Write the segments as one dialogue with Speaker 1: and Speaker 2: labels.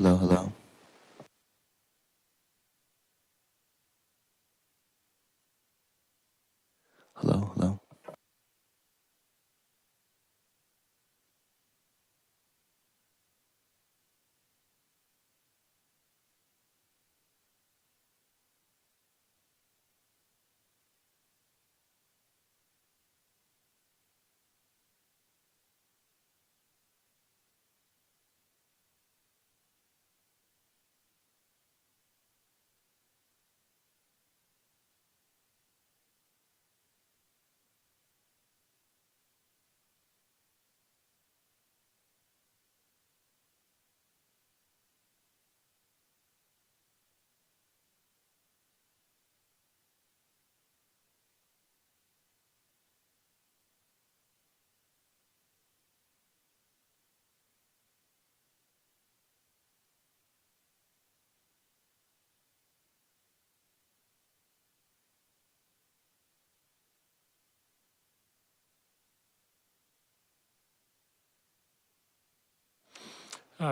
Speaker 1: Hello, hello. Hello, hello.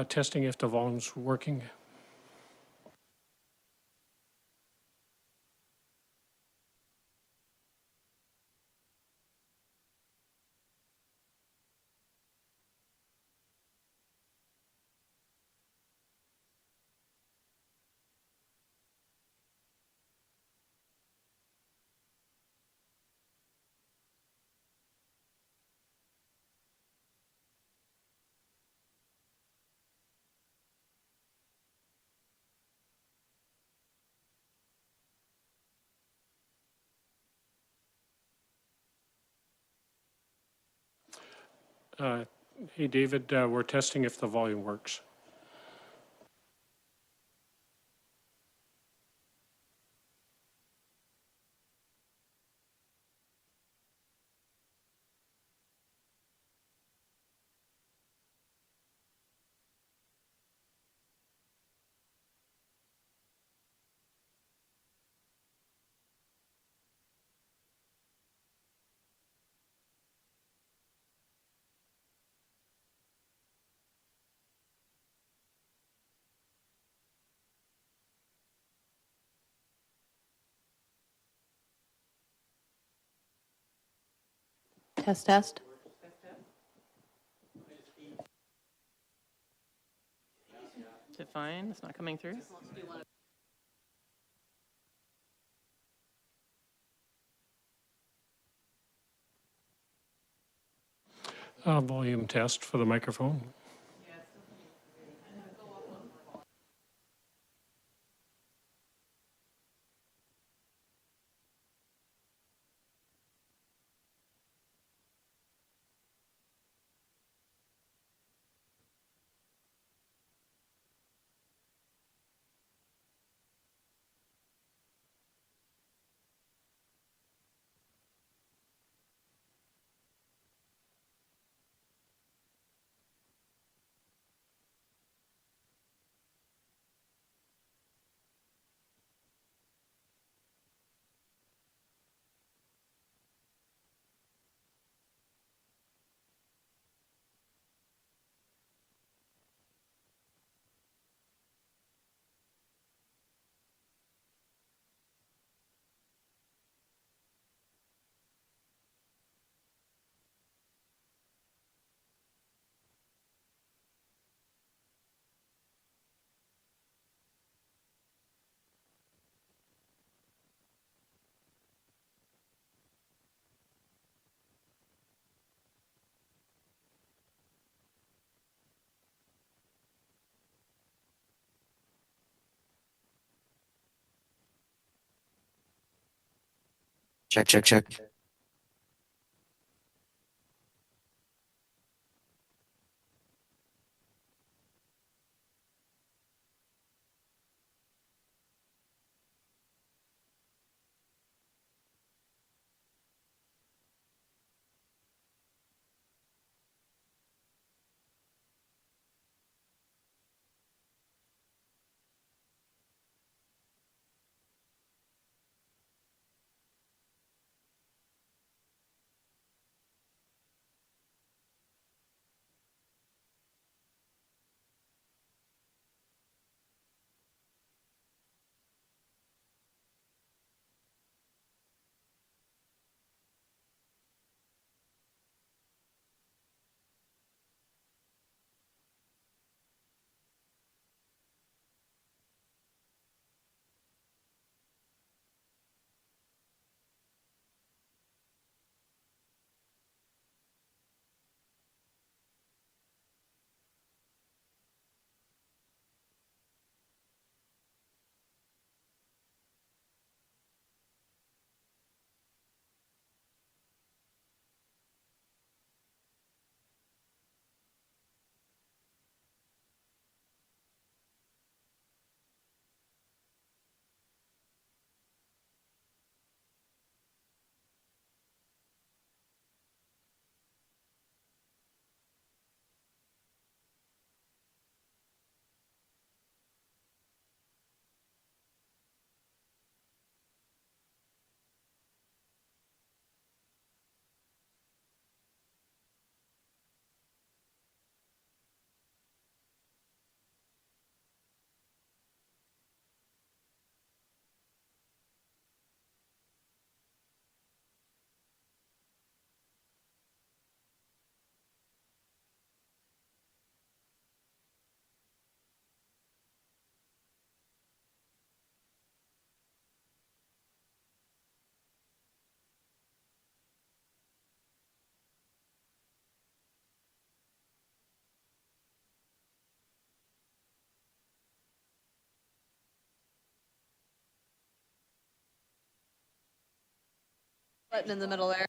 Speaker 2: Testing if the volume's working. Hey, David, we're testing if the volume works.
Speaker 3: Test, test.
Speaker 4: Is it fine? It's not coming through?
Speaker 2: Volume test for the microphone.
Speaker 1: Check, check, check.
Speaker 3: Button in the middle there.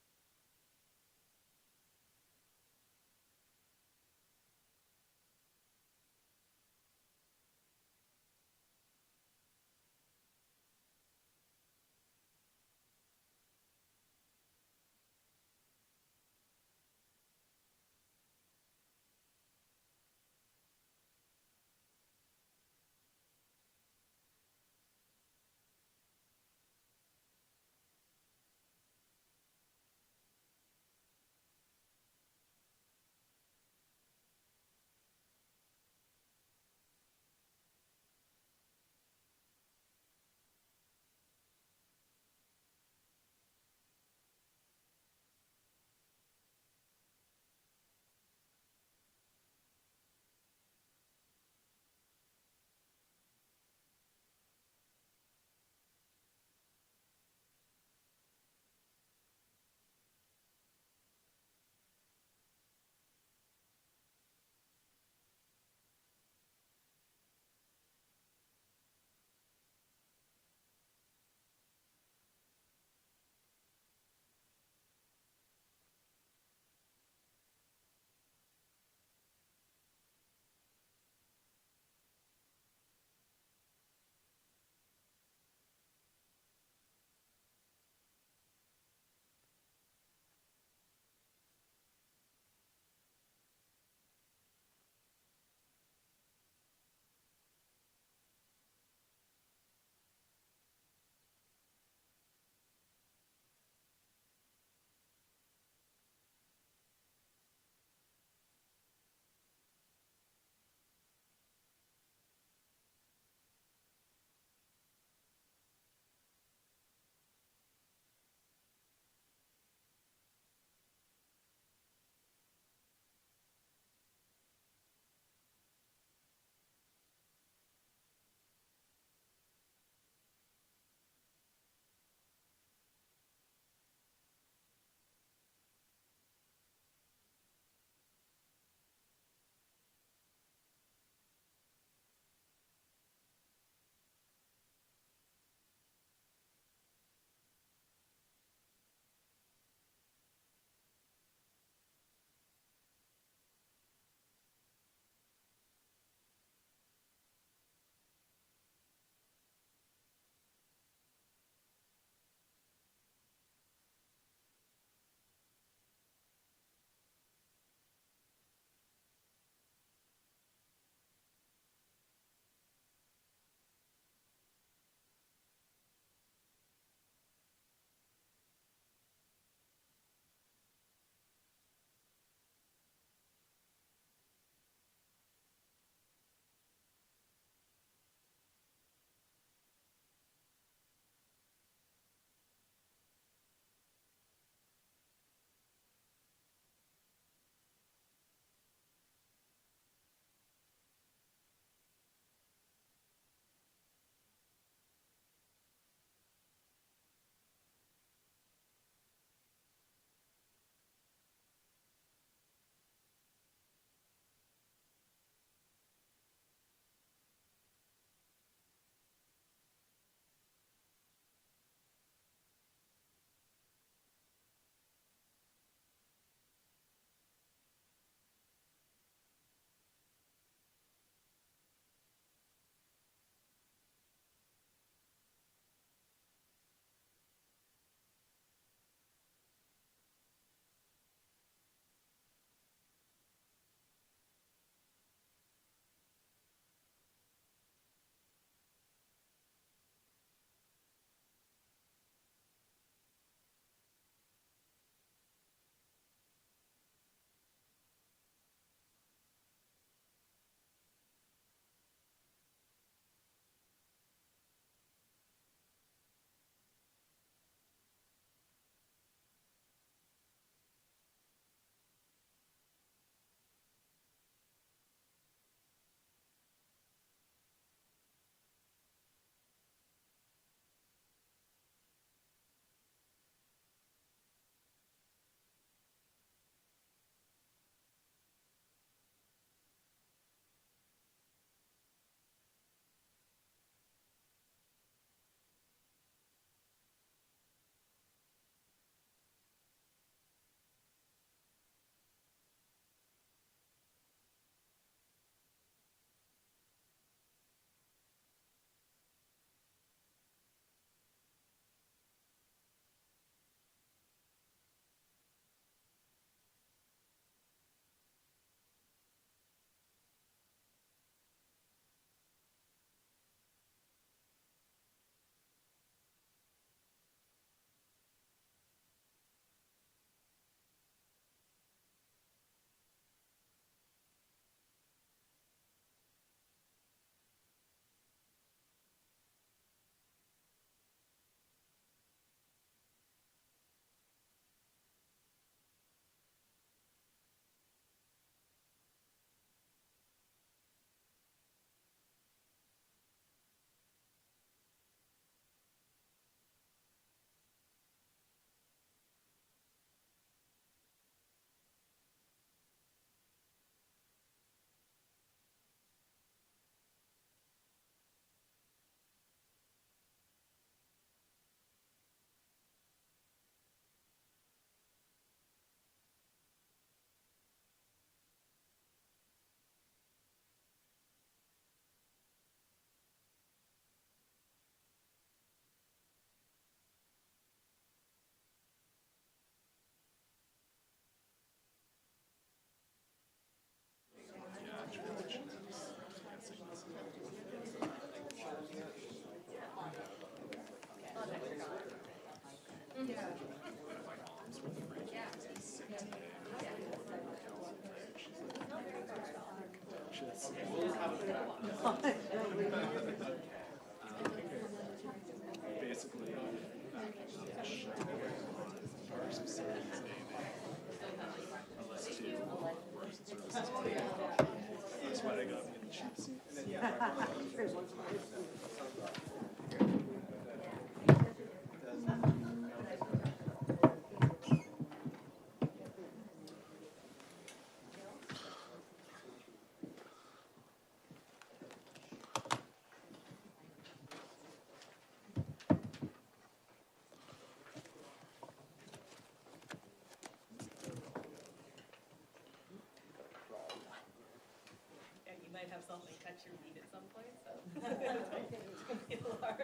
Speaker 3: And you might have something catch your feet at some point, so don't be alarmed.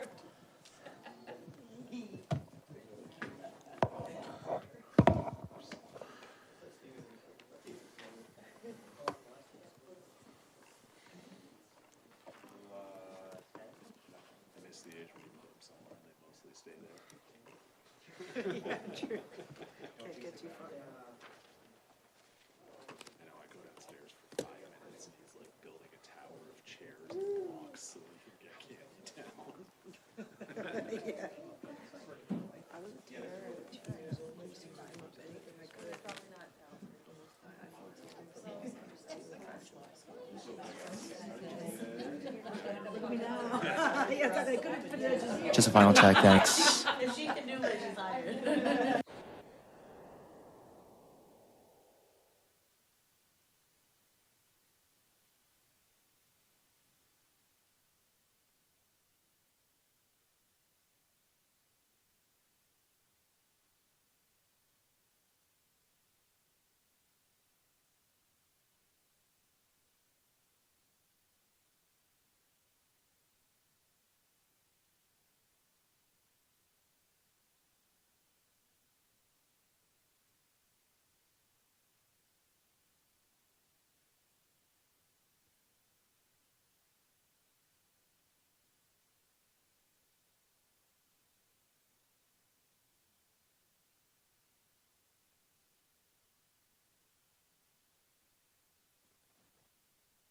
Speaker 5: I miss the age when you put them somewhere and they mostly stay there.
Speaker 3: Yeah, true. Can't get too far.
Speaker 5: I know I go downstairs for 5 minutes and he's like building a tower of chairs and blocks so he can get candy down.
Speaker 3: Yeah. I was a terror at a child. I used to climb up anything I could. Probably not. Yes, I couldn't finish.
Speaker 1: Just a final check, thanks.
Speaker 3: If she can do it, she's hired.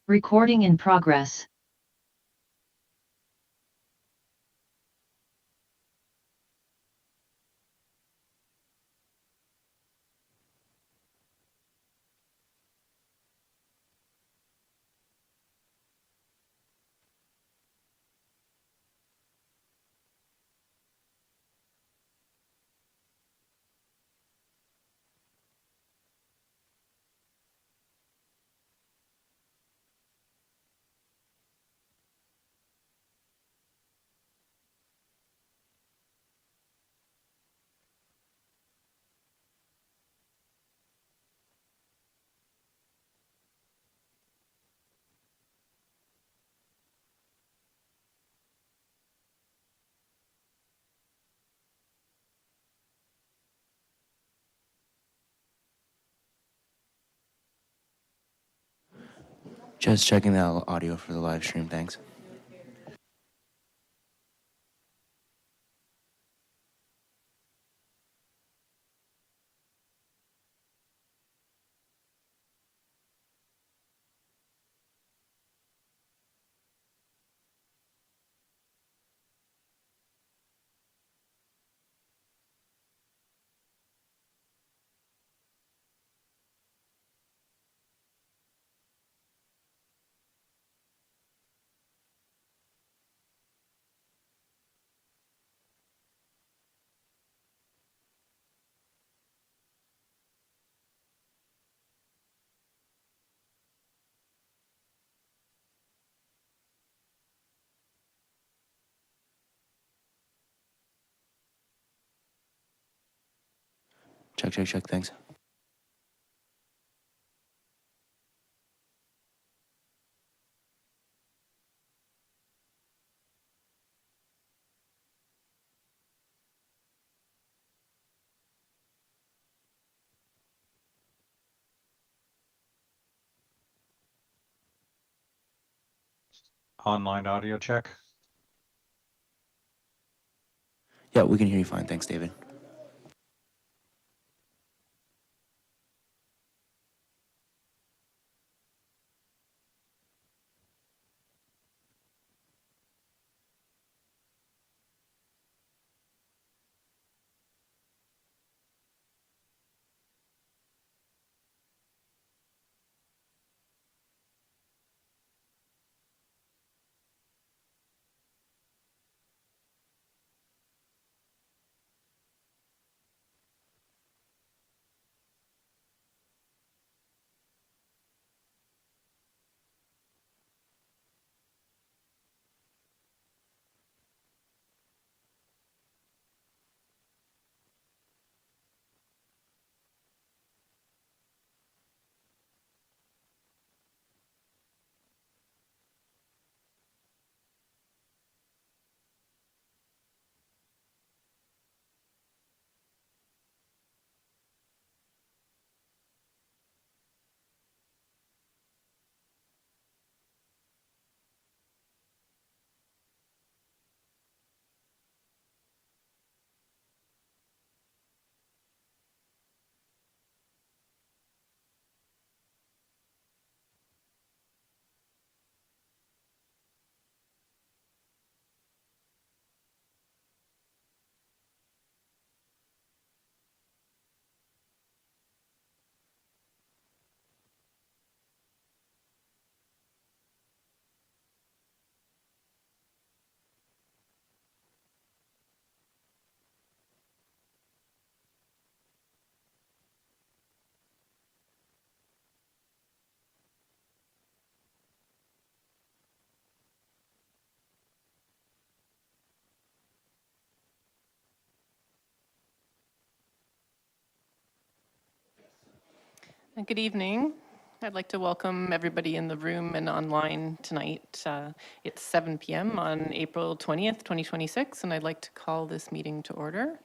Speaker 6: Recording in progress.
Speaker 1: Just checking the audio for the live stream, thanks. Check, thanks.
Speaker 7: Online audio check.
Speaker 1: Yeah, we can hear you fine, thanks, David.
Speaker 4: Good evening. I'd like to welcome everybody in the room and online tonight. It's 7 p.m. on April 20th, 2026, and I'd like to call this meeting to order.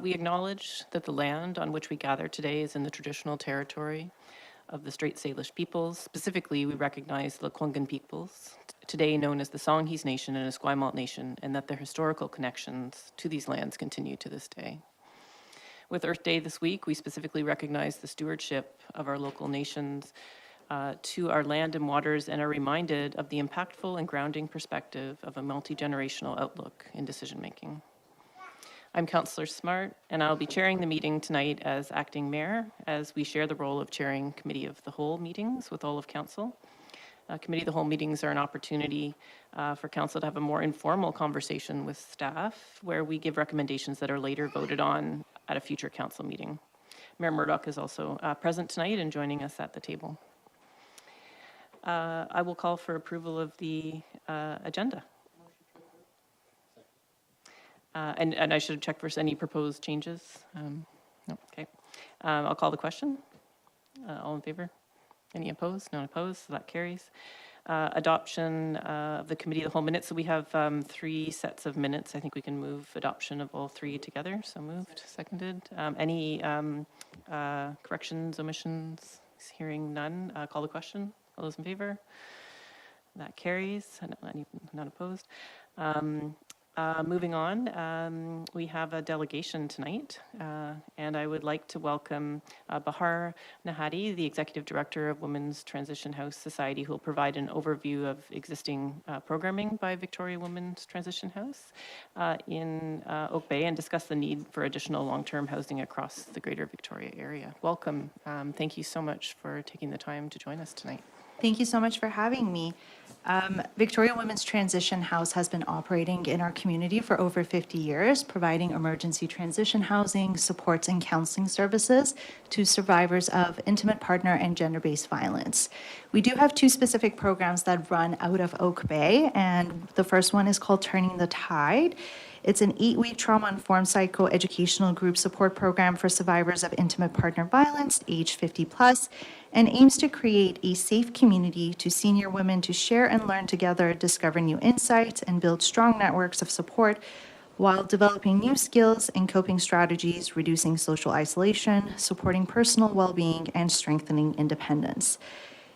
Speaker 4: We acknowledge that the land on which we gather today is in the traditional territory of the Strait Salish peoples. Specifically, we recognize the Lekwungen peoples, today known as the Songhees Nation and Esquimalt Nation, and that their historical connections to these lands continue to this day. With Earth Day this week, we specifically recognize the stewardship of our local nations to our land and waters and are reminded of the impactful and grounding perspective of a multi-generational outlook in decision-making. I'm Councillor Smart, and I'll be chairing the meeting tonight as acting mayor as we share the role of chairing Committee of the Whole meetings with all of Council. Committee of the Whole meetings are an opportunity for Council to have a more informal conversation with staff where we give recommendations that are later voted on at a future Council meeting. Mayor Murdoch is also present tonight and joining us at the table. I will call for approval of the agenda. And I should check for any proposed changes. No, okay. I'll call the question. All in favor? Any opposed? None opposed, so that carries. Adoption of the Committee of the Whole minutes. So we have 3 sets of minutes. I think we can move adoption of all 3 together. So moved, seconded. Any corrections, omissions? Hearing none. Call the question. All those in favor? That carries. None opposed. Moving on, we have a delegation tonight, and I would like to welcome Bahar Nahadi, the Executive Director of Women's Transition House Society, who will provide an overview of existing programming by Victoria Women's Transition House in Oak Bay and discuss the need for additional long-term housing across the Greater Victoria area. Welcome. Thank you so much for taking the time to join us tonight.
Speaker 7: Thank you so much for having me. Victoria Women's Transition House has been operating in our community for over 50 years, providing emergency transition housing, supports, and counseling services to survivors of intimate partner and gender-based violence. We do have 2 specific programs that run out of Oak Bay, and the first one is called Turning the Tide. It's an 8-week trauma-informed psychoeducational group support program for survivors of intimate partner violence, age 50+, and aims to create a safe community to senior women to share and learn together, discover new insights, and build strong networks of support while developing new skills and coping strategies, reducing social isolation, supporting personal well-being, and strengthening independence.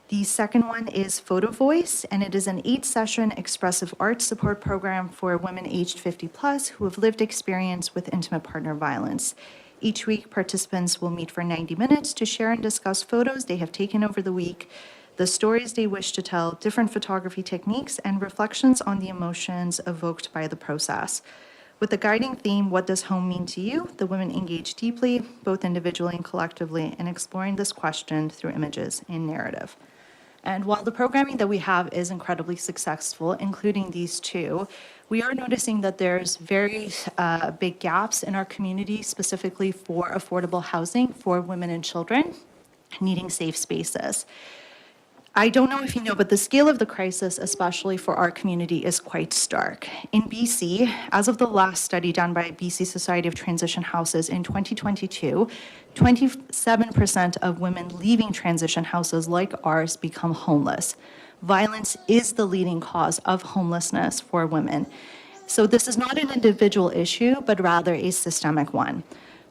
Speaker 7: The second one is Photo Voice, and it is an 8-session expressive arts support program for women aged 50+ who have lived experience with intimate partner violence. Each week, participants will meet for 90 minutes to share and discuss photos they have taken over the week, the stories they wish to tell, different photography techniques, and reflections on the emotions evoked by the process. With the guiding theme, What Does Home Mean to You?, the women engage deeply, both individually and collectively, in exploring this question through images and narrative. And while the programming that we have is incredibly successful, including these 2, we are noticing that there's very big gaps in our community, specifically for affordable housing for women and children needing safe spaces. I don't know if you know, but the scale of the crisis, especially for our community, is quite stark. In BC, as of the last study done by BC Society of Transition Houses in 2022, 27% of women leaving transition houses like ours become homeless. Violence is the leading cause of homelessness for women. So this is not an individual issue, but rather a systemic one.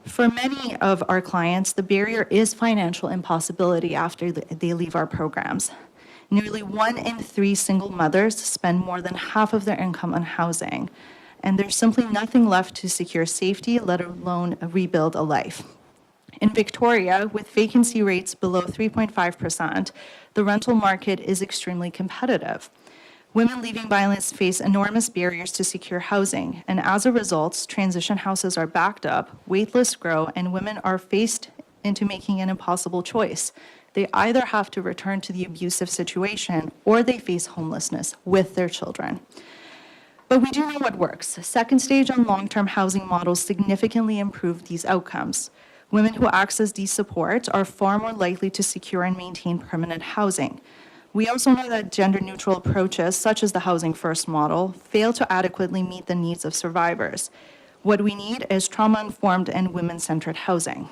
Speaker 7: For many of our clients, the barrier is financial impossibility after they leave our programs. Nearly 1 in 3 single mothers spend more than half of their income on housing, and there's simply nothing left to secure safety, let alone rebuild a life. In Victoria, with vacancy rates below 3.5%, the rental market is extremely competitive. Women leaving violence face enormous barriers to secure housing, and as a result, transition houses are backed up, wait lists grow, and women are faced into making an impossible choice. They either have to return to the abusive situation or they face homelessness with their children. But we do know what works. Second stage and long-term housing models significantly improve these outcomes. Women who access these supports are far more likely to secure and maintain permanent housing. We also know that gender-neutral approaches, such as the Housing First model, fail to adequately meet the needs of survivors. What we need is trauma-informed and women-centered housing.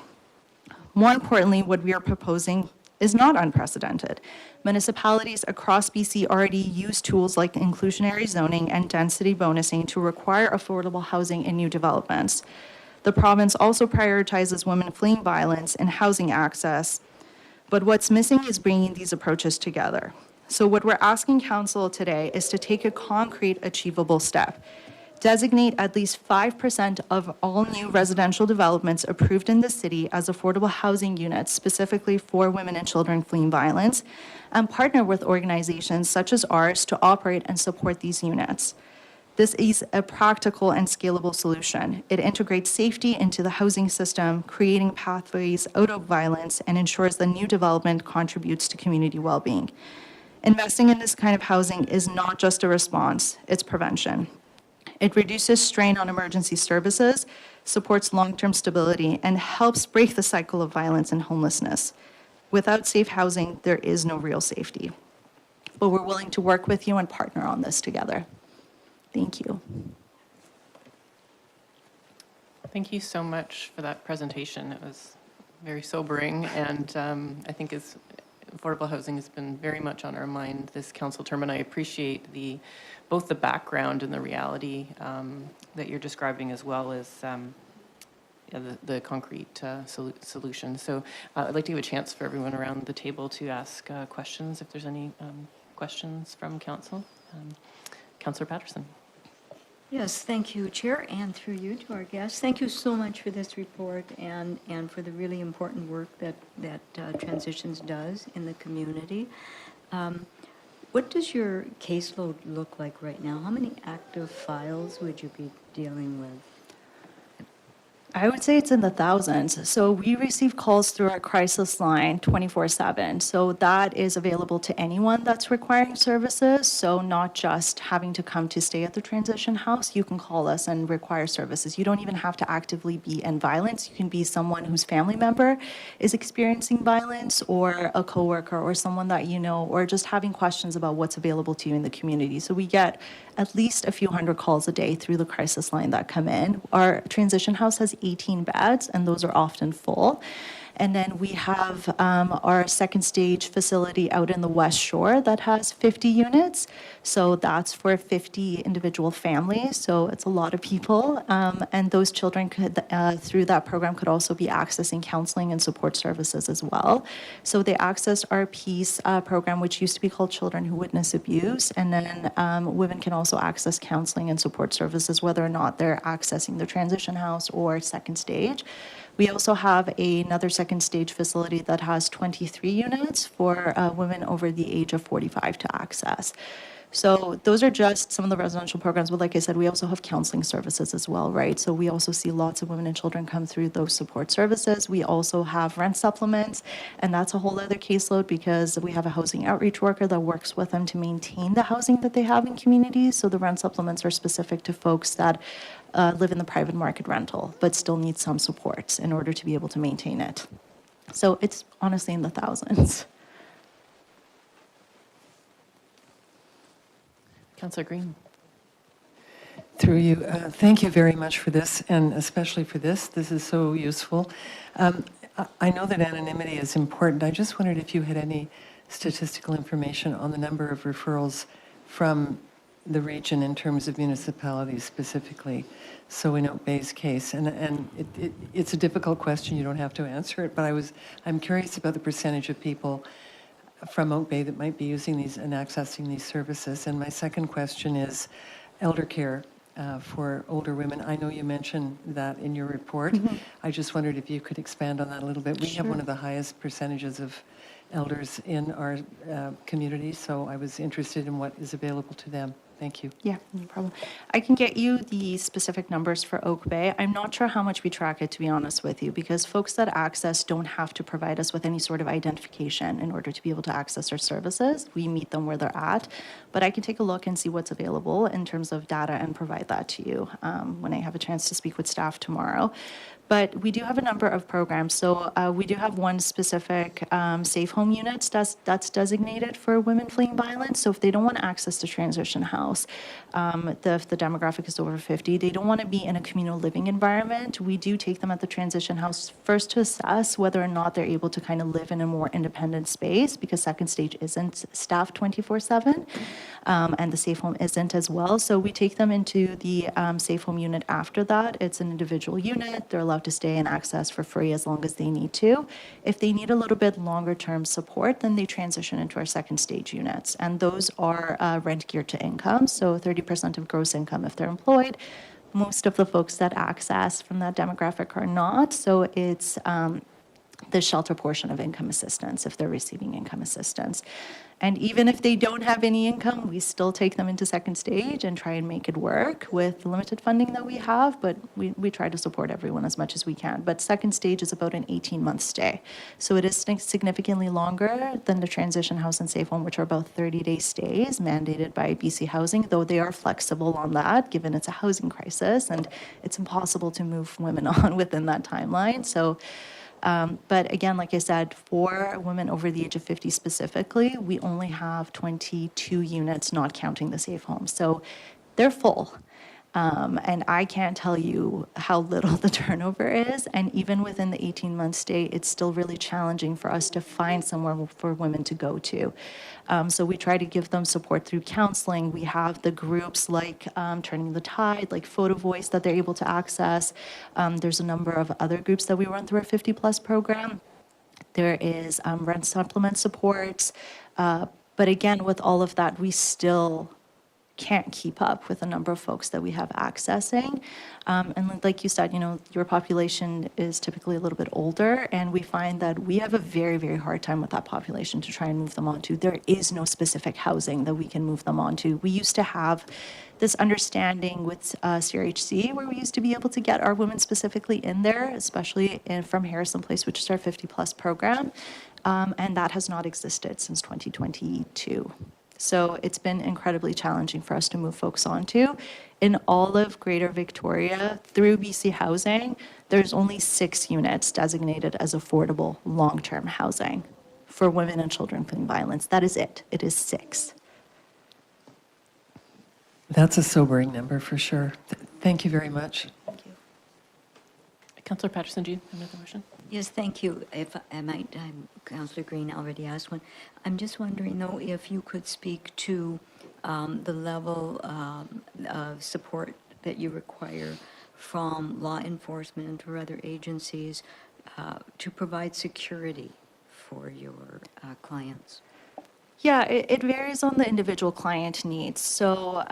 Speaker 7: More importantly, what we are proposing is not unprecedented. Municipalities across BC already use tools like inclusionary zoning and density bonusing to require affordable housing in new developments. The province also prioritizes women fleeing violence and housing access, but what's missing is bringing these approaches together. So what we're asking council today is to take a concrete, achievable step. Designate at least 5% of all new residential developments approved in the city as affordable housing units, specifically for women and children fleeing violence, and partner with organizations such as ours to operate and support these units. This is a practical and scalable solution. It integrates safety into the housing system, creating pathways out of violence, and ensures that new development contributes to community well-being. Investing in this kind of housing is not just a response, it's prevention. It reduces strain on emergency services, supports long-term stability, and helps break the cycle of violence and homelessness. Without safe housing, there is no real safety. But we're willing to work with you and partner on this together. Thank you.
Speaker 4: Thank you so much for that presentation. It was very sobering, and I think affordable housing has been very much on our mind this council term, and I appreciate both the background and the reality that you're describing, as well as the concrete solution. So I'd like to give a chance for everyone around the table to ask questions, if there's any questions from council. Councillor Patterson.
Speaker 8: Yes, thank you, Chair, and through you to our guests. Thank you so much for this report and for the really important work that Transitions does in the community. What does your caseload look like right now? How many active files would you be dealing with?
Speaker 7: I would say it's in the thousands. So we receive calls through our crisis line 24/7. So that is available to anyone that's requiring services. So not just having to come to stay at the transition house. You can call us and require services. You don't even have to actively be in violence. You can be someone whose family member is experiencing violence, or a coworker, or someone that you know, or just having questions about what's available to you in the community. So we get at least a few hundred calls a day through the crisis line that come in. Our transition house has 18 beds, and those are often full. And then we have our second stage facility out in the West Shore that has 50 units. So that's for 50 individual families. So it's a lot of people. And those children could, through that program, could also be accessing counseling and support services as well. So they access our PEACE program, which used to be called Children Who Witness Abuse. And then women can also access counseling and support services, whether or not they're accessing the transition house or second stage. We also have another second stage facility that has 23 units for women over the age of 45 to access. So those are just some of the residential programs, but like I said, we also have counseling services as well, right? So we also see lots of women and children come through those support services. We also have rent supplements, and that's a whole other caseload because we have a housing outreach worker that works with them to maintain the housing that they have in communities. So the rent supplements are specific to folks that live in the private market rental, but still need some supports in order to be able to maintain it. So it's honestly in the thousands.
Speaker 4: Councillor Green.
Speaker 9: Through you, thank you very much for this, and especially for this. This is so useful. I know that anonymity is important. I just wondered if you had any statistical information on the number of referrals from the region in terms of municipalities specifically. So in Oak Bay's case, and it's a difficult question, you don't have to answer it, but I'm curious about the percentage of people from Oak Bay that might be using these and accessing these services. And my second question is elder care for older women. I know you mentioned that in your report. Mm-hmm. I just wondered if you could expand on that a little bit. We have one of the highest percentages of elders in our community, so I was interested in what is available to them. Thank you.
Speaker 7: Yeah, no problem. I can get you the specific numbers for Oak Bay. I'm not sure how much we track it, to be honest with you, because folks that access don't have to provide us with any sort of identification in order to be able to access our services. We meet them where they're at, but I can take a look and see what's available in terms of data and provide that to you when I have a chance to speak with staff tomorrow. But we do have a number of programs. So we do have one specific safe home units that's designated for women fleeing violence. So if they don't want to access the transition house, house. If the demographic is over 50, they don't want to be in a communal living environment. We do take them at the transition house first to assess whether or not they're able to kind of live in a more independent space, because second stage isn't staffed 24/7, and the safe home isn't as well. So we take them into the safe home unit after that. It's an individual unit. They're allowed to stay and access for free as long as they need to. If they need a little bit longer term support, then they transition into our second stage units. And those are rent geared to income, so 30% of gross income if they're employed. Most of the folks that access from that demographic are not, so it's the shelter portion of income assistance if they're receiving income assistance. And even if they don't have any income, we still take them into second stage and try and make it work with the limited funding that we have, but we try to support everyone as much as we can. But second stage is about an 18-month stay. So it is significantly longer than the transition house and safe home, which are about 30-day stays mandated by BC Housing, though they are flexible on that, given it's a housing crisis and it's impossible to move women on within that timeline. So but again, like I said, for women over the age of 50 specifically, we only have 22 units, not counting the safe homes. So they're full. And I can't tell you how little the turnover is. And even within the 18-month stay, it's still really challenging for us to find somewhere for women to go to. So we try to give them support through counseling. We have the groups like Turning the Tide, like Photo Voice that they're able to access. There's a number of other groups that we run through our 50+ program. There is rent supplement supports. But again, with all of that, we still can't keep up with the number of folks that we have accessing. And like you said, you know, your population is typically a little bit older, and we find that we have a very, very hard time with that population to try and move them onto. There is no specific housing that we can move them onto. We used to have this understanding with CRHC, where we used to be able to get our women specifically in there, especially from Harrison Place, which is our 50+ program, and that has not existed since 2022. So it's been incredibly challenging for us to move folks onto. In all of Greater Victoria, through BC Housing, there's only 6 units designated as affordable long-term housing for women and children fleeing violence. That is it. It is 6.
Speaker 9: That's a sobering number for sure. Thank you very much.
Speaker 7: Thank you.
Speaker 4: Councillor Patterson, do you have another motion?
Speaker 8: Yes, thank you. If I might, Councillor Green already asked one. I'm just wondering, though, if you could speak to the level of support that you require from law enforcement or other agencies to provide security for your clients.
Speaker 7: Yeah, it varies on the individual client needs. So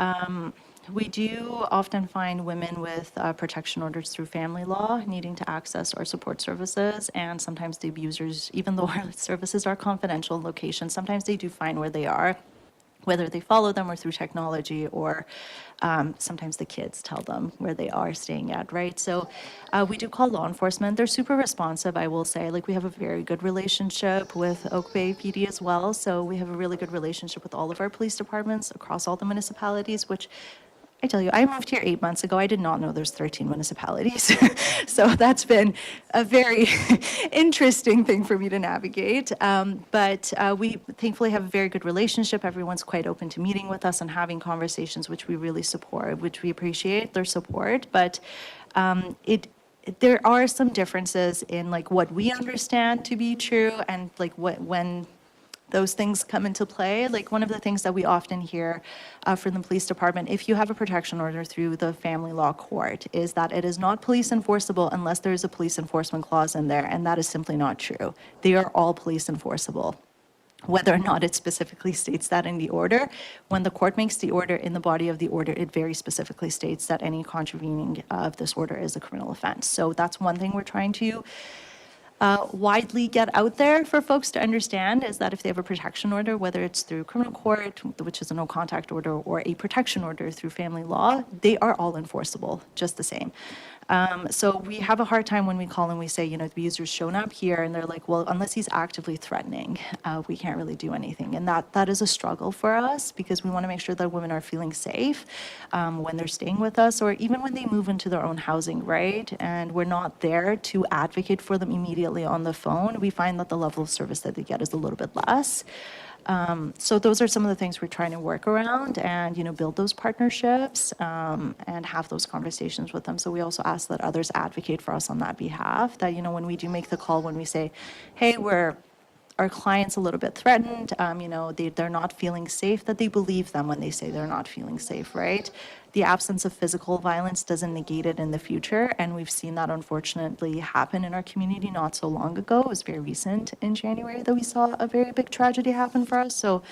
Speaker 7: we do often find women with protection orders through family law needing to access our support services, and sometimes the abusers, even though our services are confidential in location, sometimes they do find where they are, whether they follow them or through technology, or sometimes the kids tell them where they are staying at, right? So we do call law enforcement. They're super responsive, I will say. Like, we have a very good relationship with Oak Bay PD as well. So we have a really good relationship with all of our police departments across all the municipalities, which I tell you, I moved here 8 months ago. I did not know there's 13 municipalities. So that's been a very interesting thing for me to navigate. But we thankfully have a very good relationship. Everyone's quite open to meeting with us and having conversations, which we really support, which we appreciate their support. But there are some differences in like what we understand to be true and like when those things come into play. Like, one of the things that we often hear from the police department, if you have a protection order through the family law court, is that it is not police enforceable unless there is a police enforcement clause in there, and that is simply not true. They are all police enforceable. Whether or not it specifically states that in the order, when the court makes the order, in the body of the order, it very specifically states that any contravening of this order is a criminal offense. So that's one thing we're trying to widely get out there for folks to understand, is that if they have a protection order, whether it's through criminal court, which is a no contact order, or a protection order through family law, they are all enforceable just the same. So we have a hard time when we call and we say, you know, the abuser's shown up here, and they're like, well, unless he's actively threatening, we can't really do anything. And that is a struggle for us, because we want to make sure that women are feeling safe when they're staying with us, or even when they move into their own housing, right? And we're not there to advocate for them immediately on the phone. We find that the level of service that they get is a little bit less. So those are some of the things we're trying to work around and, build those partnerships and have those conversations with them. So we also ask that others advocate for us on that behalf, that, when we do make the call, when we say, hey, our client's a little bit threatened, they're not feeling safe, that they believe them when they say they're not feeling safe, right? The absence of physical violence doesn't negate it in the future, and we've seen that unfortunately happen in our community not so long ago. It was very recent in January that we saw a very big tragedy happen for us. So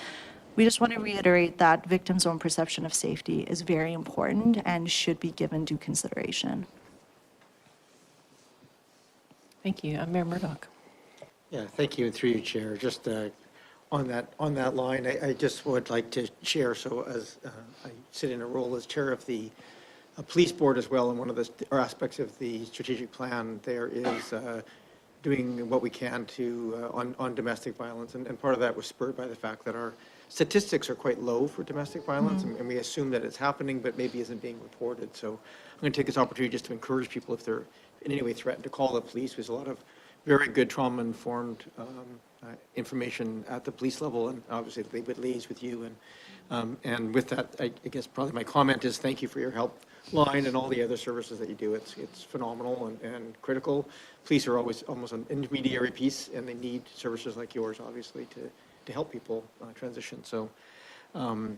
Speaker 7: we just want to reiterate that victims' own perception of safety is very important and should be given due consideration.
Speaker 4: Thank you. Mayor Murdoch.
Speaker 10: Yeah, thank you, and through you, Chair. Just on that line, I just would like to share, so as I sit in a role as chair of the police board as well, and one of the aspects of the strategic plan there is doing what we can to on domestic violence, and part of that was spurred by the fact that our statistics are quite low for domestic violence, and we assume that it's happening, but maybe isn't being reported. So I'm going to take this opportunity just to encourage people, if they're in any way threatened, to call the police. There's a lot of very good trauma-informed information at the police level, and obviously they would liaise with you. And with that, I guess probably my comment is thank you for your helpline and all the other services that you do. It's phenomenal and critical. Police are always almost an intermediary piece, and they need services like yours, obviously, to help people transition. So, so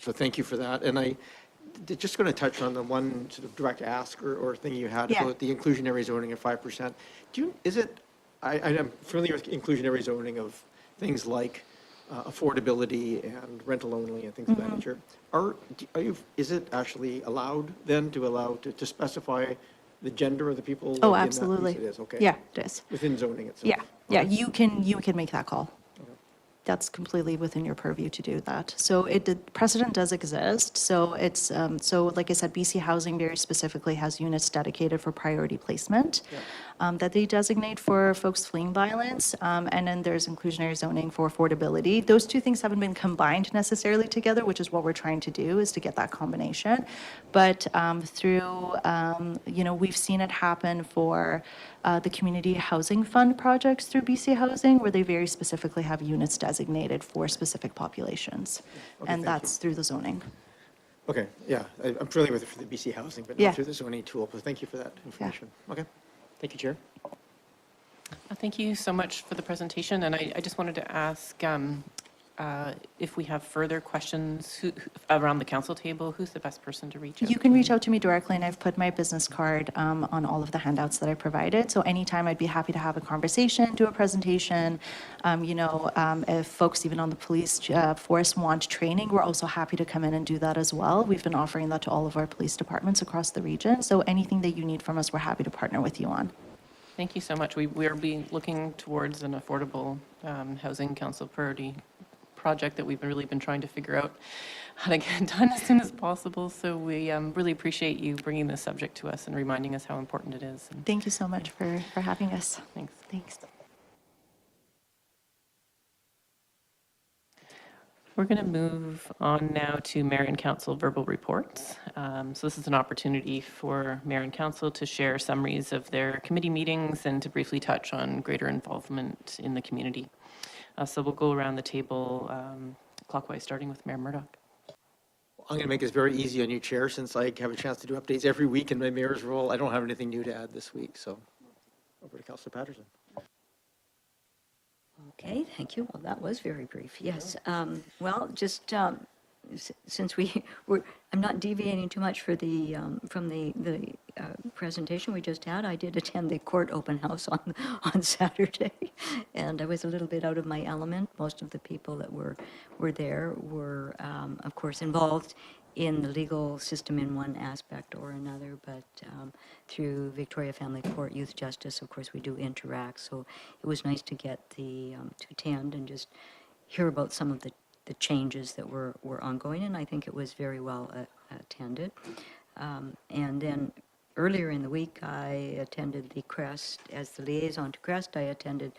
Speaker 10: thank you for that. And just going to touch on the one sort of direct ask or thing you had about the inclusionary zoning of 5%. I'm familiar with inclusionary zoning of things like affordability and rental only and things of that nature. Is it actually allowed then to specify the gender of the people?
Speaker 7: Oh,
Speaker 10: in that
Speaker 7: absolutely.
Speaker 10: piece? It is, okay.
Speaker 7: Yeah, it is.
Speaker 10: Within zoning itself?
Speaker 7: Yeah, yeah,
Speaker 10: Okay.
Speaker 7: you can make that call. That's completely within your purview to do that. So precedent does exist. So it's, so like I said, BC Housing very specifically has units dedicated for priority placement that they designate for folks fleeing violence. And then there's inclusionary zoning for affordability. Those two things haven't been combined necessarily together, which is what we're trying to do, is to get that combination. But through, we've seen it happen for the Community Housing Fund projects through BC Housing, where they very specifically have units designated for specific populations.
Speaker 10: Okay,
Speaker 7: And
Speaker 10: thank
Speaker 7: that's through the zoning.
Speaker 10: Okay, yeah, I'm familiar with it for the BC Housing, but
Speaker 7: Yeah.
Speaker 10: not through the zoning tool. But thank you for that information. Okay, thank you, Chair.
Speaker 4: Thank you so much for the presentation, and I just wanted to ask if we have further questions around the council table, who's the best person to reach out?
Speaker 7: You can reach out to me directly, and I've put my business card on all of the handouts that I provided. So anytime, I'd be happy to have a conversation, do a presentation. If folks even on the police force want training, we're also happy to come in and do that as well. We've been offering that to all of our police departments across the region. So anything that you need from us, we're happy to partner with you on.
Speaker 4: Thank you so much. We're looking towards an affordable housing council priority project that we've really been trying to figure out how to get done as soon as possible. So we really appreciate you bringing this subject to us and reminding us how important it is. And
Speaker 7: Thank you so much for having us.
Speaker 4: thanks.
Speaker 7: Thanks.
Speaker 4: We're going to move on now to Mayor and Council verbal reports. So this is an opportunity for Mayor and Council to share summaries of their committee meetings and to briefly touch on greater involvement in the community. So we'll go around the table clockwise, starting with Mayor Murdoch.
Speaker 10: I'm going to make this very easy on you, Chair, since I have a chance to do updates every week in my mayor's role. I don't have anything new to add this week, so over to Councillor Patterson.
Speaker 8: Okay, thank you. Well, that was very brief, yes. Well, just since I'm not deviating too much for from the presentation we just had. I did attend the court open house on Saturday, and I was a little bit out of my element. Most of the people that were there were, of course, involved in the legal system in one aspect or another, but through Victoria Family Court Youth Justice, of course, we do interact. So it was nice to get to attend and just hear about some of the changes that were ongoing, and I think it was very well attended. And then earlier in the week, I attended the CREST, as the liaison to CREST, I attended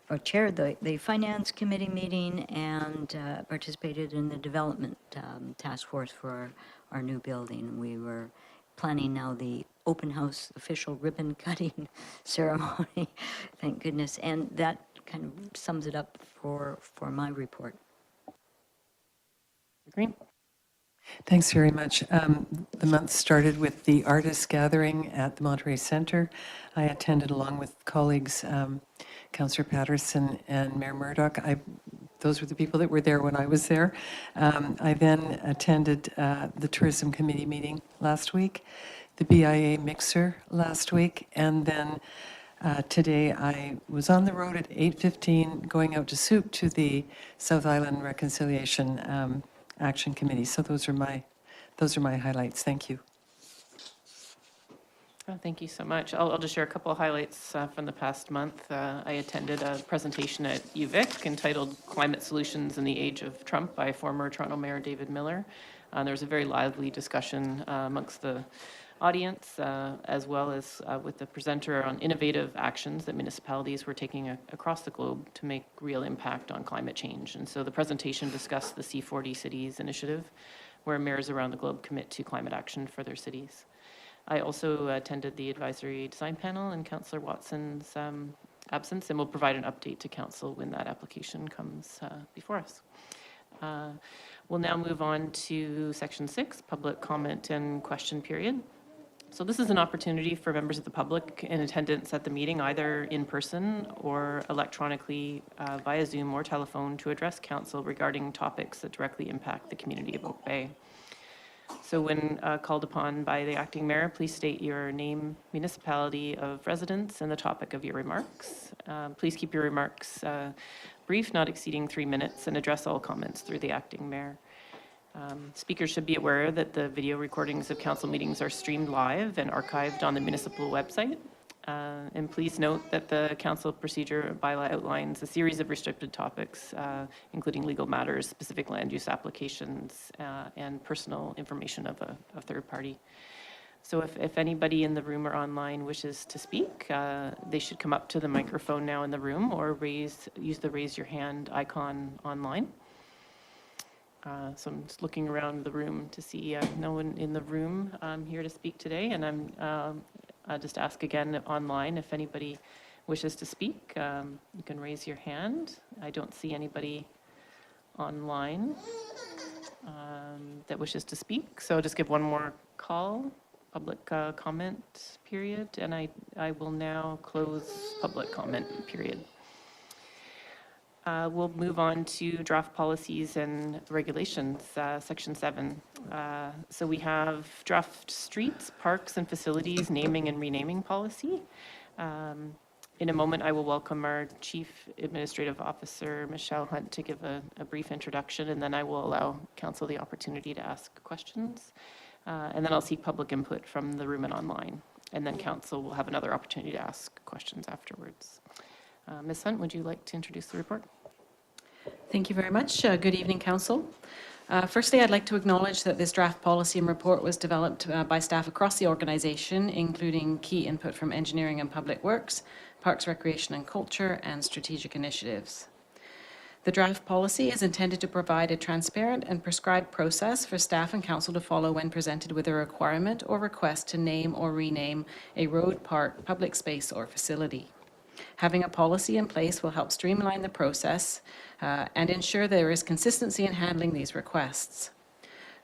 Speaker 8: or chaired the Finance Committee meeting and participated in the development task force for our new building. We were planning now the open house official ribbon cutting ceremony, thank goodness. And that kind of sums it up for my report.
Speaker 4: Green.
Speaker 9: Thanks very much. The month started with the artist gathering at the Monterey Center. I attended along with colleagues, Councillor Patterson and Mayor Murdoch. Those were the people that were there when I was there. I then attended the Tourism Committee meeting last week, the BIA mixer last week, and then today I was on the road at 8:15 going out to Soup to the South Island Reconciliation Action Committee. So those are my highlights. Thank you.
Speaker 4: Oh, thank you so much. I'll just share a couple of highlights from the past month. I attended a presentation at UVic entitled Climate Solutions in the Age of Trump by former Toronto Mayor David Miller. There was a very lively discussion amongst the audience, as well as with the presenter on innovative actions that municipalities were taking across the globe to make real impact on climate change. And so the presentation discussed the C40 Cities initiative, where mayors around the globe commit to climate action for their cities. I also attended the advisory design panel in Councillor Watson's absence, and will provide an update to Council when that application comes before us. We'll now move on to Section 6, public comment and question period. So this is an opportunity for members of the public in attendance at the meeting, either in person or electronically via Zoom or telephone, to address Council regarding topics that directly impact the community of Oak Bay. So when called upon by the acting mayor, please state your name, municipality of residence, and the topic of your remarks. Please keep your remarks brief, not exceeding 3 minutes, and address all comments through the acting mayor. Speakers should be aware that the video recordings of council meetings are streamed live and archived on the municipal website. And please note that the council procedure bylaw outlines a series of restricted topics, including legal matters, specific land use applications, and personal information of a third party. So if anybody in the room or online wishes to speak, they should come up to the microphone now in the room, or use the raise your hand icon online. So I'm just looking around the room to see no one in the room here to speak today, and I'll just ask again online if anybody wishes to speak. You can raise your hand. I don't see anybody online that wishes to speak, so I'll just give one more call, public comment period, and I will now close public comment period. We'll move on to draft policies and regulations, Section 7. So we have draft streets, parks, and facilities naming and renaming policy. In a moment, I will welcome our Chief Administrative Officer, Michelle Hunt, to give a brief introduction, and then I will allow Council the opportunity to ask questions. And then I'll seek public input from the room and online. And then Council will have another opportunity to ask questions afterwards. Ms. Hunt, would you like to introduce the report?
Speaker 11: Thank you very much. Good evening, Council. Firstly, I'd like to acknowledge that this draft policy and report was developed by staff across the organization, including key input from Engineering and Public Works, Parks, Recreation and Culture, and Strategic Initiatives. The draft policy is intended to provide a transparent and prescribed process for staff and council to follow when presented with a requirement or request to name or rename a road, park, public space, or facility. Having a policy in place will help streamline the process and ensure there is consistency in handling these requests.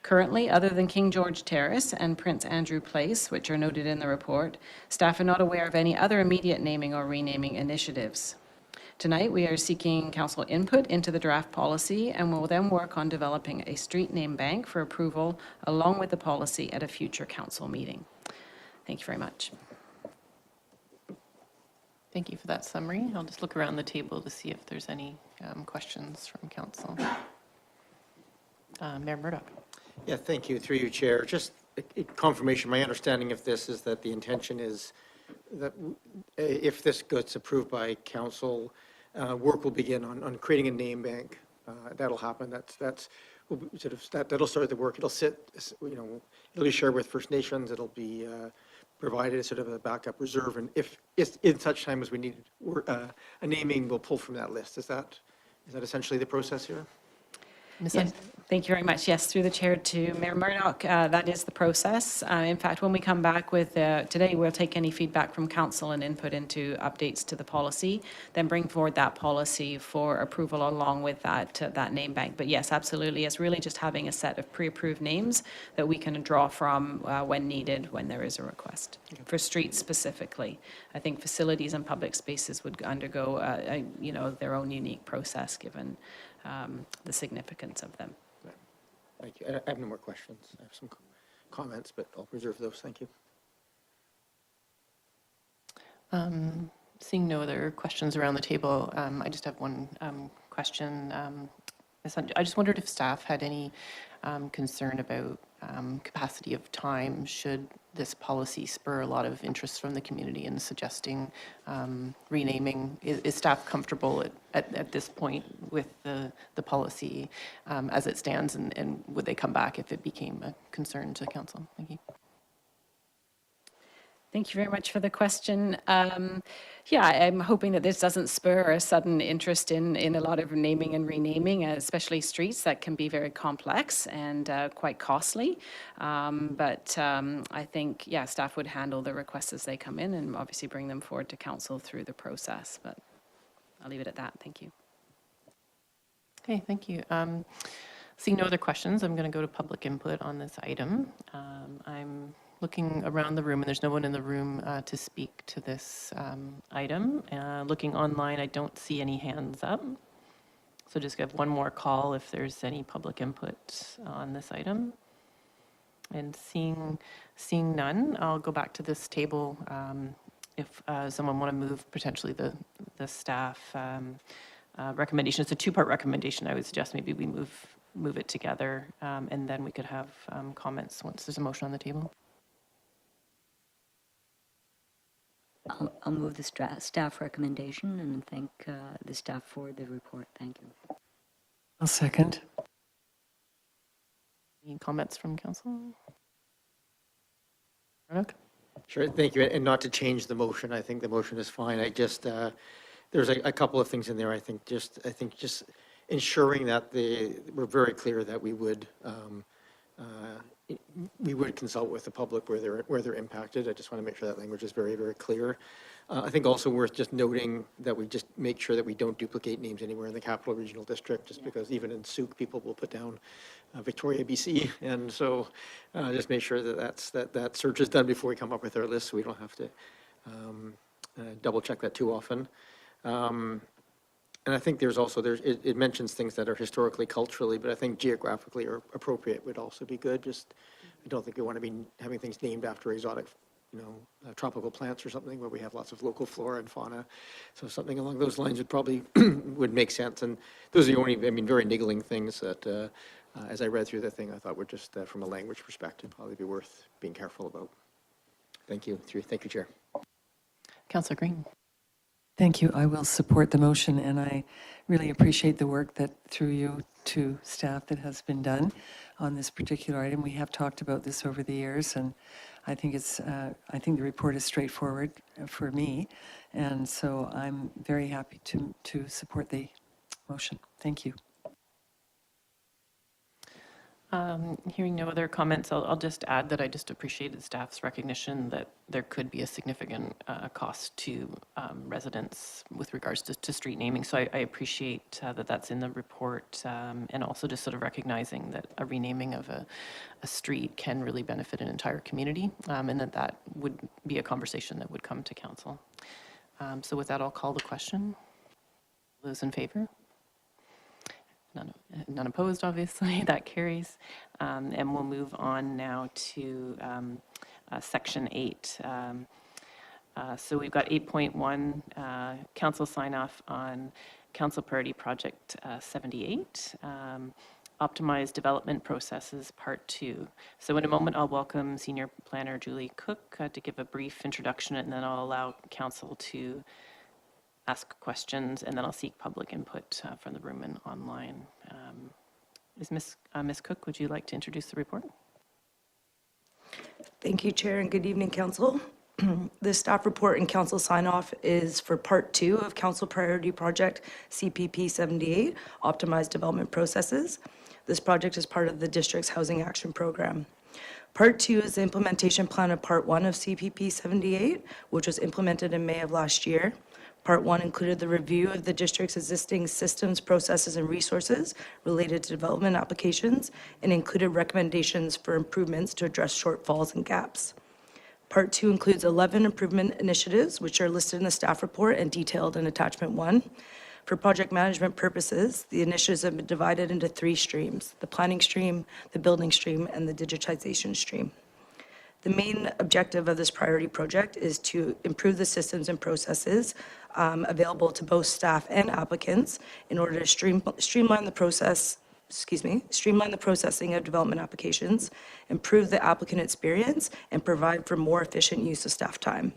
Speaker 11: Currently, other than King George Terrace and Prince Andrew Place, which are noted in the report, staff are not aware of any other immediate naming or renaming initiatives. Tonight, we are seeking council input into the draft policy and will then work on developing a street name bank for approval along with the policy at a future council meeting. Thank you very much.
Speaker 4: Thank you for that summary. I'll just look around the table to see if there's any questions from council. Mayor Murdoch.
Speaker 10: Yeah, thank you. Through you, Chair. Just a confirmation, my understanding of this is that the intention is that if this gets approved by council, work will begin on creating a name bank. That'll happen. That'll start the work. It'll sit, it'll be shared with First Nations. It'll be provided as sort of a backup reserve, and if in such time as we need a naming, we'll pull from that list. Is that essentially the process here?
Speaker 11: Yes. Thank you very much. Yes, through the chair to Mayor Murdoch, that is the process. In fact, when we come back with, today, we'll take any feedback from council and input into updates to the policy, then bring forward that policy for approval along with that name bank. But yes, absolutely, it's really just having a set of pre-approved names that we can draw from when needed, when there is a request. For streets specifically, I think facilities and public spaces would undergo, their own unique process given the significance of them.
Speaker 10: Thank you. I have no more questions. I have some comments, but I'll reserve those. Thank you.
Speaker 4: Seeing no other questions around the table, I just have one question. I just wondered if staff had any concern about capacity of time should this policy spur a lot of interest from the community in suggesting renaming. Is staff comfortable at this point with the policy as it stands, and would they come back if it became a concern to council? Thank you.
Speaker 11: Thank you very much for the question. Yeah, I'm hoping that this doesn't spur a sudden interest in a lot of naming and renaming, especially streets that can be very complex and quite costly. But I think, yeah, staff would handle the requests as they come in and obviously bring them forward to council through the process. But I'll leave it at that. Thank you.
Speaker 4: Okay, thank you. Seeing no other questions, I'm going to go to public input on this item. I'm looking around the room, and there's no one in the room to speak to this item. Looking online, I don't see any hands up. So just give one more call if there's any public input on this item. And seeing none, I'll go back to this table. If someone want to move potentially the staff recommendation, it's a two-part recommendation. I would suggest maybe we move it together, and then we could have comments once there's a motion on the table.
Speaker 8: I'll move the staff recommendation and thank the staff for the report. Thank you.
Speaker 9: I'll second.
Speaker 4: Any comments from council? Murdoch?
Speaker 10: Sure, thank you. And not to change the motion, I think the motion is fine. I just, there's a couple of things in there. I think just ensuring that we're very clear that we would consult with the public where they're impacted. I just want to make sure that language is very, very clear. I think also worth just noting that we just make sure that we don't duplicate names anywhere in the Capital Regional District, just because even in Souk, people will put down Victoria, BC. And so just make sure that search is done before we come up with our list, so we don't have to double check that too often. And I think there's also, it mentions things that are historically, culturally, but I think geographically or appropriate would also be good. Just, I don't think we want to be having things named after exotic, tropical plants or something where we have lots of local flora and fauna. So something along those lines would probably would make sense. And those are the only, very niggling things that, as I read through the thing, I thought would just, from a language perspective, probably be worth being careful about. Thank you. Thank you, Chair.
Speaker 4: Councillor Green.
Speaker 9: Thank you. I will support the motion, and I really appreciate the work that, through you to staff, that has been done on this particular item. We have talked about this over the years, and I think I think the report is straightforward for me, and so I'm very happy to support the motion. Thank you.
Speaker 4: Hearing no other comments, I'll just add that I just appreciated staff's recognition that there could be a significant cost to residents with regards to street naming. So I appreciate that that's in the report, and also just sort of recognizing that a renaming of a street can really benefit an entire community, and that would be a conversation that would come to council. So with that, I'll call the question. Those in favor? None opposed, obviously. That carries. And we'll move on now to Section 8. So we've got 8.1, council sign-off on Council Priority Project 78, Optimized Development Processes, Part 2. So in a moment, I'll welcome Senior Planner Julie Cook to give a brief introduction, and then I'll allow council to ask questions, and then I'll seek public input from the room and online. Is Ms. Cook, would you like to introduce the report?
Speaker 3: Thank you, Chair, and good evening, Council. The staff report and council sign-off is for Part 2 of Council Priority Project CPP 78, Optimized Development Processes. This project is part of the district's Housing Action Program. Part 2 is the implementation plan of Part 1 of CPP 78, which was implemented in May of last year. Part 1 included the review of the district's existing systems, processes, and resources related to development applications, and included recommendations for improvements to address shortfalls and gaps. Part 2 includes 11 improvement initiatives, which are listed in the staff report and detailed in Attachment 1. For project management purposes, the initiatives have been divided into 3 streams: the planning stream, the building stream, and the digitization stream. The main objective of this priority project is to improve the systems and processes available to both staff and applicants in order to streamline the processing of development applications, improve the applicant experience, and provide for more efficient use of staff time.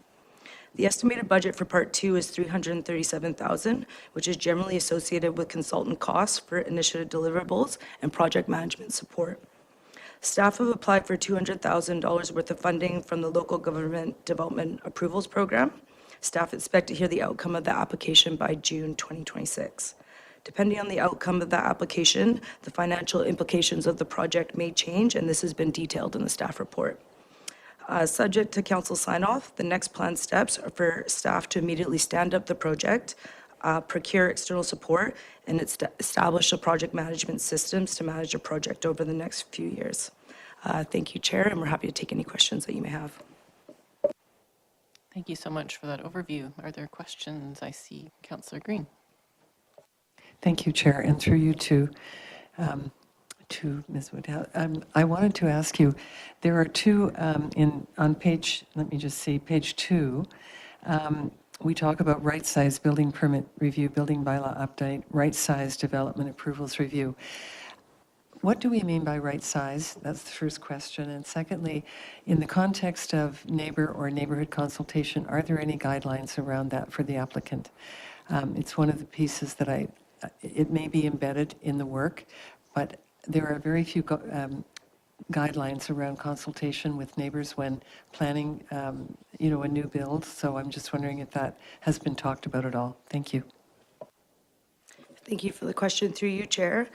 Speaker 3: The estimated budget for Part 2 is $337,000, which is generally associated with consultant costs for initiative deliverables and project management support. Staff have applied for $200,000 worth of funding from the Local Government Development Approvals Program. Staff expect to hear the outcome of the application by June 2026. Depending on the outcome of that application, the financial implications of the project may change, and this has been detailed in the staff report. Subject to council sign-off, the next planned steps are for staff to immediately stand up the project, procure external support, and establish a project management systems to manage the project over the next few years. Thank you, Chair, and we're happy to take any questions that you may have.
Speaker 4: Thank you so much for that overview. Are there questions? I see Councillor Green.
Speaker 9: Thank you, Chair, and through you to Ms. Woodhouse. I wanted to ask you, there are 2 on page, let me just see, page 2, we talk about right-size building permit review, building bylaw update, right-size development approvals review. What do we mean by right size? That's the first question. And secondly, in the context of neighbor or neighborhood consultation, are there any guidelines around that for the applicant? It's one of the pieces that it may be embedded in the work, but there are very few guidelines around consultation with neighbors when planning, a new build. So I'm just wondering if that has been talked about at all. Thank you.
Speaker 3: Thank you for the question through you, Chair.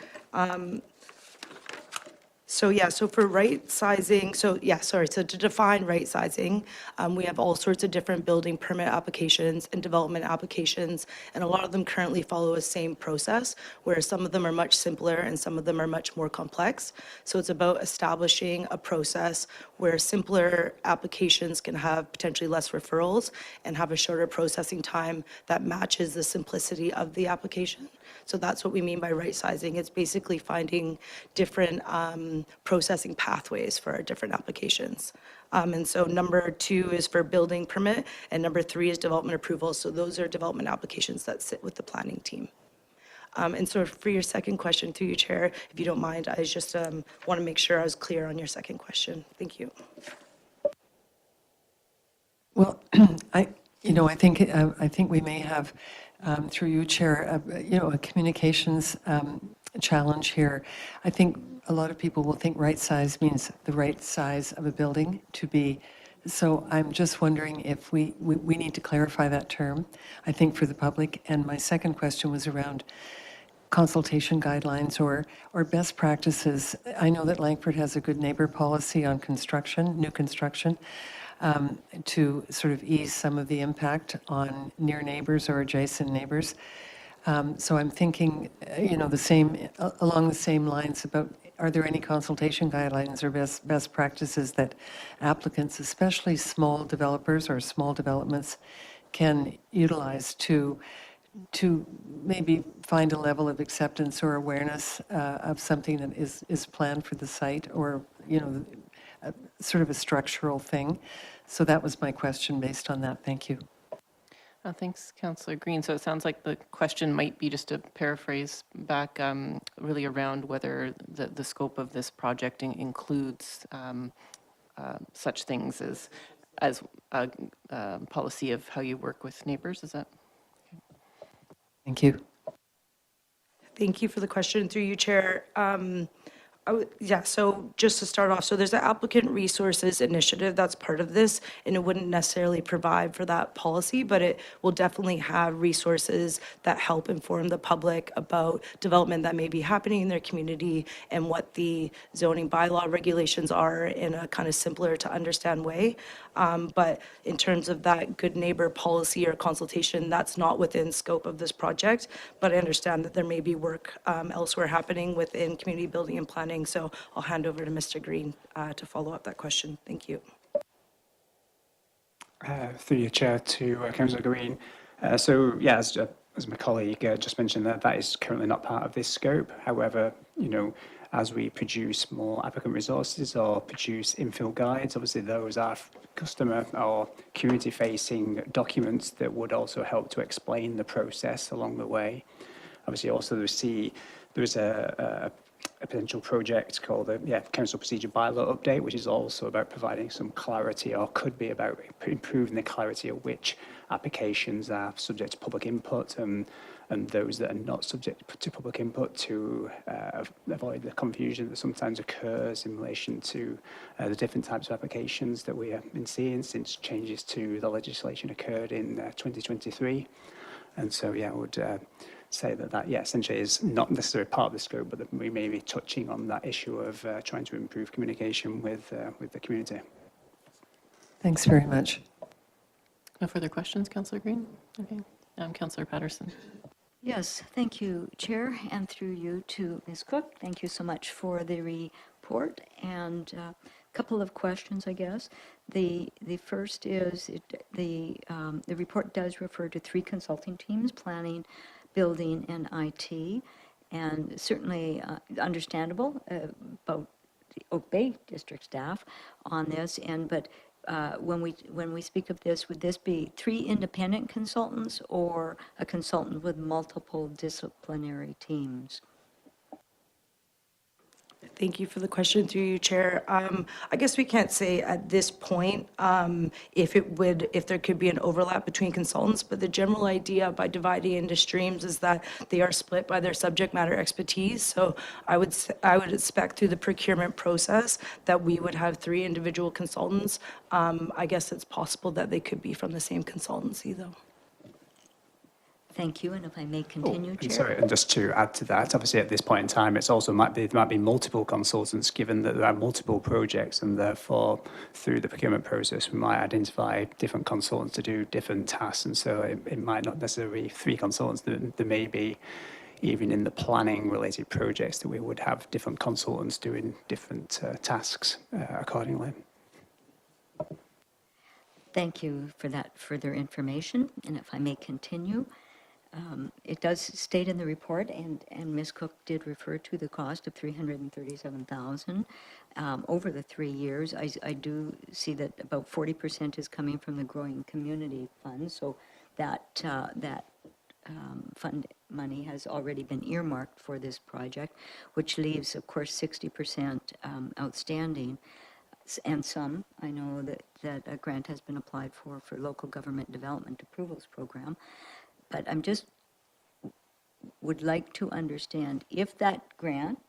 Speaker 3: So for right sizing, so to define right sizing, we have all sorts of different building permit applications and development applications, and a lot of them currently follow a same process, where some of them are much simpler and some of them are much more complex. So it's about establishing a process where simpler applications can have potentially less referrals and have a shorter processing time that matches the simplicity of the application. So that's what we mean by right sizing. It's basically finding different processing pathways for our different applications. And so number 2 is for building permit, and number 3 is development approval. So those are development applications that sit with the planning team. And so for your second question, through you, Chair, if you don't mind, I just want to make sure I was clear on your second question. Thank you.
Speaker 9: Well, I think we may have, through you, Chair, a communications challenge here. I think a lot of people will think right size means the right size of a building to be. So I'm just wondering if we need to clarify that term, I think, for the public. And my second question was around consultation guidelines or best practices. I know that Langford has a good neighbor policy on construction, new construction, to sort of ease some of the impact on near neighbors or adjacent neighbors. So I'm thinking, along the same lines about, are there any consultation guidelines or best practices that applicants, especially small developers or small developments, can utilize to maybe find a level of acceptance or awareness of something that is planned for the site, or sort of a structural thing? So that was my question based on that. Thank you.
Speaker 4: Thanks, Councillor Green. So it sounds like the question might be, just to paraphrase back, really around whether the scope of this project includes such things as a policy of how you work with neighbors. Is that?
Speaker 9: Thank you.
Speaker 3: Thank you for the question through you, Chair. Yeah, so just to start off, so there's an applicant resources initiative that's part of this, and it wouldn't necessarily provide for that policy, but it will definitely have resources that help inform the public about development that may be happening in their community and what the zoning bylaw regulations are in a kind of simpler to understand way. But in terms of that good neighbor policy or consultation, that's not within scope of this project. But I understand that there may be work elsewhere happening within community building and planning. So I'll hand over to Mr. Green to follow up that question. Thank you.
Speaker 12: Through your chair to Councillor Green. So yeah, as my colleague just mentioned, that is currently not part of this scope. However, as we produce more applicant resources or produce infill guides, obviously those are customer or community-facing documents that would also help to explain the process along the way. Obviously, also there's a potential project called the Council Procedure Bylaw Update, which is also about providing some clarity, or could be about improving the clarity of which applications are subject to public input and those that are not subject to public input, to avoid the confusion that sometimes occurs in relation to the different types of applications that we have been seeing since changes to the legislation occurred in 2023. And so, I would say that essentially is not necessarily part of the scope, but that we may be touching on that issue of trying to improve communication with the community.
Speaker 9: Thanks very much.
Speaker 4: No further questions, Councillor Green? Okay. Councillor Patterson.
Speaker 8: Yes, thank you, Chair, and through you to Ms. Cook. Thank you so much for the report, and a couple of questions, I guess. The first is the report does refer to 3 consulting teams: planning, building, and IT, and certainly understandable about the Oak Bay District staff on this. But when we speak of this, would this be 3 independent consultants or a consultant with multiple disciplinary teams?
Speaker 3: Thank you for the question, through you, Chair. I guess we can't say at this point if there could be an overlap between consultants, but the general idea by dividing into streams is that they are split by their subject matter expertise. So I would expect through the procurement process that we would have 3 individual consultants. I guess it's possible that they could be from the same consultancy, though.
Speaker 8: Thank you, and if I may continue, Chair.
Speaker 12: Sorry, and just to add to that, obviously at this point in time, it's also might be multiple consultants, given that there are multiple projects, and therefore through the procurement process, we might identify different consultants to do different tasks, and so it might not necessarily be 3 consultants. There may be, even in the planning related projects, that we would have different consultants doing different tasks accordingly.
Speaker 8: Thank you for that further information, and if I may continue. It does state in the report, and Ms. Cook did refer to the cost of $337,000 over the 3 years. I do see that about 40% is coming from the Growing Community Fund, so that fund money has already been earmarked for this project, which leaves, of course, 60% outstanding. And some, I know that a grant has been applied for Local Government Development Approvals Program. But I'm just would like to understand, if that grant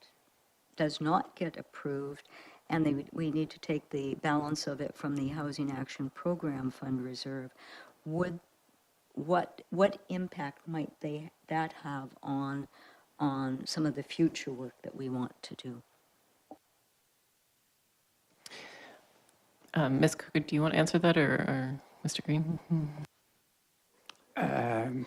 Speaker 8: does not get approved and we need to take the balance of it from the Housing Action Program Fund Reserve, what impact might that have on some of the future work that we want to do?
Speaker 4: Ms. Cook, do you want to answer that, or Mr. Green?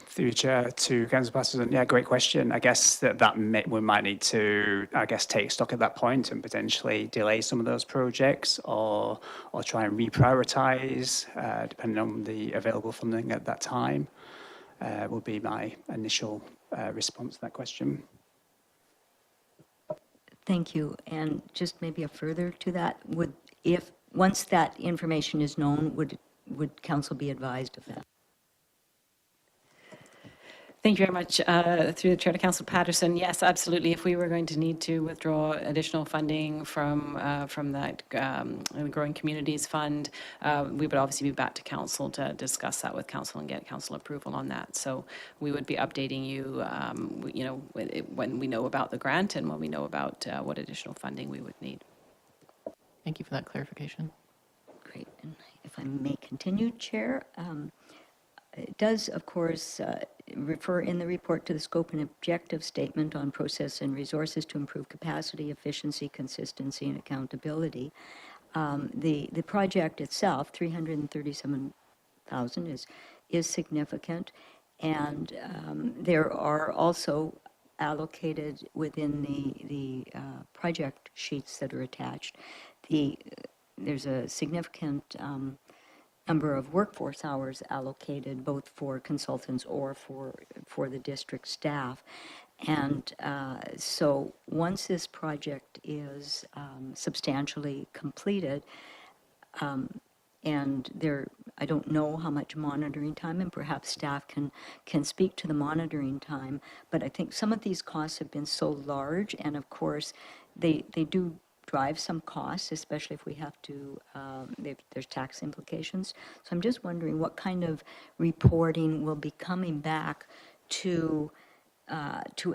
Speaker 12: Through the chair to Councillor Patterson, great question. I guess we might need to, take stock at that point and potentially delay some of those projects, or try and reprioritise, depending on the available funding at that time. Will be my initial response to that question.
Speaker 8: Thank you. And just maybe a further to that, once that information is known, would council be advised of that?
Speaker 11: Thank you very much. Through the Chair to Councillor Patterson, yes, absolutely. If we were going to need to withdraw additional funding from that Growing Communities Fund, we would obviously be back to Council to discuss that with Council and get Council approval on that. So we would be updating you, when we know about the grant and when we know about what additional funding we would need.
Speaker 4: Thank you for that clarification.
Speaker 8: Great. And if I may continue, Chair, it does, of course, refer in the report to the scope and objective statement on process and resources to improve capacity, efficiency, consistency, and accountability. The project itself, 337,000, is significant, and there are also allocated within the project sheets that are attached. There's a significant number of workforce hours allocated, both for consultants or for the district staff. And so once this project is substantially completed, and I don't know how much monitoring time, and perhaps staff can speak to the monitoring time, but I think some of these costs have been so large, and of course, they do drive some costs, especially if we have to, there's tax implications. So I'm just wondering what kind of reporting will be coming back to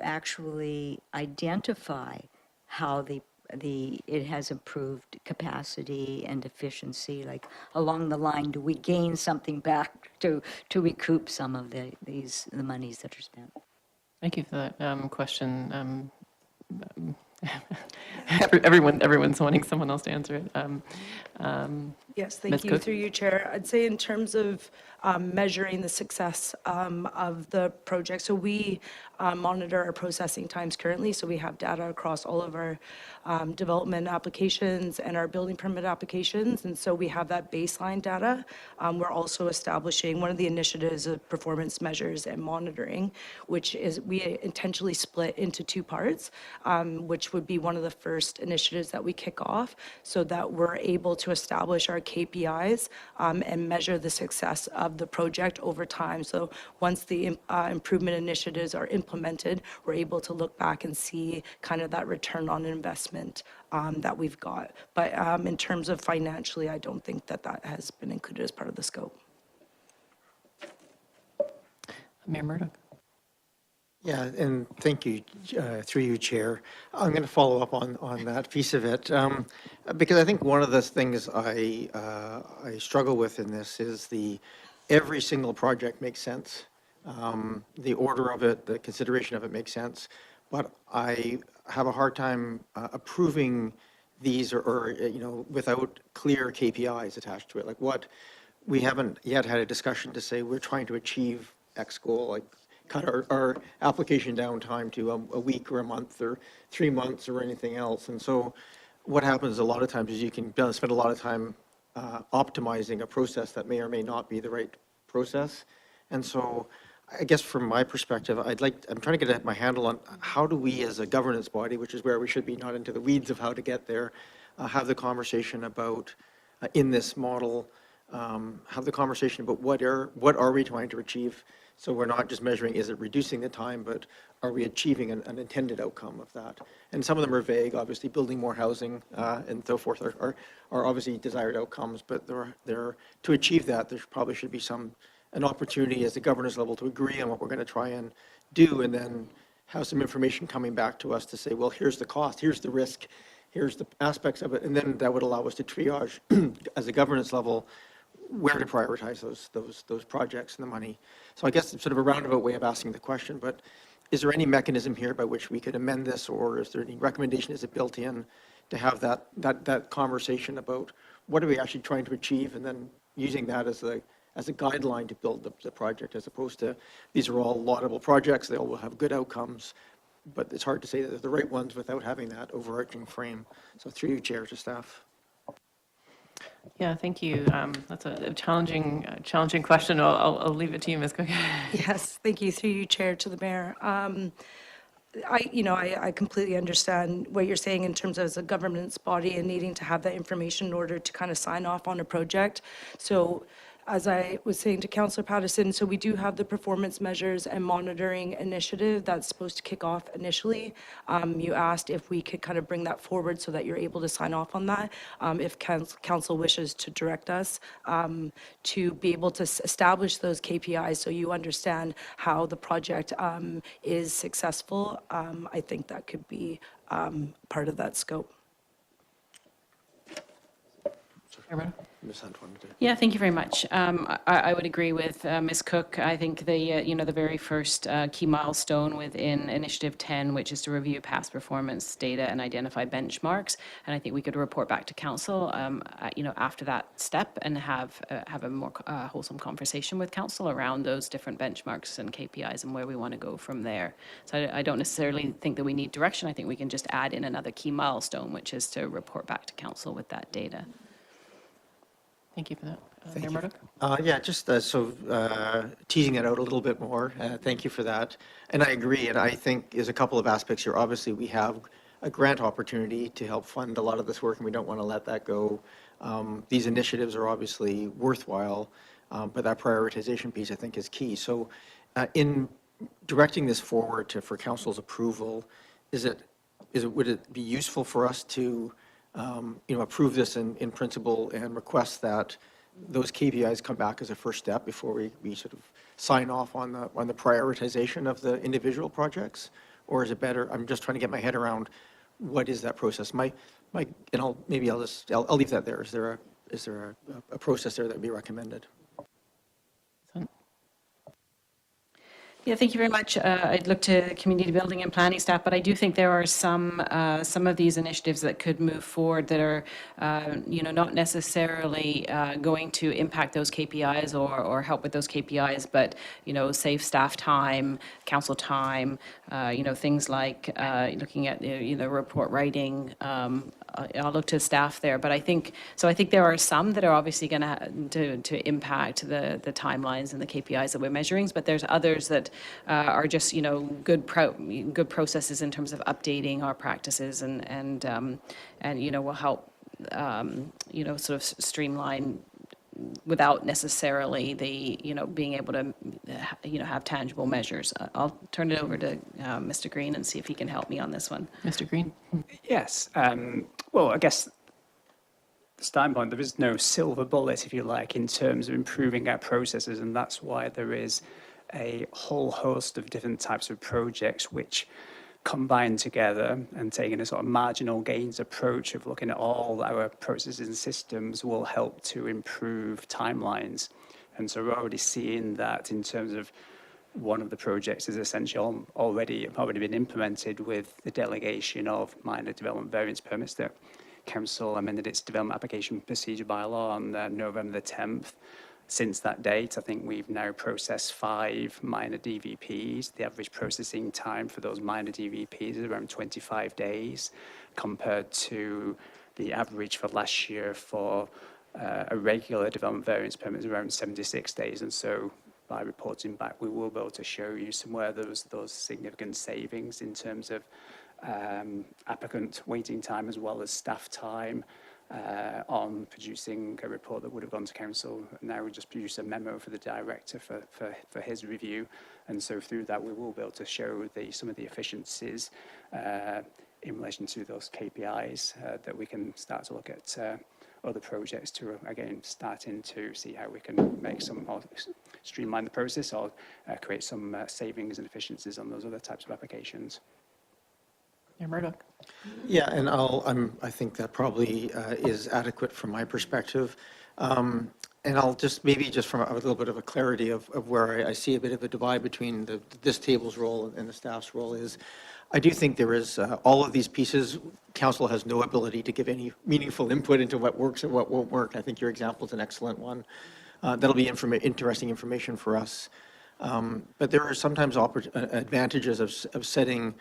Speaker 8: actually identify how it has improved capacity and efficiency, like along the line, do we gain something back to recoup some of the monies that are spent?
Speaker 4: Thank you for that question. Everyone's wanting someone else to answer it.
Speaker 3: Yes, thank
Speaker 4: Ms.
Speaker 3: you.
Speaker 4: Cook?
Speaker 3: Through you, Chair. I'd say in terms of measuring the success of the project, so we monitor our processing times currently, so we have data across all of our development applications and our building permit applications, and so we have that baseline data. We're also establishing one of the initiatives of performance measures and monitoring, which is we intentionally split into two parts, which would be one of the first initiatives that we kick off, so that we're able to establish our KPIs and measure the success of the project over time. So once the improvement initiatives are implemented, we're able to look back and see kind of that return on investment that we've got. But in terms of financially, I don't think that has been included as part of the scope.
Speaker 4: Mayor Murdoch.
Speaker 10: Yeah, and thank you, through you, Chair. I'm going to follow up on that piece of it, because I think one of the things I struggle with in this is every single project makes sense. The order of it, the consideration of it makes sense, but I have a hard time approving these or without clear KPIs attached to it. Like we haven't yet had a discussion to say we're trying to achieve X goal, like cut our application down time to a week or a month or 3 months or anything else. And so what happens a lot of times is you can spend a lot of time optimizing a process that may or may not be the right process. And so I guess from my perspective, I'm trying to get my handle on how do we as a governance body, which is where we should be, not into the weeds of how to get there, have the conversation about, in this model, have the conversation about what are we trying to achieve. So we're not just measuring, is it reducing the time, but are we achieving an intended outcome of that? And some of them are vague, obviously building more housing and so forth are obviously desired outcomes, but to achieve that, there probably should be an opportunity as a governance level to agree on what we're going to try and do, and then have some information coming back to us to say, well, here's the cost, here's the risk, here's the aspects of it, and then that would allow us to triage as a governance level where to prioritize those projects and the money. So I guess it's sort of a roundabout way of asking the question, but is there any mechanism here by which we could amend this, or is there any recommendation, is it built in to have that conversation about what are we actually trying to achieve, and then using that as a guideline to build the project, as opposed to these are all laudable projects, they all will have good outcomes, but it's hard to say that they're the right ones without having that overarching frame. So through you, Chair, to staff.
Speaker 4: Yeah, thank you. That's a challenging question. I'll leave it to you, Ms. Cook.
Speaker 3: Yes, thank you. Through you, Chair, to the Mayor. I completely understand what you're saying in terms of as a governance body and needing to have that information in order to kind of sign off on a project. So as I was saying to Councillor Pattison, so we do have the performance measures and monitoring initiative that's supposed to kick off initially. You asked if we could kind of bring that forward so that you're able to sign off on that. If council wishes to direct us to be able to establish those KPIs so you understand how the project is successful, I think that could be part of that scope.
Speaker 10: Ms. Hunt wanted to.
Speaker 11: Yeah, thank you very much. I would agree with Ms. Cook. I think the very first key milestone within Initiative 10, which is to review past performance data and identify benchmarks, and I think we could report back to council, after that step and have a more wholesome conversation with council around those different benchmarks and KPIs and where we want to go from there. So I don't necessarily think that we need direction. I think we can just add in another key milestone, which is to report back to council with that data.
Speaker 4: Thank you for that.
Speaker 10: Thank
Speaker 4: Mayor
Speaker 10: you.
Speaker 4: Murdoch?
Speaker 10: Yeah, just teasing it out a little bit more. Thank you for that. And I agree, and I think there's a couple of aspects here. Obviously, we have a grant opportunity to help fund a lot of this work, and we don't want to let that go. These initiatives are obviously worthwhile, but that prioritization piece, I think, is key. So in directing this forward for council's approval, would it be useful for us to approve this in principle and request that those KPIs come back as a first step before we sort of sign off on the prioritization of the individual projects? Or is it better, I'm just trying to get my head around what is that process? And I'll leave that there. Is there a process there that would be recommended?
Speaker 11: Yeah, thank you very much. I'd look to community building and planning staff, but I do think there are some of these initiatives that could move forward that are, not necessarily going to impact those KPIs or help with those KPIs, but, save staff time, council time, things like looking at, report writing. I'll look to staff there, but I think there are some that are obviously going to impact the timelines and the KPIs that we're measuring, but there's others that are just good processes in terms of updating our practices and will help sort of streamline without necessarily being able to have tangible measures. I'll turn it over to Mr. Green and see if he can help me on this one. Mr. Green?
Speaker 12: Yes. Well, I guess the starting point, there is no silver bullet, if you like, in terms of improving our processes, and that's why there is a whole host of different types of projects which combine together, and taking a sort of marginal gains approach of looking at all our processes and systems will help to improve timelines. And so we're already seeing that in terms of one of the projects is essentially already been implemented with the delegation of minor development variance permits that Council amended its development application procedure bylaw on November the 10th. Since that date, I think we've now processed 5 minor DVPs. The average processing time for those minor DVPs is around 25 days, compared to the average for last year for a regular development variance permit is around 76 days. And so by reporting back, we will be able to show you somewhere those significant savings in terms of applicant waiting time as well as staff time on producing a report that would have gone to council. Now we just produce a memo for the director for his review, and so through that we will be able to show some of the efficiencies in relation to those KPIs that we can start to look at other projects to, again, starting to see how we can make some more streamline the process or create some savings and efficiencies on those other types of applications.
Speaker 4: Mayor Murdoch.
Speaker 10: Yeah, and I think that probably is adequate from my perspective. And I'll just from a little bit of a clarity of where I see a bit of a divide between this table's role and the staff's role is, I do think there is all of these pieces, council has no ability to give any meaningful input into what works and what won't work. I think your example is an excellent one. That'll be interesting information for us. But there are sometimes advantages of setting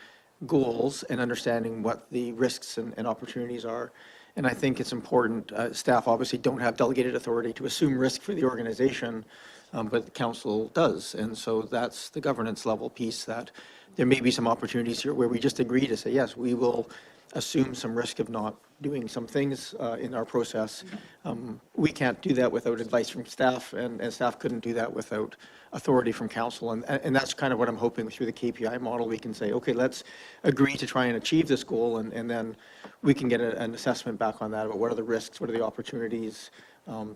Speaker 10: goals and understanding what the risks and opportunities are. And I think it's important, staff obviously don't have delegated authority to assume risk for the organization, but the council does. And so that's the governance level piece, that there may be some opportunities here where we just agree to say, yes, we will assume some risk of not doing some things in our process. We can't do that without advice from staff, and staff couldn't do that without authority from council. And that's kind of what I'm hoping through the KPI model. We can say, okay, let's agree to try and achieve this goal, and then we can get an assessment back on that about what are the risks, what are the opportunities,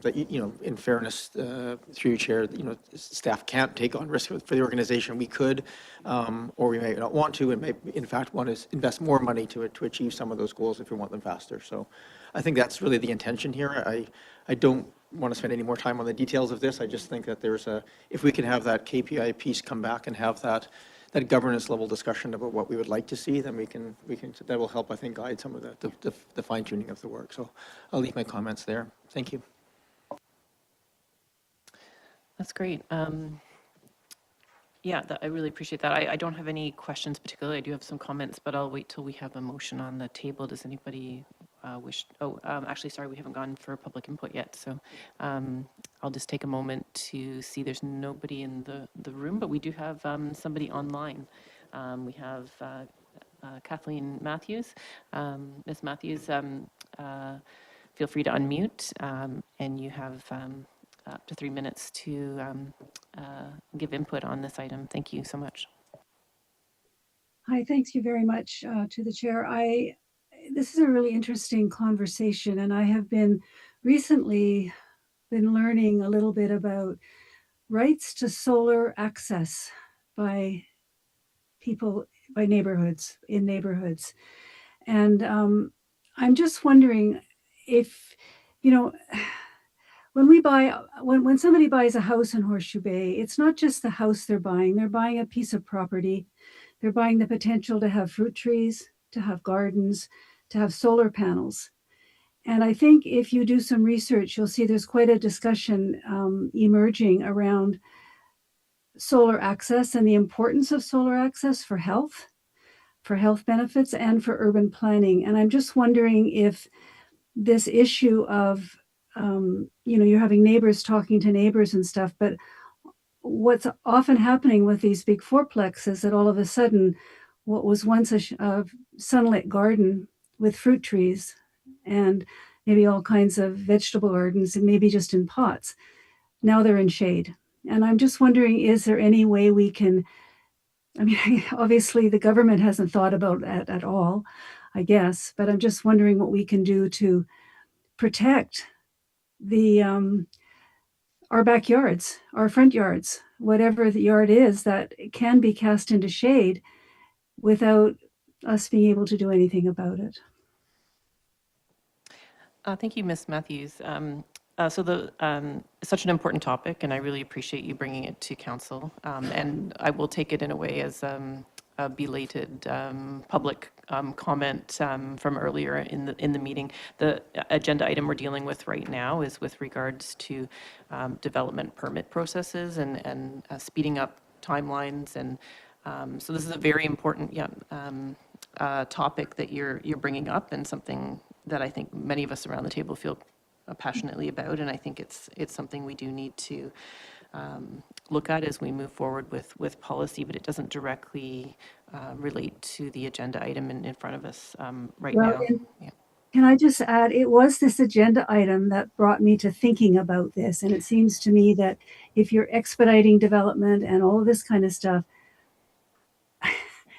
Speaker 10: that, in fairness, through you, Chair, staff can't take on risk for the organization. We could, or we may not want to, and may, in fact, want to invest more money to achieve some of those goals if we want them faster. So I think that's really the intention here. I don't want to spend any more time on the details of this. I just think that if we can have that KPI piece come back and have that governance level discussion about what we would like to see, then that will help, I think, guide some of the fine tuning of the work. So I'll leave my comments there. Thank you.
Speaker 4: That's great. Yeah, I really appreciate that. I don't have any questions particularly. I do have some comments, but I'll wait till we have a motion on the table. Does anybody wish? Actually, sorry, we haven't gone for public input yet. So I'll just take a moment to see. There's nobody in the room, but we do have somebody online. We have Kathleen Matthews. Ms. Matthews, feel free to unmute, and you have up to 3 minutes to give input on this item. Thank you so much.
Speaker 13: Hi, thank you very much to the chair. This is a really interesting conversation, and I have recently been learning a little bit about rights to solar access by people, by neighborhoods, in neighborhoods. And I'm just wondering if, when somebody buys a house in Horseshoe Bay, it's not just the house they're buying a piece of property. They're buying the potential to have fruit trees, to have gardens, to have solar panels. And I think if you do some research, you'll see there's quite a discussion emerging around solar access and the importance of solar access for health benefits, and for urban planning. And I'm just wondering if this issue of you're having neighbors talking to neighbors and stuff, but what's often happening with these big fourplexes is that all of a sudden, what was once a sunlit garden with fruit trees and maybe all kinds of vegetable gardens, and maybe just in pots, now they're in shade. And I'm just wondering, is there any way we can, obviously the government hasn't thought about that at all, I guess, but I'm just wondering what we can do to protect our backyards, our front yards, whatever the yard is that can be cast into shade without us being able to do anything about it.
Speaker 4: Thank you, Ms. Matthews. It's such an important topic, and I really appreciate you bringing it to council. And I will take it in a way as a belated public comment from earlier in the meeting. The agenda item we're dealing with right now is with regards to development permit processes and speeding up timelines. And so this is a very important topic that you're bringing up, and something that I think many of us around the table feel passionately about. And I think it's something we do need to look at as we move forward with policy, but it doesn't directly relate to the agenda item in front of us right now. Yeah.
Speaker 13: Can I just add, it was this agenda item that brought me to thinking about this. And it seems to me that if you're expediting development and all of this kind of stuff,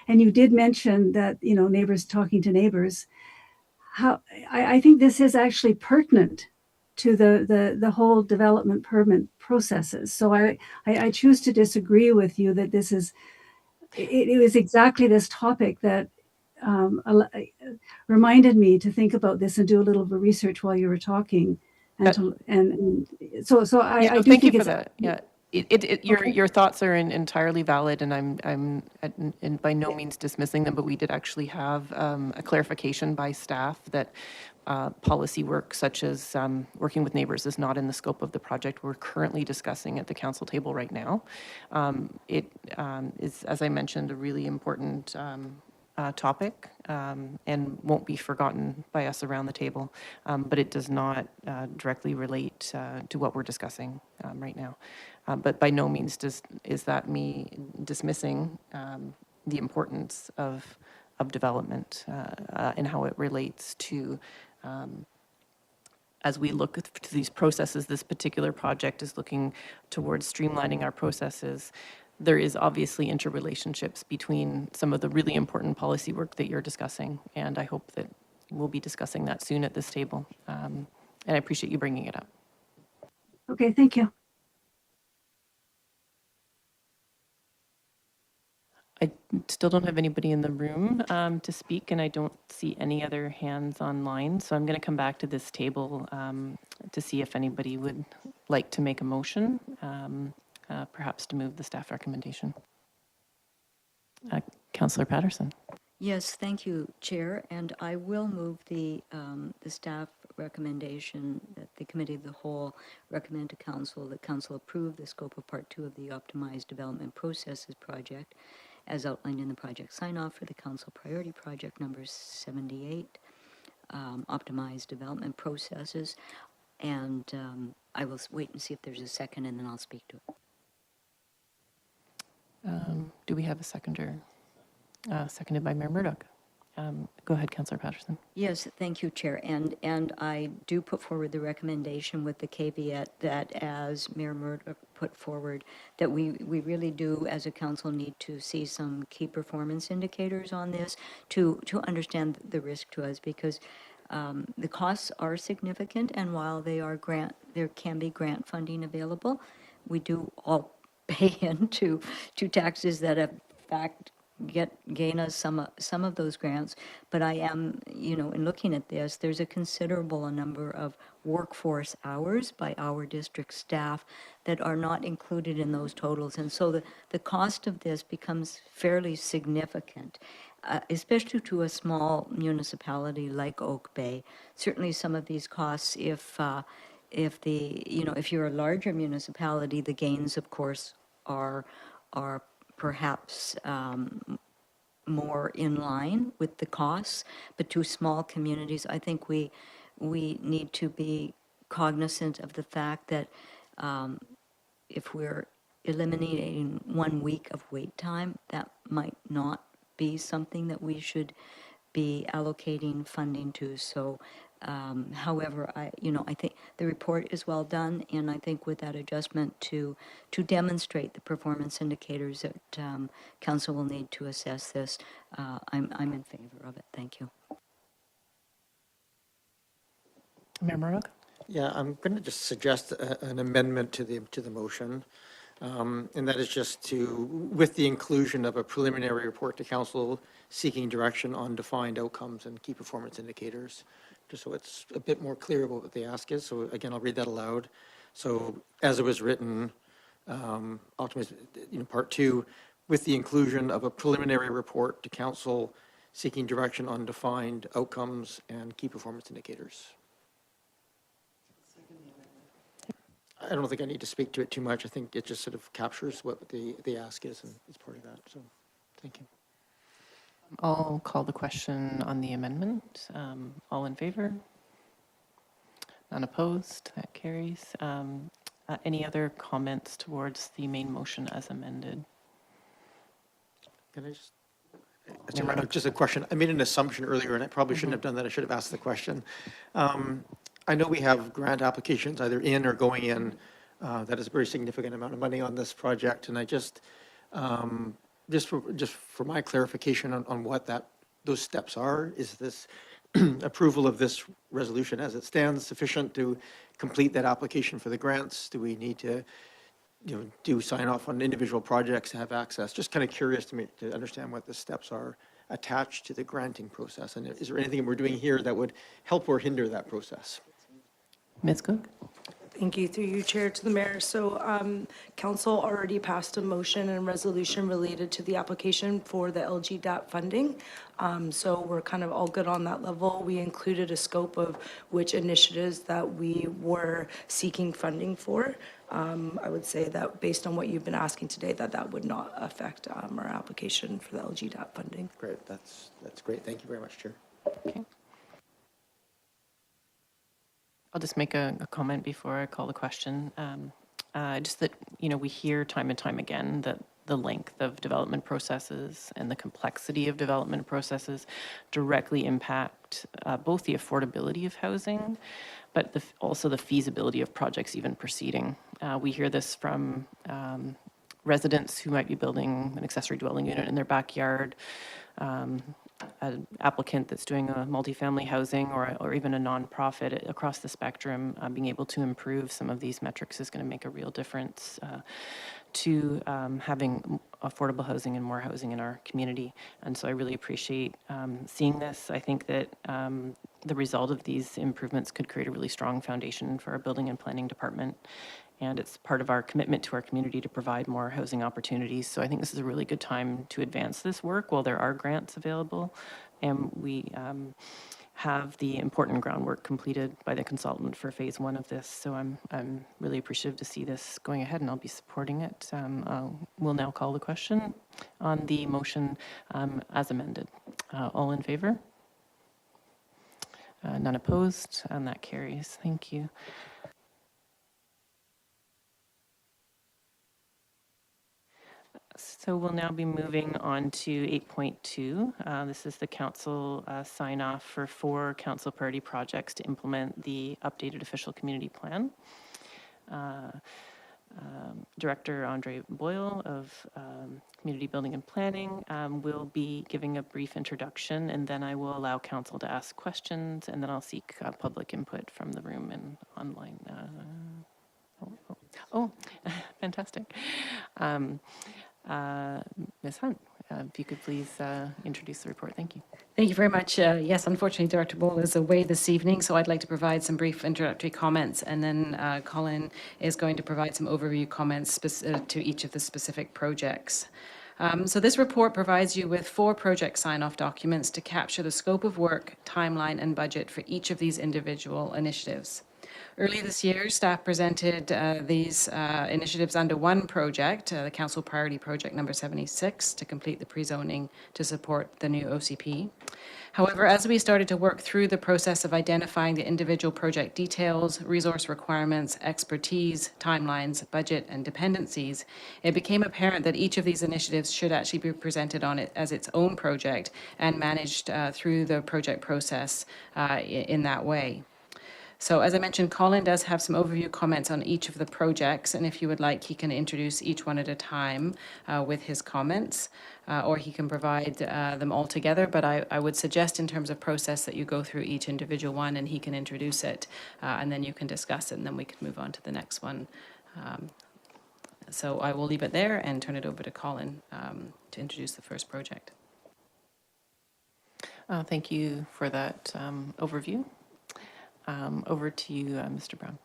Speaker 13: and you did mention that, neighbors talking to neighbors, I think this is actually pertinent to the whole development permit processes. So I choose to disagree with you that this is, it was exactly this topic that reminded me to think about this and do a little bit of research while you were talking. I do
Speaker 4: thank
Speaker 13: think
Speaker 4: you for
Speaker 13: it's,
Speaker 4: that. Yeah. Your thoughts are entirely valid, and I'm by no means dismissing them, but we did actually have a clarification by staff that policy work such as working with neighbors is not in the scope of the project we're currently discussing at the council table right now. It is, as I mentioned, a really important topic and won't be forgotten by us around the table, but it does not directly relate to what we're discussing right now. But by no means is that me dismissing the importance of development and how it relates to, as we look to these processes, this particular project is looking towards streamlining our processes. There is obviously interrelationships between some of the really important policy work that you're discussing, and I hope that we'll be discussing that soon at this table. And I appreciate you bringing it up.
Speaker 13: Okay, thank you.
Speaker 4: I still don't have anybody in the room to speak, and I don't see any other hands online. So I'm going to come back to this table to see if anybody would like to make a motion, perhaps to move the staff recommendation. Councillor Patterson.
Speaker 8: Yes, thank you, Chair, and I will move the staff recommendation that the Committee of the Whole recommend to Council that Council approve the scope of Part 2 of the Optimized Development Processes Project as outlined in the project sign-off for the Council Priority Project number 78, Optimized Development Processes, and I will wait and see if there's a second, and then I'll speak to it.
Speaker 4: Do we have a seconder? Seconded by Mayor Murdoch. Go ahead, Councillor Patterson.
Speaker 8: Yes, thank you, Chair. And I do put forward the recommendation with the caveat that, as Mayor Murdoch put forward, that we really do, as a council, need to see some key performance indicators on this to understand the risk to us, because the costs are significant, and while there can be grant funding available, we do all pay into taxes that, in fact, gain us some of those grants. But I am, in looking at this, there's a considerable number of workforce hours by our district staff that are not included in those totals. And so the cost of this becomes fairly significant, especially to a small municipality like Oak Bay. Certainly some of these costs, if you're a larger municipality, the gains, of course, are perhaps more in line with the costs, but to small communities, I think we need to be cognizant of the fact that if we're eliminating 1 week of wait time, that might not be something that we should be allocating funding to. So however, I think the report is well done, and I think with that adjustment to demonstrate the performance indicators that council will need to assess this, I'm in favor of it. Thank you.
Speaker 4: Mayor Murdoch?
Speaker 10: Yeah, I'm going to just suggest an amendment to the motion, and that is just with the inclusion of a preliminary report to council seeking direction on defined outcomes and key performance indicators, just so it's a bit more clear about what the ask is. So again, I'll read that aloud. So as it was written, Part 2, with the inclusion of a preliminary report to council seeking direction on defined outcomes and key performance indicators. I don't think I need to speak to it too much. I think it just sort of captures what the ask is, and it's part of that. So thank you.
Speaker 4: I'll call the question on the amendment. All in favor? None opposed? That carries. Any other comments towards the main motion as amended?
Speaker 10: Can I just a question. I made an assumption earlier, and I probably shouldn't have done that. I should have asked the question. I know we have grant applications either in or going in. That is a very significant amount of money on this project, and I just for my clarification on what those steps are, is this approval of this resolution as it stands sufficient to complete that application for the grants? Do we need to do sign off on individual projects to have access? Just kind of curious to understand what the steps are attached to the granting process, and is there anything we're doing here that would help or hinder that process?
Speaker 4: Ms. Cook?
Speaker 3: Thank you, through you, Chair, to the Mayor. So Council already passed a motion and resolution related to the application for the LGDAP funding. So we're kind of all good on that level. We included a scope of which initiatives that we were seeking funding for. I would say that based on what you've been asking today, that would not affect our application for the LGDAP funding.
Speaker 10: Great, that's great. Thank you very much, Chair.
Speaker 4: Okay. I'll just make a comment before I call the question. Just that, we hear time and time again that the length of development processes and the complexity of development processes directly impact both the affordability of housing, but also the feasibility of projects even proceeding. We hear this from residents who might be building an accessory dwelling unit in their backyard, an applicant that's doing a multifamily housing, or even a nonprofit across the spectrum. Being able to improve some of these metrics is going to make a real difference to having affordable housing and more housing in our community. And so I really appreciate seeing this. I think that the result of these improvements could create a really strong foundation for our building and planning department. And it's part of our commitment to our community to provide more housing opportunities. So I think this is a really good time to advance this work while there are grants available. And we have the important groundwork completed by the consultant for phase 1 of this. So I'm really appreciative to see this going ahead, and I'll be supporting it. We'll now call the question on the motion as amended. All in favor? None opposed, and that carries. Thank you. So we'll now be moving on to 8.2. This is the council sign off for 4 council priority projects to implement the updated official community plan. Director Andre Boyle of Community Building and Planning will be giving a brief introduction, and then I will allow council to ask questions, and then I'll seek public input from the room and online. Fantastic. Ms. Hunt, if you could please introduce the report. Thank you.
Speaker 11: Thank you very much. Yes, unfortunately, Director Boyle is away this evening, so I'd like to provide some brief introductory comments, and then Colin is going to provide some overview comments to each of the specific projects. So this report provides you with 4 project sign-off documents to capture the scope of work, timeline, and budget for each of these individual initiatives. Earlier this year, staff presented these initiatives under one project, the Council Priority Project number 76, to complete the pre-zoning to support the new OCP. However, as we started to work through the process of identifying the individual project details, resource requirements, expertise, timelines, budget, and dependencies, it became apparent that each of these initiatives should actually be presented on it as its own project and managed through the project process in that way. So as I mentioned, Colin does have some overview comments on each of the projects, and if you would like, he can introduce each one at a time with his comments, or he can provide them all together, but I would suggest in terms of process that you go through each individual one and he can introduce it, and then you can discuss it, and then we can move on to the next one. So I will leave it there and turn it over to Colin to introduce the first project.
Speaker 4: Thank you for that overview. Over to you, Mr. Brown.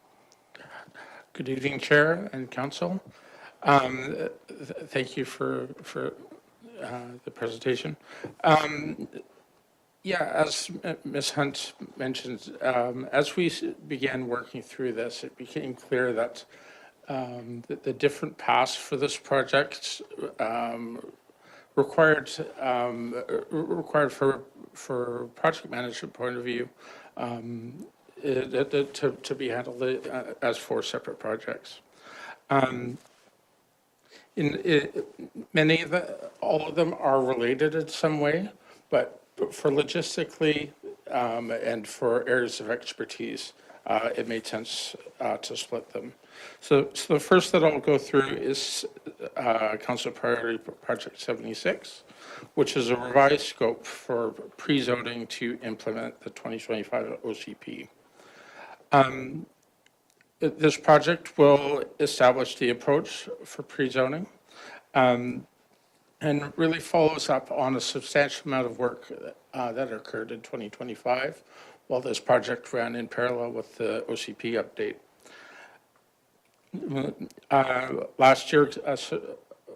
Speaker 14: Good evening, Chair and Council. Thank you for the presentation. As Ms. Hunt mentioned, as we began working through this, it became clear that the different paths for this project required for project management point of view to be handled as 4 separate projects. All of them are related in some way, but for logistically and for areas of expertise, it made sense to split them. So the first that I'll go through is Council Priority Project 76, which is a revised scope for pre-zoning to implement the 2025 OCP. This project will establish the approach for pre-zoning and really follows up on a substantial amount of work that occurred in 2025 while this project ran in parallel with the OCP update. Last year,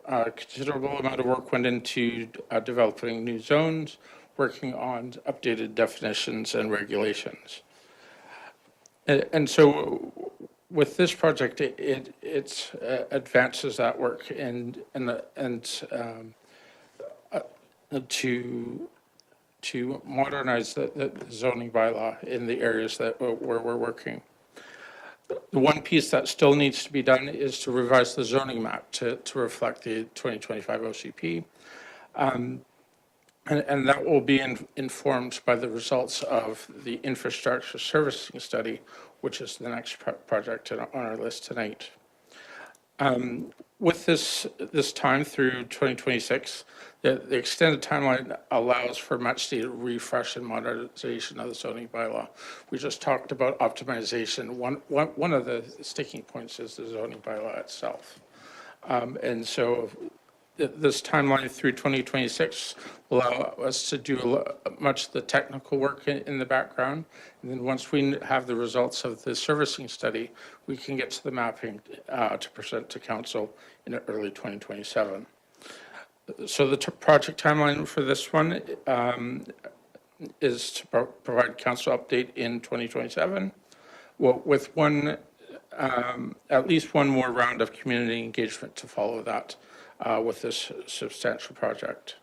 Speaker 14: a considerable amount of work went into developing new zones, working on updated definitions and regulations. And so with this project, it advances that work and to modernize the zoning bylaw in the areas where we're working. The one piece that still needs to be done is to revise the zoning map to reflect the 2025 OCP. And that will be informed by the results of the infrastructure servicing study, which is the next project on our list tonight. With this time through 2026, the extended timeline allows for much needed refresh and modernization of the zoning bylaw. We just talked about optimization. One of the sticking points is the zoning bylaw itself. And so this timeline through 2026 will allow us to do much of the technical work in the background. And then once we have the results of the servicing study, we can get to the mapping to present to council in early 2027. So the project timeline for this one is to provide council update in 2027, with at least one more round of community engagement to follow that with this substantial project.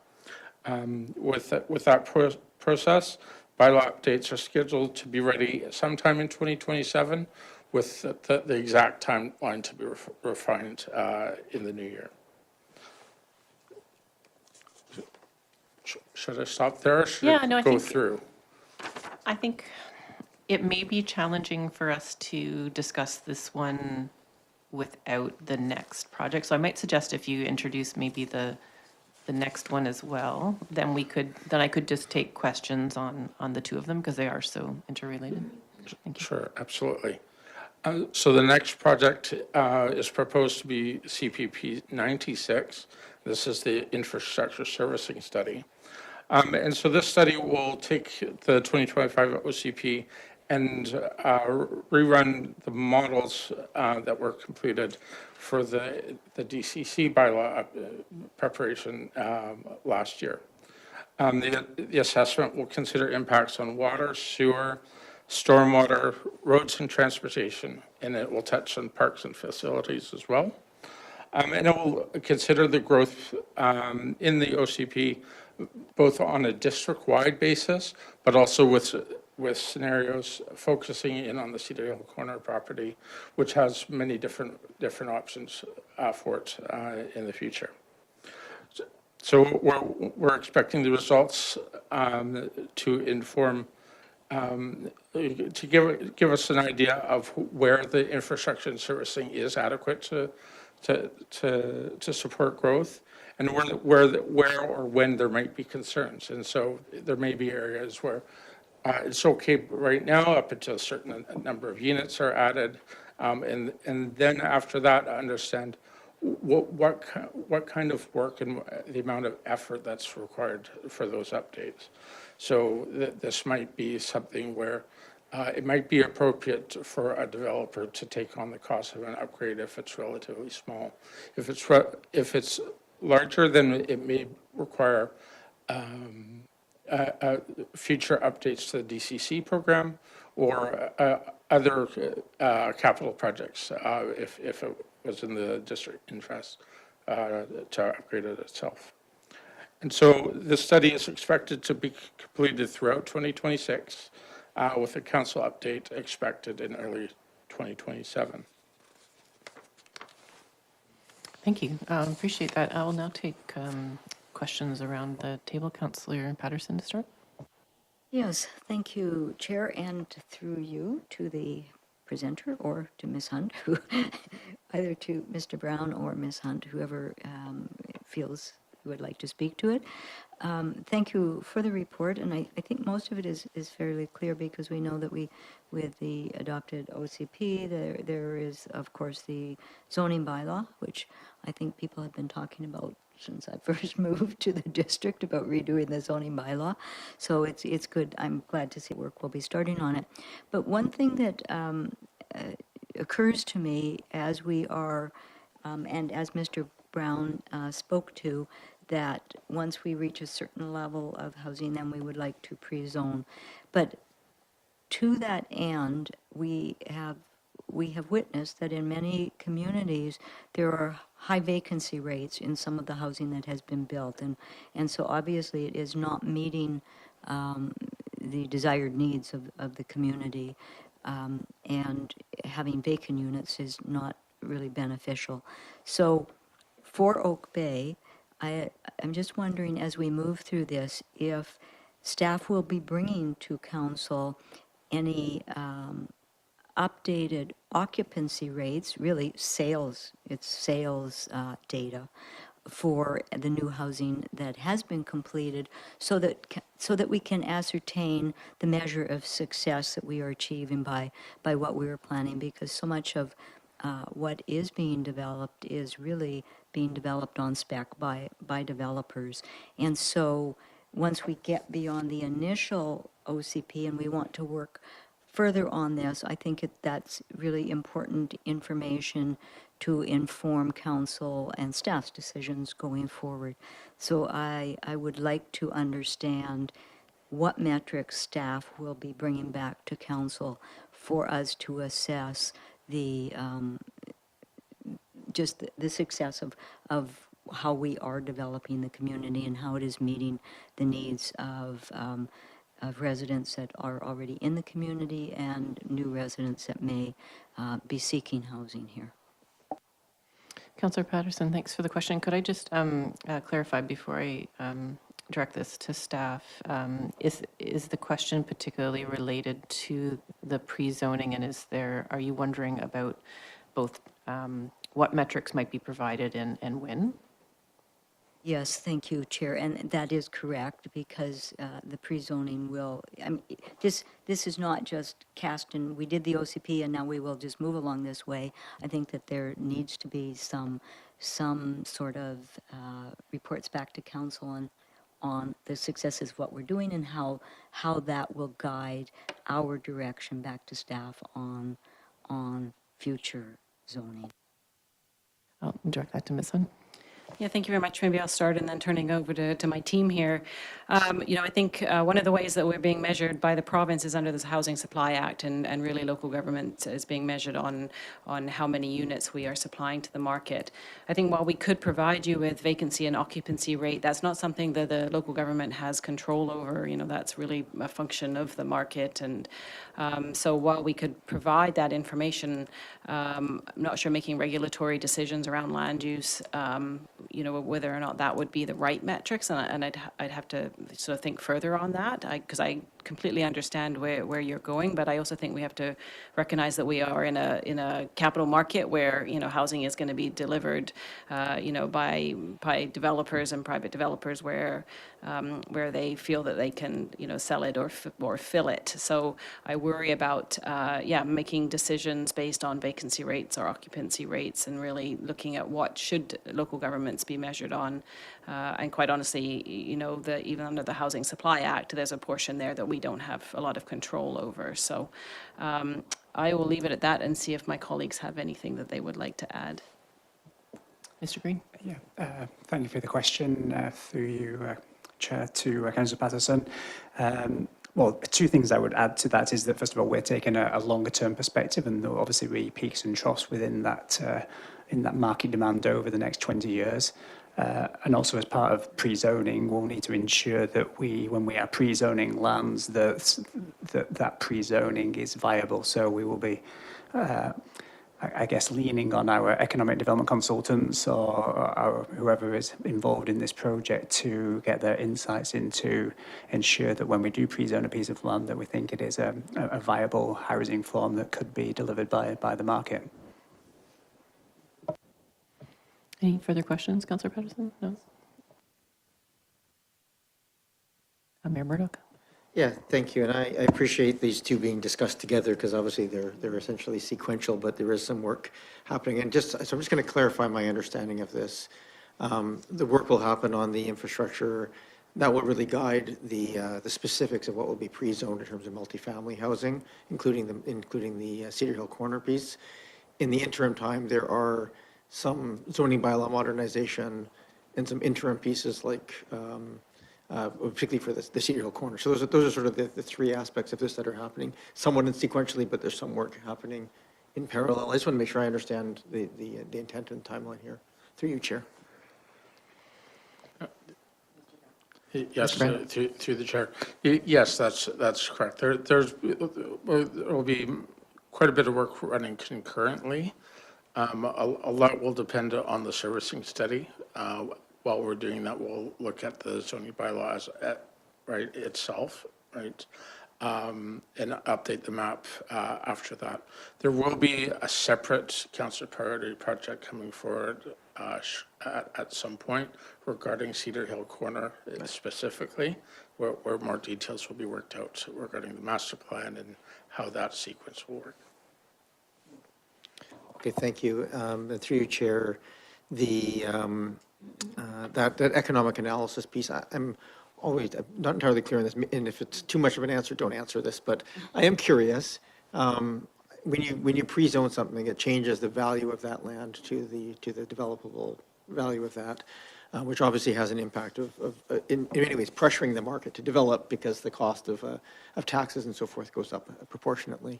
Speaker 14: With that process, bylaw updates are scheduled to be ready sometime in 2027, with the exact timeline to be refined in the new year. Should I stop there, or should I go through?
Speaker 4: I think it may be challenging for us to discuss this one without the next project. So I might suggest if you introduce maybe the next one as well, then I could just take questions on the two of them because they are so interrelated. Thank you.
Speaker 14: Sure, absolutely. So the next project is proposed to be CPP 96. This is the infrastructure servicing study. And so this study will take the 2025 OCP and rerun the models that were completed for the DCC bylaw preparation last year. The assessment will consider impacts on water, sewer, stormwater, roads and transportation, and it will touch on parks and facilities as well. And it will consider the growth in the OCP, both on a district-wide basis, but also with scenarios focusing in on the Cedar Hill Corner property, which has many different options for it in the future. So we're expecting the results to inform, to give us an idea of where the infrastructure and servicing is adequate to support growth, and where or when there might be concerns. And so there may be areas where it's okay right now up until a certain number of units are added, and then after that, understand what kind of work and the amount of effort that's required for those updates. So this might be something where it might be appropriate for a developer to take on the cost of an upgrade if it's relatively small. If it's larger, then it may require future updates to the DCC program or other capital projects if it was in the district interest to upgrade it itself. And so this study is expected to be completed throughout 2026 with a council update expected in early 2027.
Speaker 4: Thank you. Appreciate that. I will now take questions around the table. Councillor Patterson to start.
Speaker 8: Yes, thank you, Chair, and through you to the presenter or to Ms. Hunt, who either to Mr. Brown or Ms. Hunt, whoever feels would like to speak to it. Thank you for the report, and I think most of it is fairly clear because we know that with the adopted OCP, there is, of course, the zoning bylaw, which I think people have been talking about since I first moved to the district about redoing the zoning bylaw. So it's good. I'm glad to see work will be starting on it. But one thing that occurs to me as we are, and as Mr. Brown spoke to, that once we reach a certain level of housing, then we would like to pre-zone. But to that end, we have witnessed that in many communities, there are high vacancy rates in some of the housing that has been built. And so obviously it is not meeting the desired needs of the community. and having vacant units is not really beneficial. So for Oak Bay, I'm just wondering, as we move through this, if staff will be bringing to council any updated occupancy rates, really sales, it's sales data for the new housing that has been completed, so that we can ascertain the measure of success that we are achieving by what we were planning, because so much of what is being developed is really being developed on spec by developers. And so once we get beyond the initial OCP and we want to work further on this, I think that's really important information to inform council and staff's decisions going forward. So I would like to understand what metrics staff will be bringing back to council for us to assess the just the success of how we are developing the community and how it is meeting the needs of residents that are already in the community and new residents that may be seeking housing here.
Speaker 4: Councillor Patterson, thanks for the question. Could I just clarify before I direct this to staff? Is the question particularly related to the pre-zoning, and are you wondering about both what metrics might be provided and when?
Speaker 8: Yes, thank you, Chair, and that is correct, because the pre-zoning will, I mean, this is not just cast and we did the OCP and now we will just move along this way. I think that there needs to be some sort of reports back to council on the successes of what we're doing and how that will guide our direction back to staff on future zoning.
Speaker 4: I'll direct that to Ms. Sun.
Speaker 11: Yeah, thank you very much. Maybe I'll start and then turning over to my team here. I think one of the ways that we're being measured by the province is under this Housing Supply Act, and really local government is being measured on how many units we are supplying to the market. I think while we could provide you with vacancy and occupancy rate, that's not something that the local government has control over. That's really a function of the market. And so while we could provide that information, I'm not sure making regulatory decisions around land use, whether or not that would be the right metrics, and I'd have to sort of think further on that, because I completely understand where you're going, but I also think we have to recognize that we are in a capital market where housing is going to be delivered by developers and private developers where they feel that they can sell it or fill it. So I worry about making decisions based on vacancy rates or occupancy rates, and really looking at what should local governments be measured on. And quite honestly, even under the Housing Supply Act, there's a portion there that we don't have a lot of control over. So I will leave it at that and see if my colleagues have anything that they would like to add.
Speaker 4: Mr. Green?
Speaker 12: Yeah, thank you for the question through you, Chair, to Councillor Patterson. Well, two things I would add to that is that, first of all, we're taking a longer-term perspective, and there will obviously be peaks and troughs within that in that market demand over the next 20 years. And also, as part of pre-zoning, we'll need to ensure that when we are pre-zoning lands, that pre-zoning is viable. So we will be, I guess, leaning on our economic development consultants or whoever is involved in this project to get their insights into ensure that when we do pre-zone a piece of land, that we think it is a viable housing form that could be delivered by the market.
Speaker 4: Any further questions, Councillor Patterson? No? Mayor Murdoch?
Speaker 10: Yeah, thank you. And I appreciate these two being discussed together, because obviously they're essentially sequential, but there is some work happening. And so I'm just going to clarify my understanding of this. The work will happen on the infrastructure that will really guide the specifics of what will be pre-zoned in terms of multifamily housing, including the Cedar Hill Corner piece. In the interim time, there are some zoning bylaw modernization and some interim pieces like particularly for the Cedar Hill Corner. So those are sort of the three aspects of this that are happening, somewhat sequentially, but there's some work happening in parallel. I just want to make sure I understand the intent and timeline here. Through you, Chair.
Speaker 14: Yes,
Speaker 10: Mr. Brandon?
Speaker 14: through the chair. Yes, that's correct. There will be quite a bit of work running concurrently. A lot will depend on the servicing study. While we're doing that, we'll look at the zoning bylaws right itself, right, and update the map after that. There will be a separate council priority project coming forward at some point regarding Cedar Hill Corner specifically, where more details will be worked out regarding the master plan and how that sequence will work.
Speaker 10: Okay, thank you. And through you, Chair, that economic analysis piece, I'm not entirely clear on this, and if it's too much of an answer, don't answer this, but I am curious. When you pre-zone something, it changes the value of that land to the developable value of that, which obviously has an impact in many ways pressuring the market to develop because the cost of taxes and so forth goes up proportionately.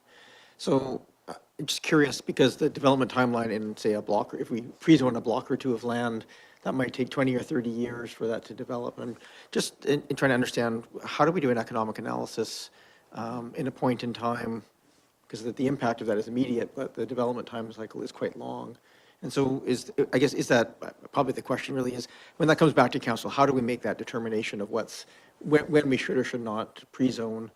Speaker 10: So I'm just curious, because the development timeline in, say, a block, or if we pre-zone a block or two of land, that might take 20 or 30 years for that to develop. And just in trying to understand, how do we do an economic analysis in a point in time? Because the impact of that is immediate, but the development time cycle is quite long. And so I guess is that probably the question really is, when that comes back to council, how do we make that determination of when we should or should not pre-zone?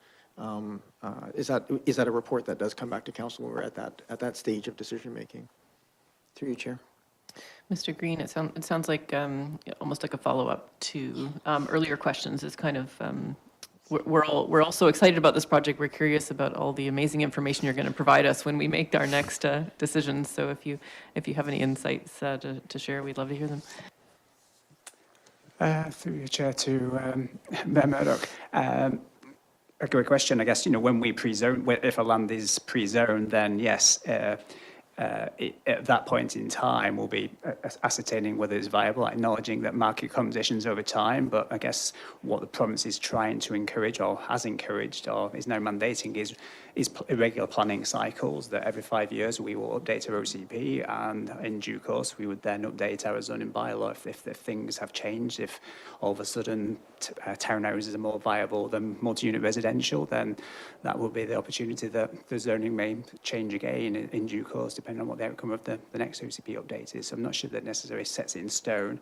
Speaker 10: Is that a report that does come back to council when we're at that stage of decision making? Through you, Chair.
Speaker 4: Mr. Green, it sounds like almost like a follow-up to earlier questions. Is kind of we're all so excited about this project. We're curious about all the amazing information you're going to provide us when we make our next decisions. So if you have any insights to share, we'd love to hear them.
Speaker 12: Through your chair to Mayor Murdoch. A great question. I guess, when we pre-zone, if a land is pre-zoned, then yes, at that point in time, we'll be ascertaining whether it's viable, acknowledging that market conditions over time. But I guess what the province is trying to encourage, or has encouraged, or is now mandating, is irregular planning cycles, that every 5 years we will update our OCP, and in due course we would then update our zoning bylaw if things have changed. If all of a sudden townhouses are more viable than multi-unit residential, then that will be the opportunity that the zoning may change again in due course, depending on what the outcome of the next OCP update is. So I'm not sure that necessarily sets it in stone.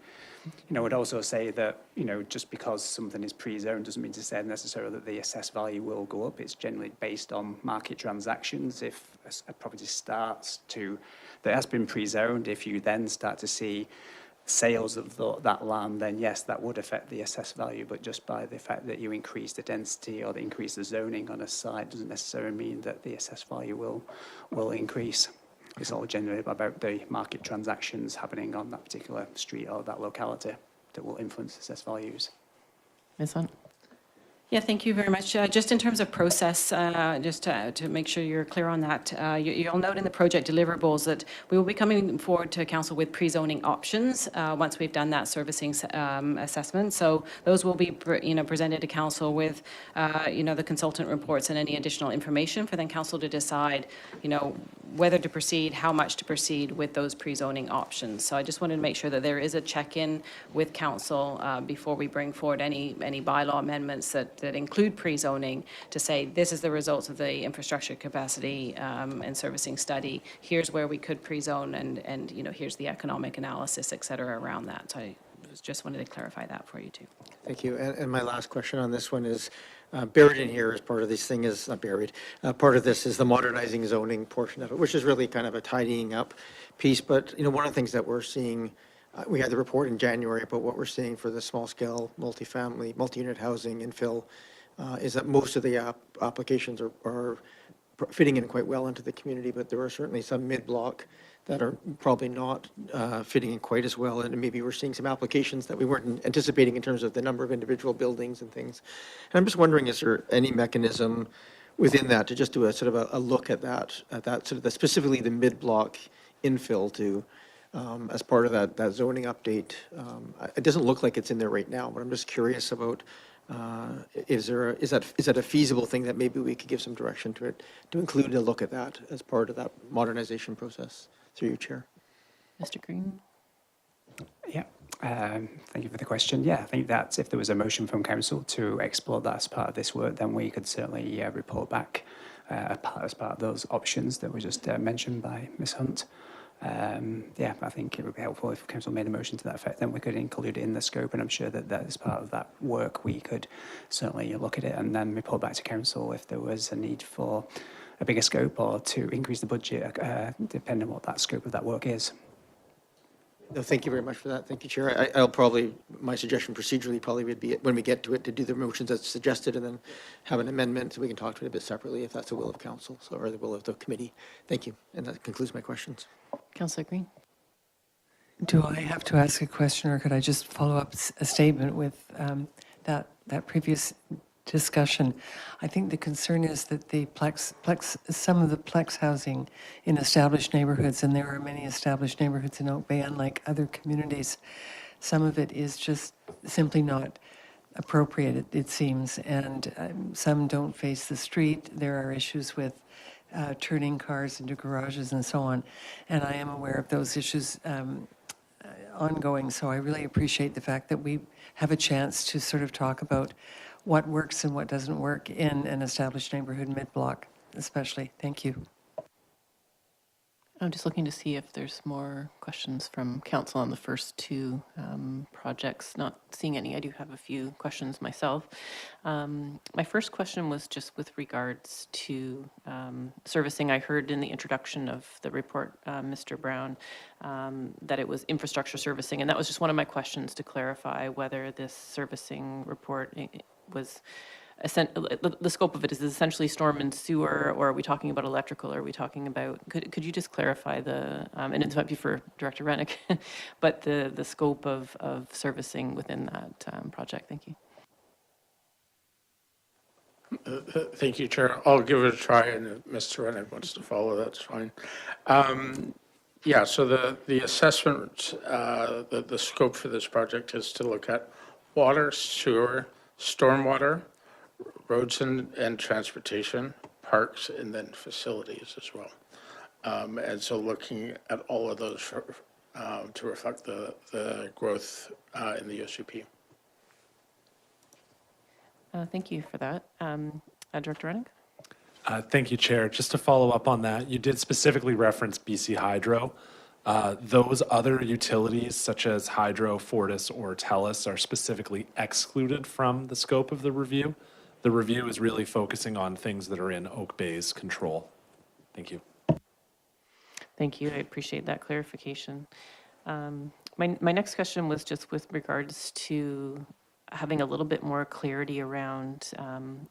Speaker 12: I would also say that, just because something is pre-zoned doesn't mean to say necessarily that the assessed value will go up. It's generally based on market transactions. If a property that has been pre-zoned, if you then start to see sales of that land, then yes, that would affect the assessed value. But just by the fact that you increase the density or increase the zoning on a site doesn't necessarily mean that the assessed value will increase. It's all generally about the market transactions happening on that particular street or that locality that will influence assessed values.
Speaker 4: Ms. Hunt?
Speaker 11: Yeah, thank you very much. Just in terms of process, just to make sure you're clear on that, you'll note in the project deliverables that we will be coming forward to council with pre-zoning options once we've done that servicing assessment. So those will be presented to council with the consultant reports and any additional information for then council to decide whether to proceed, how much to proceed with those pre-zoning options. So I just wanted to make sure that there is a check-in with council before we bring forward any bylaw amendments that include pre-zoning, to say this is the results of the infrastructure capacity and servicing study. Here's where we could pre-zone, and here's the economic analysis, et cetera, around that. So I just wanted to clarify that for you too.
Speaker 10: Thank you. And my last question on this one is, buried in here as part of this thing is, not buried, part of this is the modernizing zoning portion of it, which is really kind of a tidying up piece. But, one of the things that we're seeing, we had the report in January, but what we're seeing for the small scale multifamily, multi-unit housing infill is that most of the applications are fitting in quite well into the community, but there are certainly some mid-block that are probably not fitting in quite as well. And maybe we're seeing some applications that we weren't anticipating in terms of the number of individual buildings and things. And I'm just wondering, is there any mechanism within that to just do a sort of a look at that sort of specifically the mid-block infill to, as part of that zoning update? It doesn't look like it's in there right now, but I'm just curious about, is that a feasible thing that maybe we could give some direction to it, to include a look at that as part of that modernization process? Through you, Chair.
Speaker 4: Mr. Green?
Speaker 12: Yeah. Thank you for the question. Yeah, I think that if there was a motion from council to explore that as part of this work, then we could certainly report back as part of those options that were just mentioned by Ms Hunt. Yeah, I think it would be helpful if council made a motion to that effect, then we could include it in the scope, and I'm sure that as part of that work, we could certainly look at it and then report back to council if there was a need for a bigger scope or to increase the budget, depending on what that scope of that work is.
Speaker 10: No, thank you very much for that. Thank you, Chair. I'll probably, my suggestion procedurally probably would be when we get to it to do the motions as suggested and then have an amendment so we can talk to it a bit separately if that's the will of council or the will of the committee. Thank you. And that concludes my questions.
Speaker 4: Councillor Green.
Speaker 9: Do I have to ask a question, or could I just follow up a statement with that previous discussion? I think the concern is that the some of the plex housing in established neighborhoods, and there are many established neighborhoods in Oak Bay, unlike other communities, some of it is just simply not appropriate, it seems, and some don't face the street. There are issues with turning cars into garages and so on, and I am aware of those issues ongoing, so I really appreciate the fact that we have a chance to sort of talk about what works and what doesn't work in an established neighborhood mid-block, especially. Thank you.
Speaker 4: I'm just looking to see if there's more questions from council on the first two projects. Not seeing any. I do have a few questions myself. My first question was just with regards to servicing. I heard in the introduction of the report, Mr. Brown, that it was infrastructure servicing, and that was just one of my questions to clarify whether this servicing report was the scope of it is essentially storm and sewer, or are we talking about electrical? Are we talking about, could you just clarify the, and it might be for Director Rennick, but the scope of servicing within that project? Thank you.
Speaker 14: Thank you, Chair. I'll give it a try, and if Mr. Rennick wants to follow, that's fine. Yeah, so the assessment, the scope for this project is to look at water, sewer, stormwater, roads and transportation, parks, and then facilities as well. And so looking at all of those to reflect the growth in the OCP.
Speaker 4: Thank you for that. Director Rennick?
Speaker 5: Thank you, Chair. Just to follow up on that, you did specifically reference BC Hydro. Those other utilities, such as Hydro, Fortis, or TELUS, are specifically excluded from the scope of the review. The review is really focusing on things that are in Oak Bay's control. Thank you.
Speaker 4: Thank you. I appreciate that clarification. My next question was just with regards to having a little bit more clarity around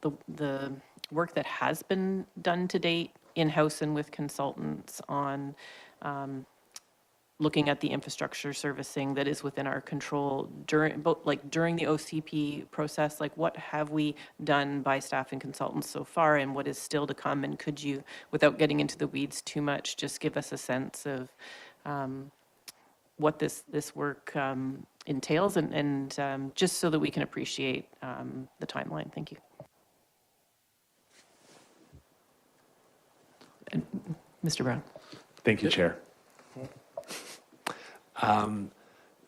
Speaker 4: the work that has been done to date in-house and with consultants on looking at the infrastructure servicing that is within our control during the OCP process. Like, what have we done by staff and consultants so far, and what is still to come? And could you, without getting into the weeds too much, just give us a sense of what this work entails, and just so that we can appreciate the timeline? Thank you. And Mr. Brown.
Speaker 5: Thank you, Chair.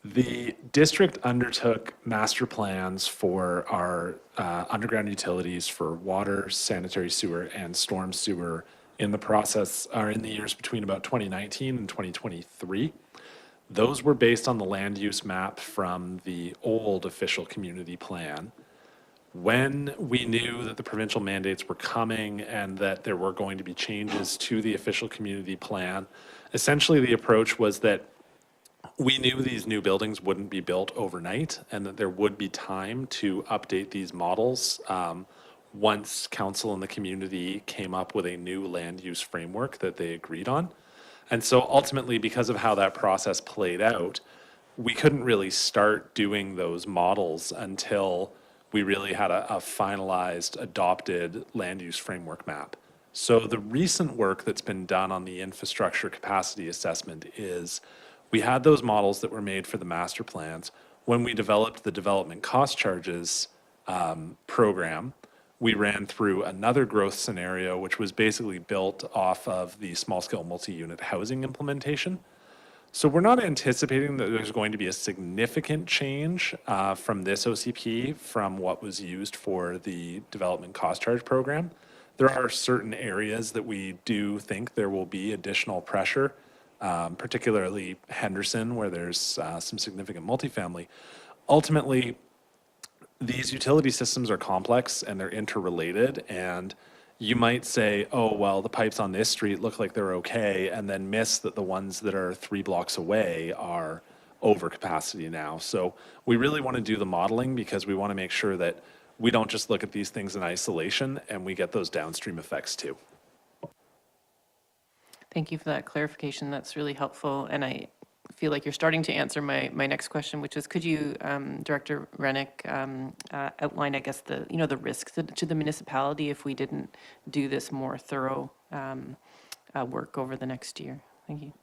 Speaker 5: The district undertook master plans for our underground utilities for water, sanitary sewer, and storm sewer in the years between about 2019 and 2023. Those were based on the land use map from the old official community plan. When we knew that the provincial mandates were coming and that there were going to be changes to the official community plan, essentially the approach was that we knew these new buildings wouldn't be built overnight and that there would be time to update these models once council and the community came up with a new land use framework that they agreed on. And so ultimately, because of how that process played out, we couldn't really start doing those models until we really had a finalized, adopted land use framework map. So the recent work that's been done on the infrastructure capacity assessment is we had those models that were made for the master plans. When we developed the development cost charges program, we ran through another growth scenario, which was basically built off of the small-scale multi-unit housing implementation. So we're not anticipating that there's going to be a significant change from this OCP from what was used for the development cost charge program. There are certain areas that we do think there will be additional pressure, particularly Henderson, where there's some significant multifamily. Ultimately, these utility systems are complex and they're interrelated, and you might say, oh, well, the pipes on this street look like they're okay, and then miss that the ones that are 3 blocks away are over capacity now. So we really want to do the modeling because we want to make sure that we don't just look at these things in isolation and we get those downstream effects too.
Speaker 4: Thank you for that clarification. That's really helpful. And I feel like you're starting to answer my next question, which is, could you, Director Rennick, outline, I guess, the risks to the municipality if we didn't do this more thorough work over the next year? Thank you.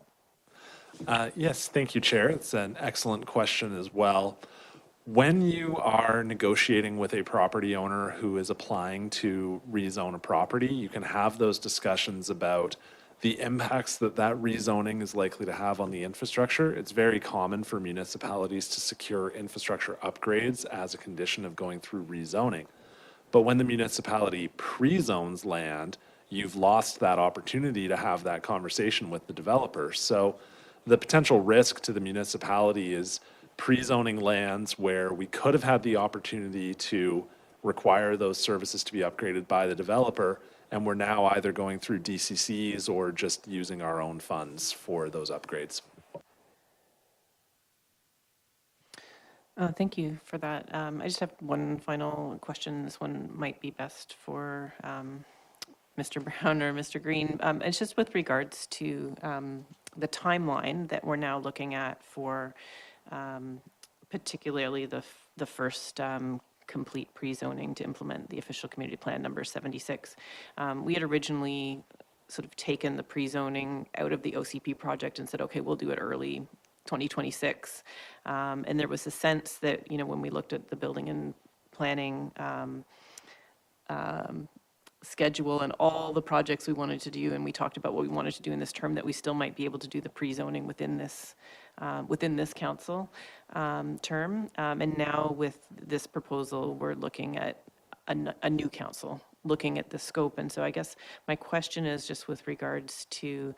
Speaker 5: Yes, thank you, Chair. It's an excellent question as well. When you are negotiating with a property owner who is applying to rezone a property, you can have those discussions about the impacts that that rezoning is likely to have on the infrastructure. It's very common for municipalities to secure infrastructure upgrades as a condition of going through rezoning. But when the municipality pre-zones land, you've lost that opportunity to have that conversation with the developer. So the potential risk to the municipality is pre-zoning lands where we could have had the opportunity to require those services to be upgraded by the developer, and we're now either going through DCCs or just using our own funds for those upgrades.
Speaker 4: Thank you for that. I just have one final question. This one might be best for Mr. Brown or Mr. Green. It's just with regards to the timeline that we're now looking at for particularly the first complete pre-zoning to implement the official community plan number 76. We had originally sort of taken the pre-zoning out of the OCP project and said, okay, we'll do it early 2026. And there was a sense that, when we looked at the building and planning schedule and all the projects we wanted to do, and we talked about what we wanted to do in this term, that we still might be able to do the pre-zoning within this council term. And now with this proposal, we're looking at a new council, looking at the scope. And so I guess my question is just with regards to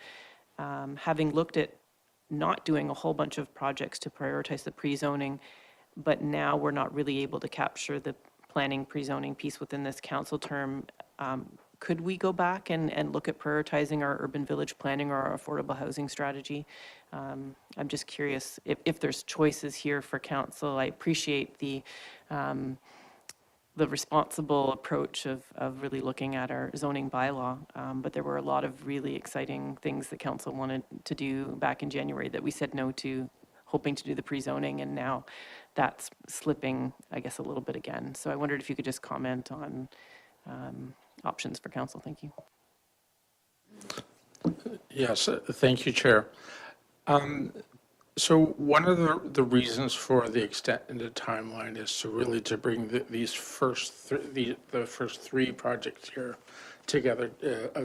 Speaker 4: having looked at not doing a whole bunch of projects to prioritize the pre-zoning, but now we're not really able to capture the planning pre-zoning piece within this council term. Could we go back and look at prioritizing our urban village planning or our affordable housing strategy? I'm just curious if there's choices here for council. I appreciate the responsible approach of really looking at our zoning bylaw, but there were a lot of really exciting things that council wanted to do back in January that we said no to, hoping to do the pre-zoning, and now that's slipping, I guess, a little bit again. So I wondered if you could just comment on options for council. Thank you.
Speaker 14: Yes, thank you, Chair. So one of the reasons for the extended timeline is to bring the first three projects here together,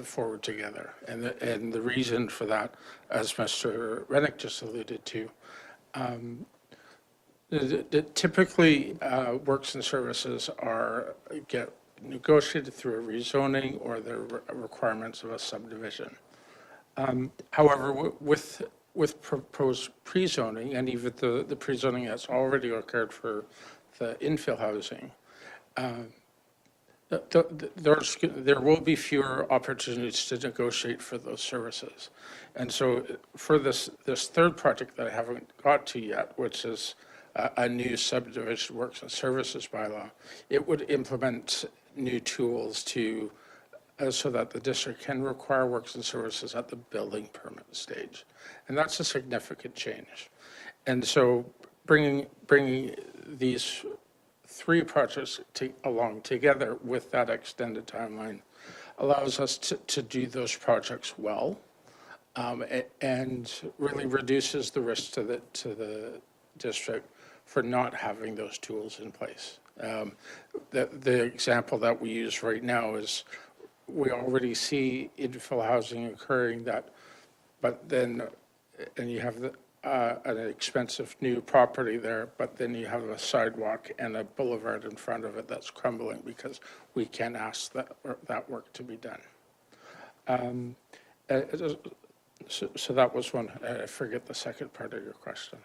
Speaker 14: forward together. And the reason for that, as Mr. Rennick just alluded to, typically works and services get negotiated through a rezoning or the requirements of a subdivision. However, with proposed pre-zoning and even the pre-zoning that's already occurred for the infill housing, there will be fewer opportunities to negotiate for those services. And so for this third project that I haven't got to yet, which is a new subdivision works and services bylaw, it would implement new tools so that the district can require works and services at the building permit stage. And that's a significant change. And so bringing these three projects along together with that extended timeline allows us to do those projects well, and really reduces the risk to the district for not having those tools in place. The example that we use right now is we already see infill housing occurring but then you have an expensive new property there, but then you have a sidewalk and a boulevard in front of it that's crumbling because we can't ask that work to be done. So that was one. I forget the second part of your question.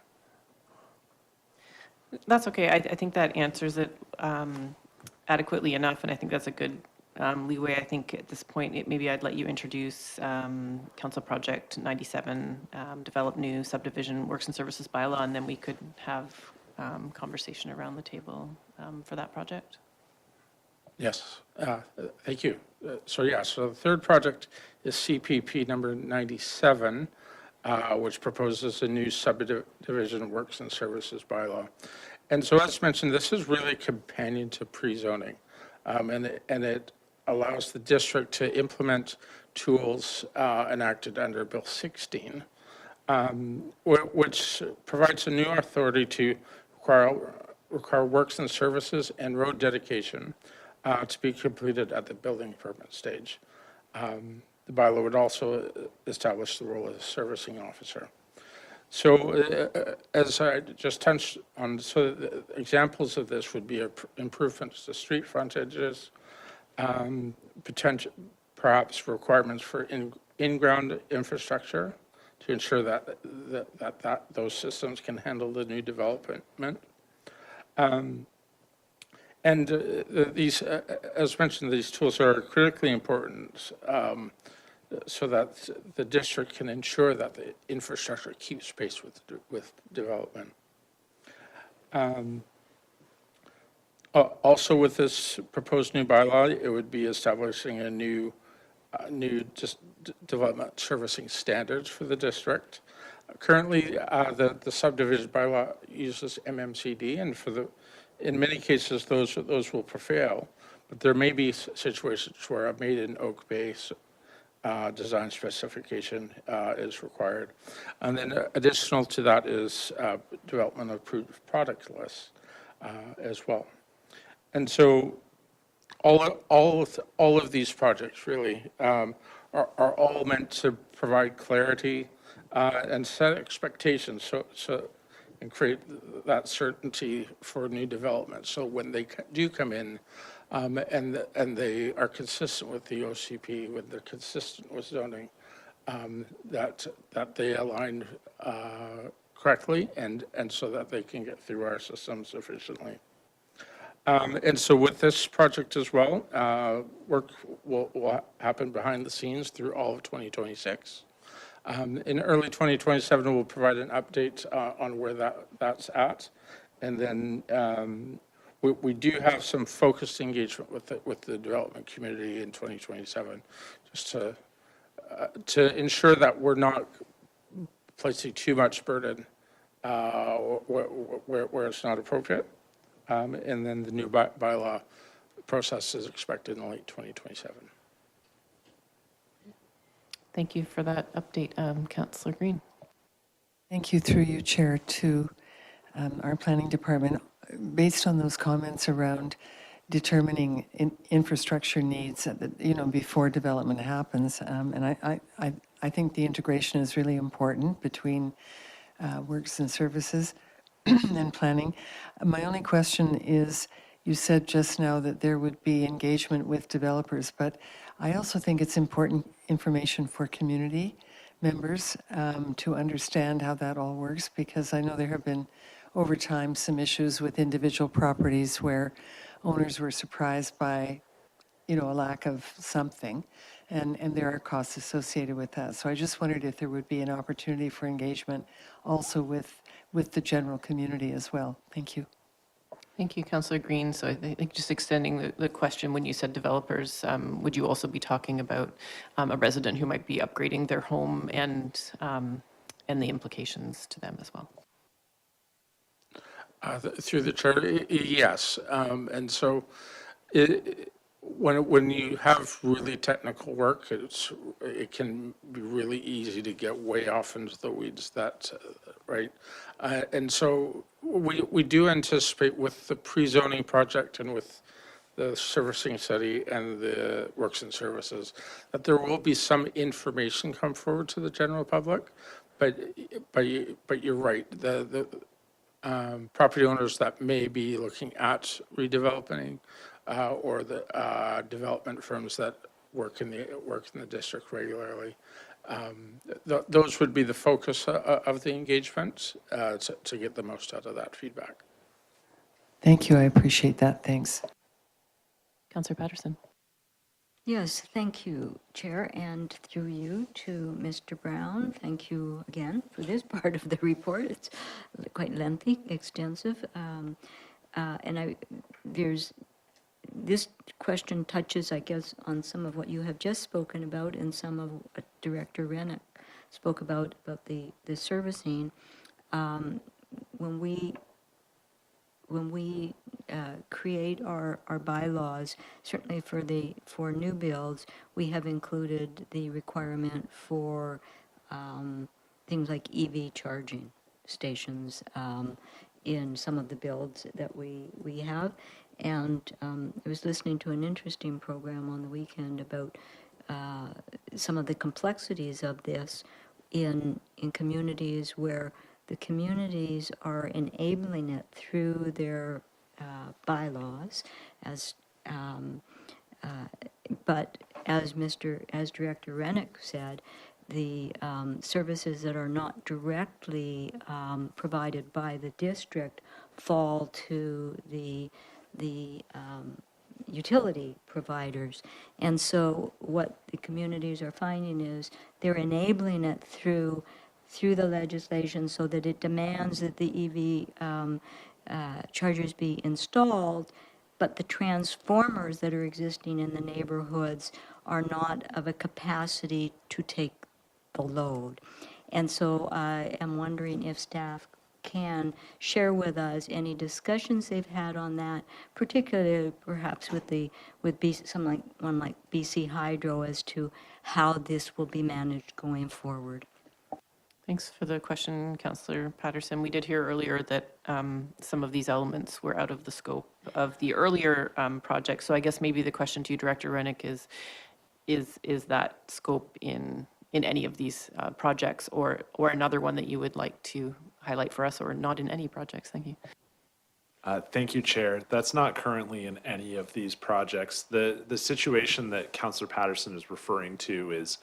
Speaker 4: That's okay. I think that answers it adequately enough, and I think that's a good leeway. I think at this point, maybe I'd let you introduce Council Project 97, develop new subdivision works and services bylaw, and then we could have conversation around the table for that project.
Speaker 14: Yes, thank you. So the third project is CPP number 97, which proposes a new subdivision works and services bylaw. And so as mentioned, this is really a companion to pre-zoning. And it allows the district to implement tools enacted under Bill 16, which provides a new authority to require works and services and road dedication to be completed at the building permit stage. The bylaw would also establish the role of the servicing officer. So as I just touched on, so the examples of this would be improvements to street frontages, potential, perhaps requirements for in-ground infrastructure to ensure that those systems can handle the new development. And these, as mentioned, these tools are critically important so that the district can ensure that the infrastructure keeps pace with development. Also, with this proposed new bylaw, it would be establishing a new development servicing standards for the district. Currently, the subdivision bylaw uses MMCD, and in many cases, those will prevail. But there may be situations where a made in Oak Bay design specification is required. And then additional to that is development of approved product lists as well. And so all of these projects really are all meant to provide clarity and set expectations and create that certainty for new development. So when they do come in, and they are consistent with the OCP, when they're consistent with zoning, that they align correctly, and so that they can get through our systems efficiently. And so with this project as well, work will happen behind the scenes through all of 2026. In early 2027, we'll provide an update on where that's at, and then we do have some focused engagement with the development community in 2027, just to ensure that we're not placing too much burden where it's not appropriate. And then the new bylaw process is expected in late 2027.
Speaker 4: Thank you for that update, Councillor Green.
Speaker 9: Thank you, through you, Chair, to our planning department. Based on those comments around determining infrastructure needs, before development happens, and I think the integration is really important between works and services and planning. My only question is, you said just now that there would be engagement with developers, but I also think it's important information for community members to understand how that all works, because I know there have been over time some issues with individual properties where owners were surprised by a lack of something, and there are costs associated with that. So I just wondered if there would be an opportunity for engagement also with the general community as well. Thank you.
Speaker 4: Thank you, Councillor Green. So I think just extending the question, when you said developers, would you also be talking about a resident who might be upgrading their home and the implications to them as well?
Speaker 14: Through the chair, yes. And so when you have really technical work, it can be really easy to get way off into the weeds, right? And so we do anticipate with the pre-zoning project and with the servicing study and the works and services that there will be some information come forward to the general public, but you're right. The property owners that may be looking at redeveloping, or the development firms that work in the district regularly, those would be the focus of the engagement, to get the most out of that feedback.
Speaker 9: Thank you, I appreciate that, thanks.
Speaker 4: Councillor Patterson.
Speaker 8: Yes, thank you, Chair, and through you to Mr. Brown. Thank you again for this part of the report. It's quite lengthy, extensive, this question touches, I guess, on some of what you have just spoken about and some of what Director Rennick spoke about the servicing. When we create our bylaws, certainly for new builds, we have included the requirement for things like EV charging stations in some of the builds that we have. And I was listening to an interesting program on the weekend about some of the complexities of this in communities where the communities are enabling it through their bylaws, but as Director Rennick said, the services that are not directly provided by the district fall to the utility providers. And so what the communities are finding is they're enabling it through the legislation so that it demands that the EV chargers be installed, but the transformers that are existing in the neighborhoods are not of a capacity to take the load. And so I am wondering if staff can share with us any discussions they've had on that, particularly perhaps with one like BC Hydro, as to how this will be managed going forward.
Speaker 4: Thanks for the question, Councillor Patterson. We did hear earlier that some of these elements were out of the scope of the earlier project. So I guess maybe the question to you, Director Rennick, is that scope in any of these projects, or another one that you would like to highlight for us, or not in any projects? Thank you.
Speaker 5: Thank you, Chair. That's not currently in any of these projects. The situation that Councillor Patterson is referring to is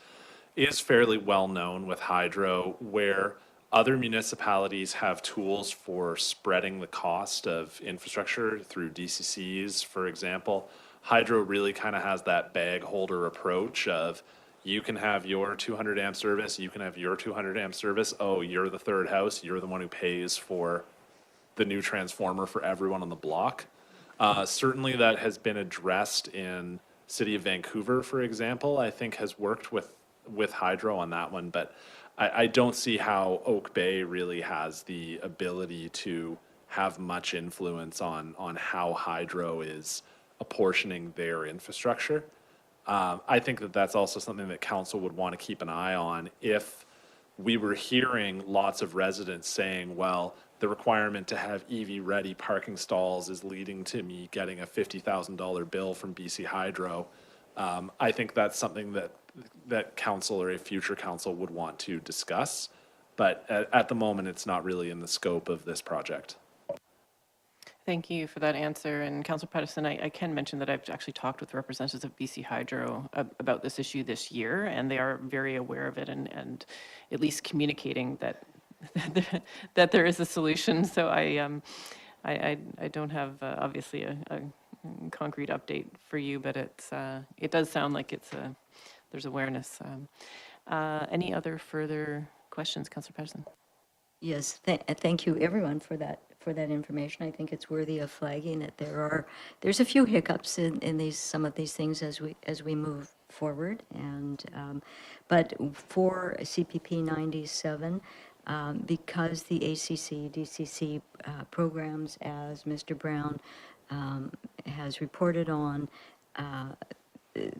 Speaker 5: fairly well known with hydro, where other municipalities have tools for spreading the cost of infrastructure through DCCs, for example. Hydro really kind of has that bag holder approach of, you can have your 200 amp service, you can have your 200 amp service. Oh, you're the third house, you're the one who pays for the new transformer for everyone on the block. Certainly that has been addressed in City of Vancouver, for example, I think has worked with hydro on that one, but I don't see how Oak Bay really has the ability to have much influence on how hydro is apportioning their infrastructure. I think that that's also something that council would want to keep an eye on if we were hearing lots of residents saying, well, the requirement to have EV-ready parking stalls is leading to me getting a $50,000 bill from BC Hydro. I think that's something that council or a future council would want to discuss, but at the moment, it's not really in the scope of this project.
Speaker 4: Thank you for that answer. And Councillor Patterson, I can mention that I've actually talked with representatives of BC Hydro about this issue this year, and they are very aware of it and at least communicating that that there is a solution. So I don't have obviously a concrete update for you, but it does sound like there's awareness. Any other further questions, Councillor Patterson?
Speaker 8: Yes, thank you everyone for that information. I think it's worthy of flagging that there's a few hiccups in some of these things as we move forward, and but for CPP 97, because the ACC DCC programs, as Mr. Brown has reported on,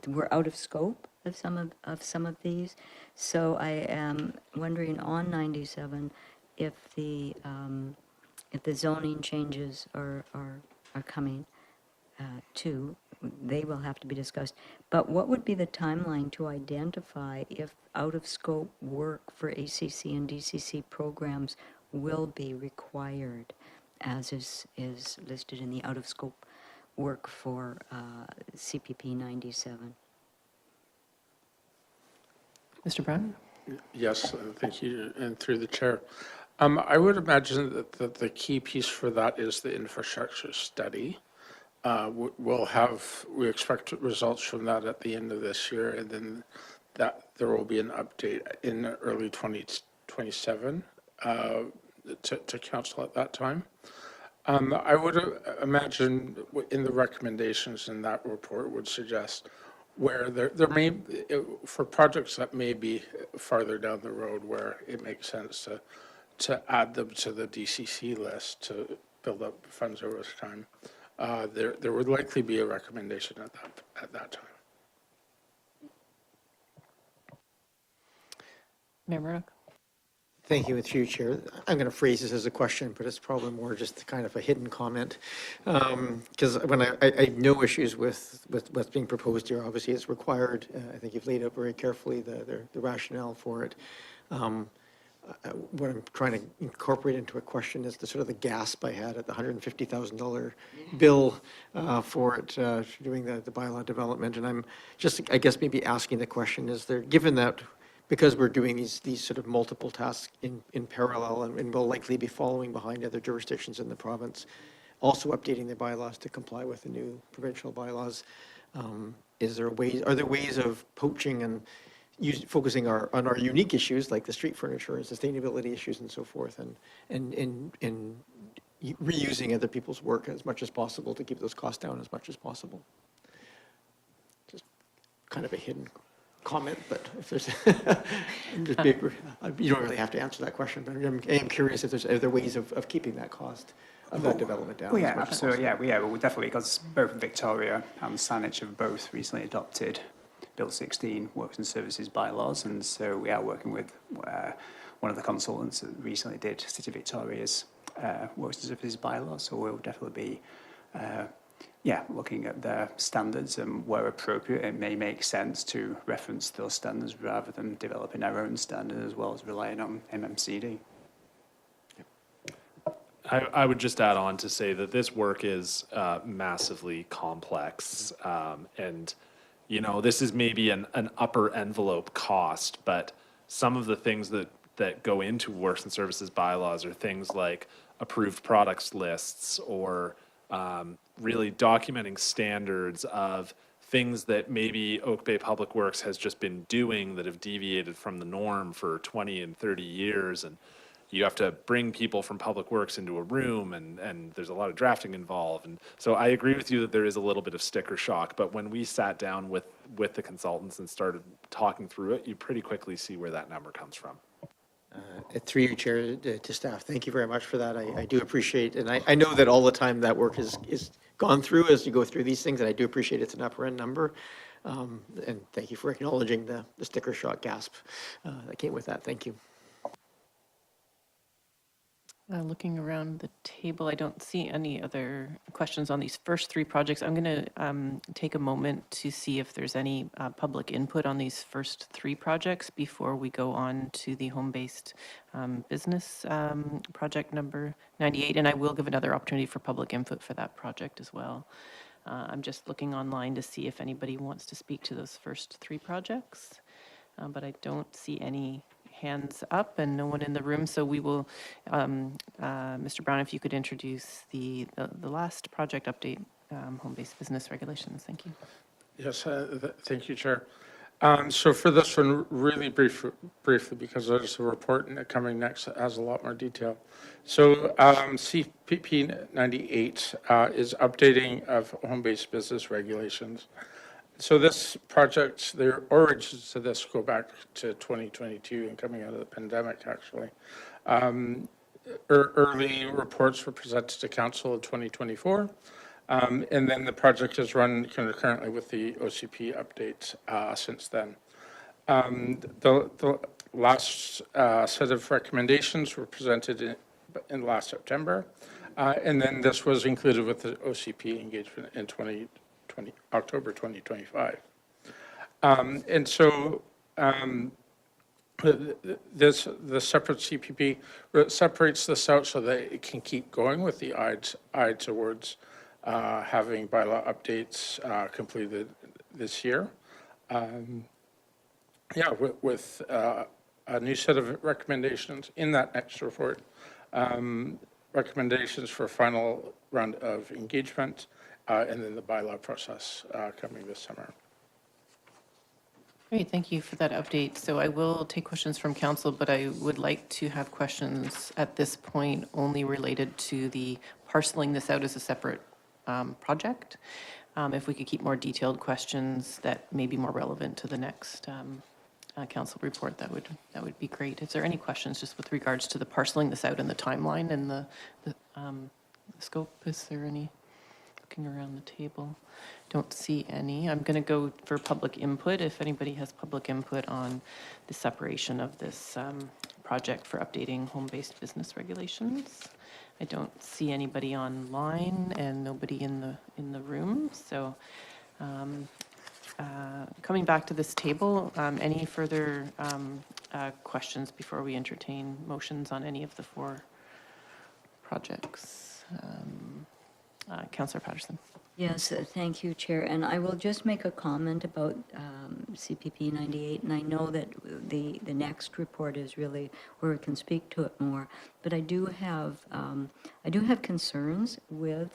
Speaker 8: we're out of scope of some of these. So I am wondering on 97 if the zoning changes are coming to they will have to be discussed. But what would be the timeline to identify if out-of-scope work for ACC and DCC programs will be required, as is listed in the out-of-scope work for CPP 97?
Speaker 4: Mr. Brown?
Speaker 14: Yes, thank you, and through the chair. I would imagine that the key piece for that is the infrastructure study. We expect results from that at the end of this year, and then there will be an update in early 2027 to council at that time. I would imagine in the recommendations in that report would suggest where there may, for projects that may be farther down the road where it makes sense to add them to the DCC list to build up funds over time. There would likely be a recommendation at that time.
Speaker 4: Mayor Murdoch?
Speaker 10: Thank you, through you, Chair. I'm going to phrase this as a question, but it's probably more just kind of a hidden comment. Because when I have no issues with what's being proposed here, obviously it's required. I think you've laid out very carefully the rationale for it. What I'm trying to incorporate into a question is the sort of the gasp I had at the $150,000 bill for it, doing the bylaw development. And I'm just, I guess, maybe asking the question, is there, given that because we're doing these sort of multiple tasks in parallel and will likely be following behind other jurisdictions in the province, also updating the bylaws to comply with the new provincial bylaws, are there ways of poaching and focusing on our unique issues like the street furniture and sustainability issues and so forth, and reusing other people's work as much as possible to keep those costs down as much as possible? Just kind of a hidden comment, but if there's, you don't really have to answer that question, but I am curious if are there ways of keeping that cost of that development down.
Speaker 12: Well, yeah, absolutely. Well, definitely, because both Victoria and Saanich have both recently adopted Bill 16 Works and Services bylaws, and so we are working with one of the consultants that recently did City Victoria's Works and Services bylaws, so we'll definitely be looking at their standards, and where appropriate it may make sense to reference those standards rather than developing our own standard as well as relying on MMCD.
Speaker 5: I would just add on to say that this work is massively complex, and this is maybe an upper envelope cost, but some of the things that go into works and services bylaws are things like approved products lists, or really documenting standards of things that maybe Oak Bay Public Works has just been doing that have deviated from the norm for 20 and 30 years. And you have to bring people from Public Works into a room, and there's a lot of drafting involved. And so I agree with you that there is a little bit of sticker shock, but when we sat down with the consultants and started talking through it, you pretty quickly see where that number comes from.
Speaker 10: Through you, Chair, to staff, thank you very much for that. I do appreciate, and I know that all the time that work is gone through as you go through these things, and I do appreciate it's an upper end number. And thank you for acknowledging the sticker shock gasp that came with that. Thank you.
Speaker 4: Looking around the table, I don't see any other questions on these first three projects. I'm going to take a moment to see if there's any public input on these first three projects before we go on to the home-based business project number 98. And I will give another opportunity for public input for that project as well. I'm just looking online to see if anybody wants to speak to those first three projects, but I don't see any hands up and no one in the room, so we will, Mr. Brown, if you could introduce the last project update, home-based business regulations. Thank you.
Speaker 14: Yes, thank you, Chair. So for this one, really briefly, because there's a report coming next that has a lot more detail. So CPP 98 is updating of home-based business regulations. So this project, the origins of this go back to 2022 and coming out of the pandemic, actually. Early reports were presented to council in 2024. And then the project has run concurrently with the OCP updates since then. The last set of recommendations were presented in last September. And then this was included with the OCP engagement in 2024. October 2025. And so the separate CPP separates this out so that it can keep going with the IDES awards, having bylaw updates completed this year. Yeah, with a new set of recommendations in that next report, recommendations for final round of engagement, and then the bylaw process coming this summer.
Speaker 4: Great, thank you for that update. So I will take questions from council, but I would like to have questions at this point only related to the parceling this out as a separate project. If we could keep more detailed questions that may be more relevant to the next council report, that would be great. Is there any questions just with regards to the parceling this out and the timeline and the scope? Is there any? Looking around the table, don't see any. I'm going to go for public input. If anybody has public input on the separation of this project for updating home-based business regulations. I don't see anybody online and nobody in the room. So coming back to this table, any further questions before we entertain motions on any of the 4 projects? Councillor Patterson.
Speaker 8: Yes, thank you, Chair. And I will just make a comment about CPP 98. And I know that the next report is really where we can speak to it more. But I do have concerns with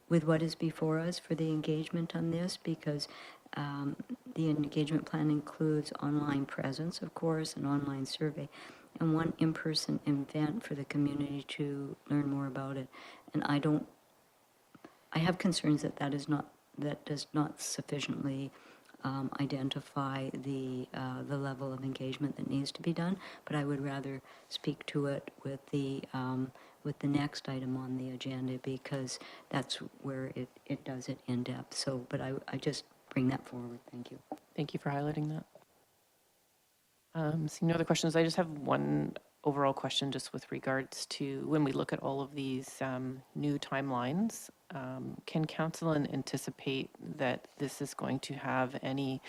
Speaker 8: with what is before us for the engagement on this, because the engagement plan includes online presence, of course, an online survey, and one in-person event for the community to learn more about it. And I have concerns that that does not sufficiently identify the level of engagement that needs to be done. But I would rather speak to it with the next item on the agenda, because that's where it does it in depth. So, but I just bring that forward. Thank you.
Speaker 4: Thank you for highlighting that. Seeing no other questions, I just have one overall question just with regards to when we look at all of these new timelines. Can council anticipate that this is going to have any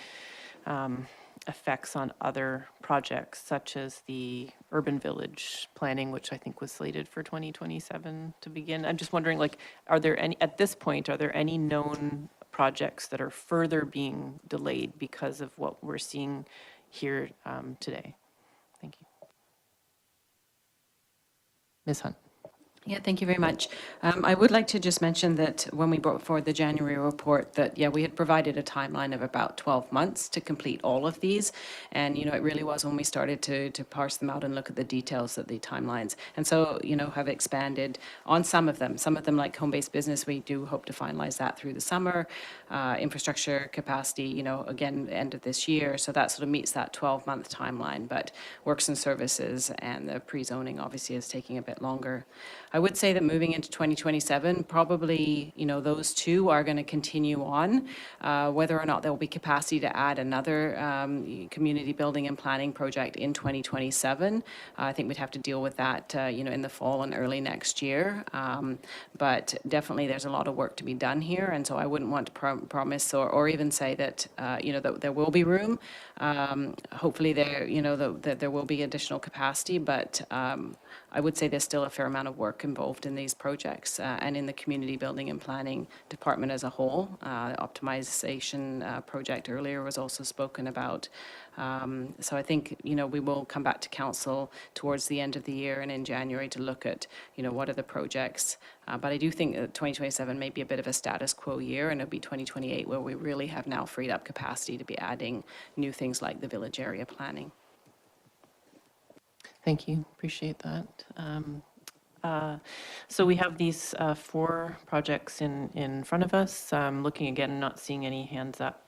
Speaker 4: effects on other projects, such as the urban village planning, which I think was slated for 2027 to begin? I'm just wondering, like, are there any, at this point, are there any known projects that are further being delayed because of what we're seeing here today? Thank you. Ms. Hunt.
Speaker 11: Yeah, thank you very much. I would like to just mention that when we brought forward the January report, that, yeah, we had provided a timeline of about 12 months to complete all of these. And, you know, it really was when we started to parse them out and look at the details of the timelines. And so, you know, have expanded on some of them. Some of them, like home-based business, we do hope to finalize that through the summer. Infrastructure capacity, you know, again, end of this year. So that sort of meets that 12-month timeline. But works and services and the pre-zoning obviously is taking a bit longer. I would say that moving into 2027, probably, you know, those two are going to continue on. Whether or not there will be capacity to add another community building and planning project in 2027, I think we'd have to deal with that, you know, in the fall and early next year. But definitely there's a lot of work to be done here. And so I wouldn't want to promise or even say that, you know, that there will be room. Hopefully there, you know, that there will be additional capacity, but I would say there's still a fair amount of work involved in these projects and in the community building and planning department as a whole. Optimization project earlier was also spoken about. So I think, you know, we will come back to council towards the end of the year and in January to look at, you know, what are the projects. But I do think that 2027 may be a bit of a status quo year, and it'll be 2028 where we really have now freed up capacity to be adding new things like the village area planning.
Speaker 4: Thank you. Appreciate that. So we have these 4 projects in front of us. Looking again, not seeing any hands up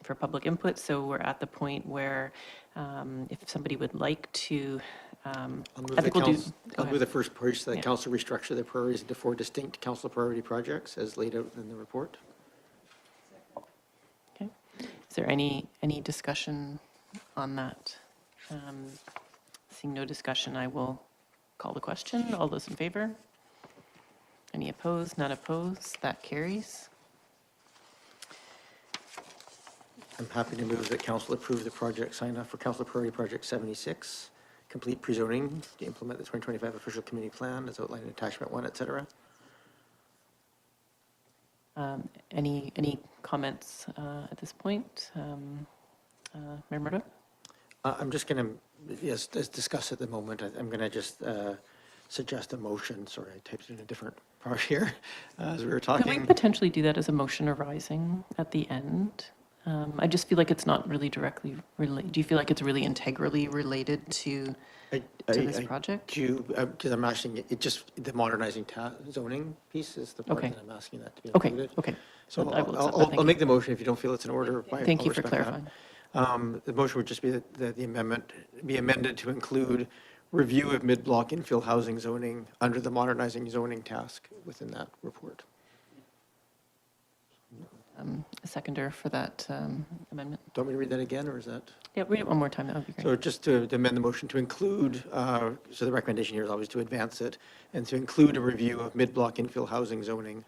Speaker 4: for public input. So we're at the point where if somebody would like to,
Speaker 10: I'll move the first page so that council restructure the priorities into 4 distinct council priority projects as laid out in the report.
Speaker 4: Okay. Is there any discussion on that? Seeing no discussion, I will call the question. All those in favor? Any Any opposed? None opposed? That carries.
Speaker 10: I'm happy to move that council approve the project sign off for Council Priority Project 76, complete pre-zoning to implement the 2025 official community plan as outlined in attachment 1, et cetera.
Speaker 4: Any comments at this point? Mayor Murdo?
Speaker 10: I'm just going to, yes, discuss at the moment. I'm going to just suggest a motion. Sorry, I typed it in a different part here as we were
Speaker 4: Can we
Speaker 10: talking.
Speaker 4: potentially do that as a motion arising at the end? I just feel like it's not really directly related. Do you feel like it's really integrally related to this project?
Speaker 10: Because I'm asking, it just, the modernizing zoning piece is the part
Speaker 4: Okay.
Speaker 10: that I'm asking that to be
Speaker 4: Okay,
Speaker 10: included.
Speaker 4: okay.
Speaker 10: So
Speaker 4: I will accept that. Thank
Speaker 10: I'll
Speaker 4: you.
Speaker 10: make the motion if you don't feel it's in order.
Speaker 4: Thank
Speaker 10: I'll
Speaker 4: you for
Speaker 10: respect that.
Speaker 4: clarifying.
Speaker 10: The motion would just be that the amendment be amended to include review of mid-block infill housing zoning under the modernizing zoning task within that report.
Speaker 4: A seconder for that amendment.
Speaker 10: Do you want me to read that again, or is that?
Speaker 4: Yeah, read it one more time. That would be great.
Speaker 10: So just to amend the motion to include, so the recommendation here is always to advance it, and to include a review of mid-block infill housing zoning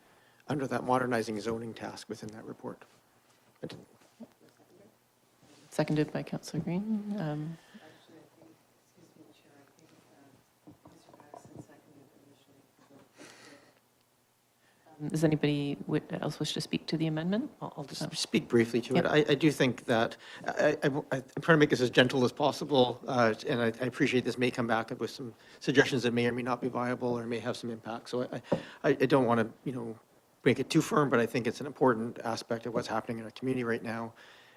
Speaker 10: under that modernizing zoning task within that report.
Speaker 4: Seconded by Councillor Green. Does anybody else wish to speak to the amendment? I'll do that.
Speaker 10: Speak briefly to it.
Speaker 4: Yep.
Speaker 10: I do think that, I'm trying to make this as gentle as possible, and I appreciate this may come back with some suggestions that may or may not be viable or may have some impact. So I don't want to, make it too firm, but I think it's an important aspect of what's happening in our community right now.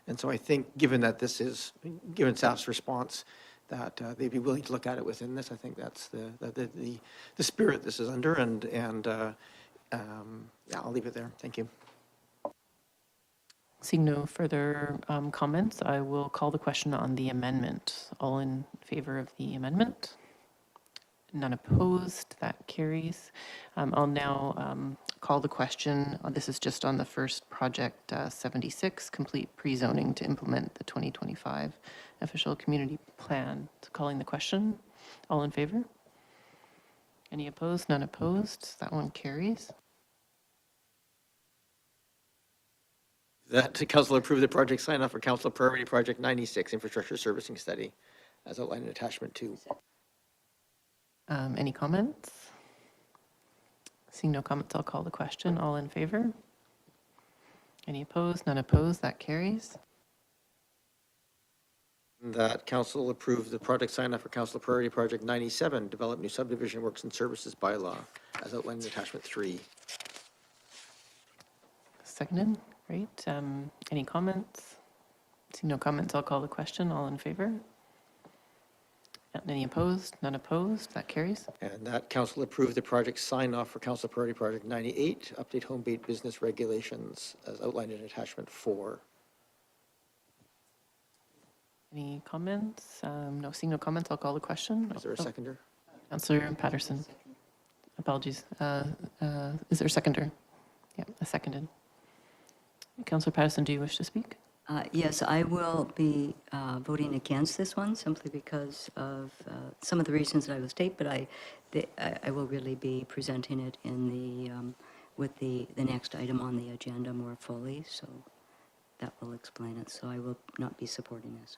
Speaker 10: And so I think, given that this is, given staff's response, that they'd be willing to look at it within this. I think that's the spirit this is under, and yeah, I'll leave it there. Thank you.
Speaker 4: Seeing no further comments, I will call the question on the amendment. All in favor of the amendment? None opposed. That carries. I'll now call the question. This is just on the first project 76, complete pre-zoning to implement the 2025 official community plan. So calling the question. All in favor? Any opposed? None opposed. That one carries.
Speaker 10: That council approve the project sign off for Council Priority Project 96 Infrastructure Servicing Study as outlined in attachment 2.
Speaker 4: Any comments? Seeing no comments, I'll call the question. All in favor? Any opposed? None opposed. That carries.
Speaker 10: That council approve the project sign off for Council Priority Project 97 Develop New Subdivision Works and Services Bylaw as outlined in attachment 3.
Speaker 4: Seconded. Great. Any comments? Seeing no comments, I'll call the question. All in favor? Any opposed? None opposed. That carries.
Speaker 10: And that council approve the project sign off for Council Priority Project 98 Update Home-Based Business Regulations as outlined in attachment 4.
Speaker 4: Any comments? No, seeing no comments, I'll call the question.
Speaker 10: Is there a seconder?
Speaker 4: Councillor Patterson. Apologies. Is there a seconder? Yeah, a seconded. Councillor Patterson, do you wish to speak?
Speaker 8: Yes, I will be voting against this one simply because of some of the reasons that I will state, but I will really be presenting it in with the next item on the agenda more fully, so that will explain it. So I will not be supporting this.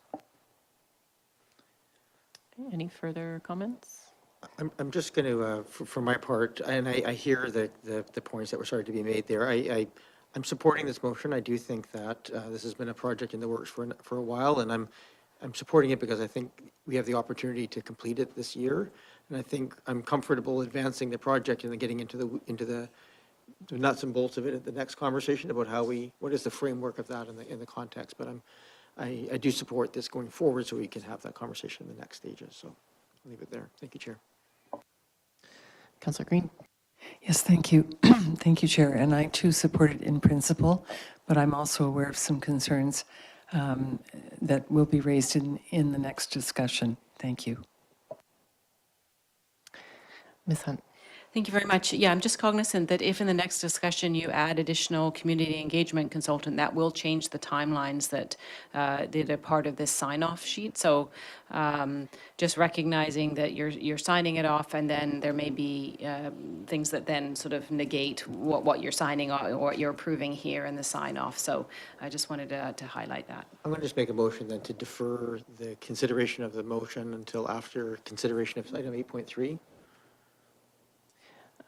Speaker 4: Okay, any further comments?
Speaker 10: I'm just going to, for my part, and I hear the points that were starting to be made there. I'm supporting this motion. I do think that this has been a project in the works for a while, and I'm supporting it because I think we have the opportunity to complete it this year. And I think I'm comfortable advancing the project and then getting into the nuts and bolts of it at the next conversation about what is the framework of that in the context. But I do support this going forward so we can have that conversation in the next stages. So I'll leave it there. Thank you, Chair.
Speaker 4: Councillor Green.
Speaker 9: Yes, thank you. Thank you, Chair. And I too support it in principle, but I'm also aware of some concerns that will be raised in the next discussion. Thank you.
Speaker 4: Ms. Hunt.
Speaker 11: Thank you very much. Yeah, I'm just cognizant that if in the next discussion you add additional community engagement consultant, that will change the timelines that are part of this sign-off sheet. So just recognizing that you're signing it off, and then there may be things that then sort of negate what you're signing or what you're approving here in the sign-off. So I just wanted to highlight that.
Speaker 10: I'm going to just make a motion then to defer the consideration of the motion until after consideration of item 8.3.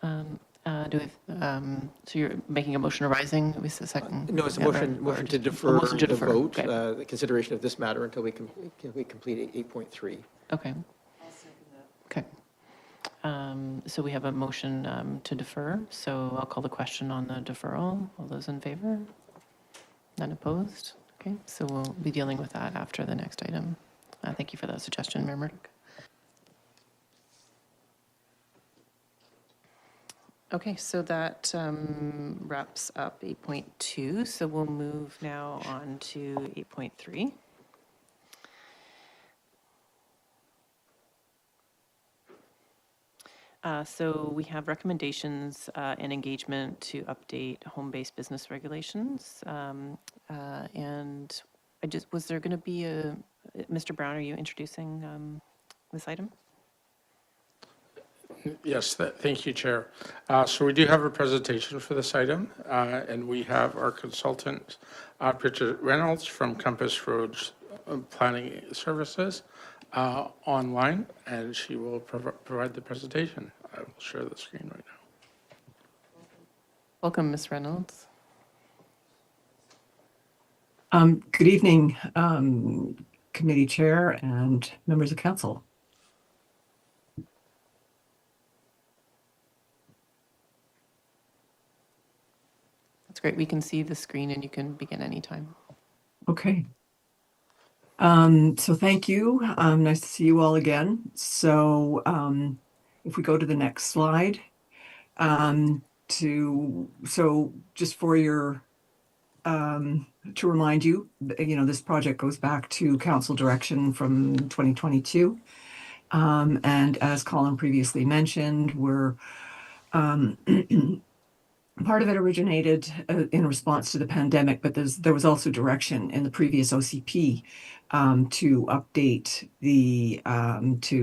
Speaker 4: So you're making a motion arising, was the second?
Speaker 10: No, it's a
Speaker 4: Yeah,
Speaker 10: motion to defer
Speaker 4: motion to
Speaker 10: the
Speaker 4: defer,
Speaker 10: vote,
Speaker 4: okay.
Speaker 10: the consideration of this matter until we complete 8.3.
Speaker 4: Okay. Okay. So we have a motion to defer, so I'll call the question on the deferral. All those in favor? None opposed? Okay, so we'll be dealing with that after the next item. Thank you for that suggestion, Mayor Murdoch. Okay, so that wraps up 8.2. So we'll move now on to 8.3. So we have recommendations and engagement to update home-based business regulations. And was there going to be Mr. Brown, are you introducing this item?
Speaker 14: Yes, thank you, Chair. So we do have a presentation for this item, and we have our consultant, Bridget Reynolds from Compass Roads Planning Services online, and she will provide the presentation. I will share the screen right now.
Speaker 4: Welcome, Ms. Reynolds.
Speaker 15: Good evening, committee chair and members of council.
Speaker 4: That's great. We can see the screen and you can begin anytime.
Speaker 15: Okay. So thank you. Nice to see you all again. So if we go to the next slide, so just for your to remind you, this project goes back to council direction from 2022. And as Colin previously mentioned, we're part of it originated in response to the pandemic, but there was also direction in the previous OCP to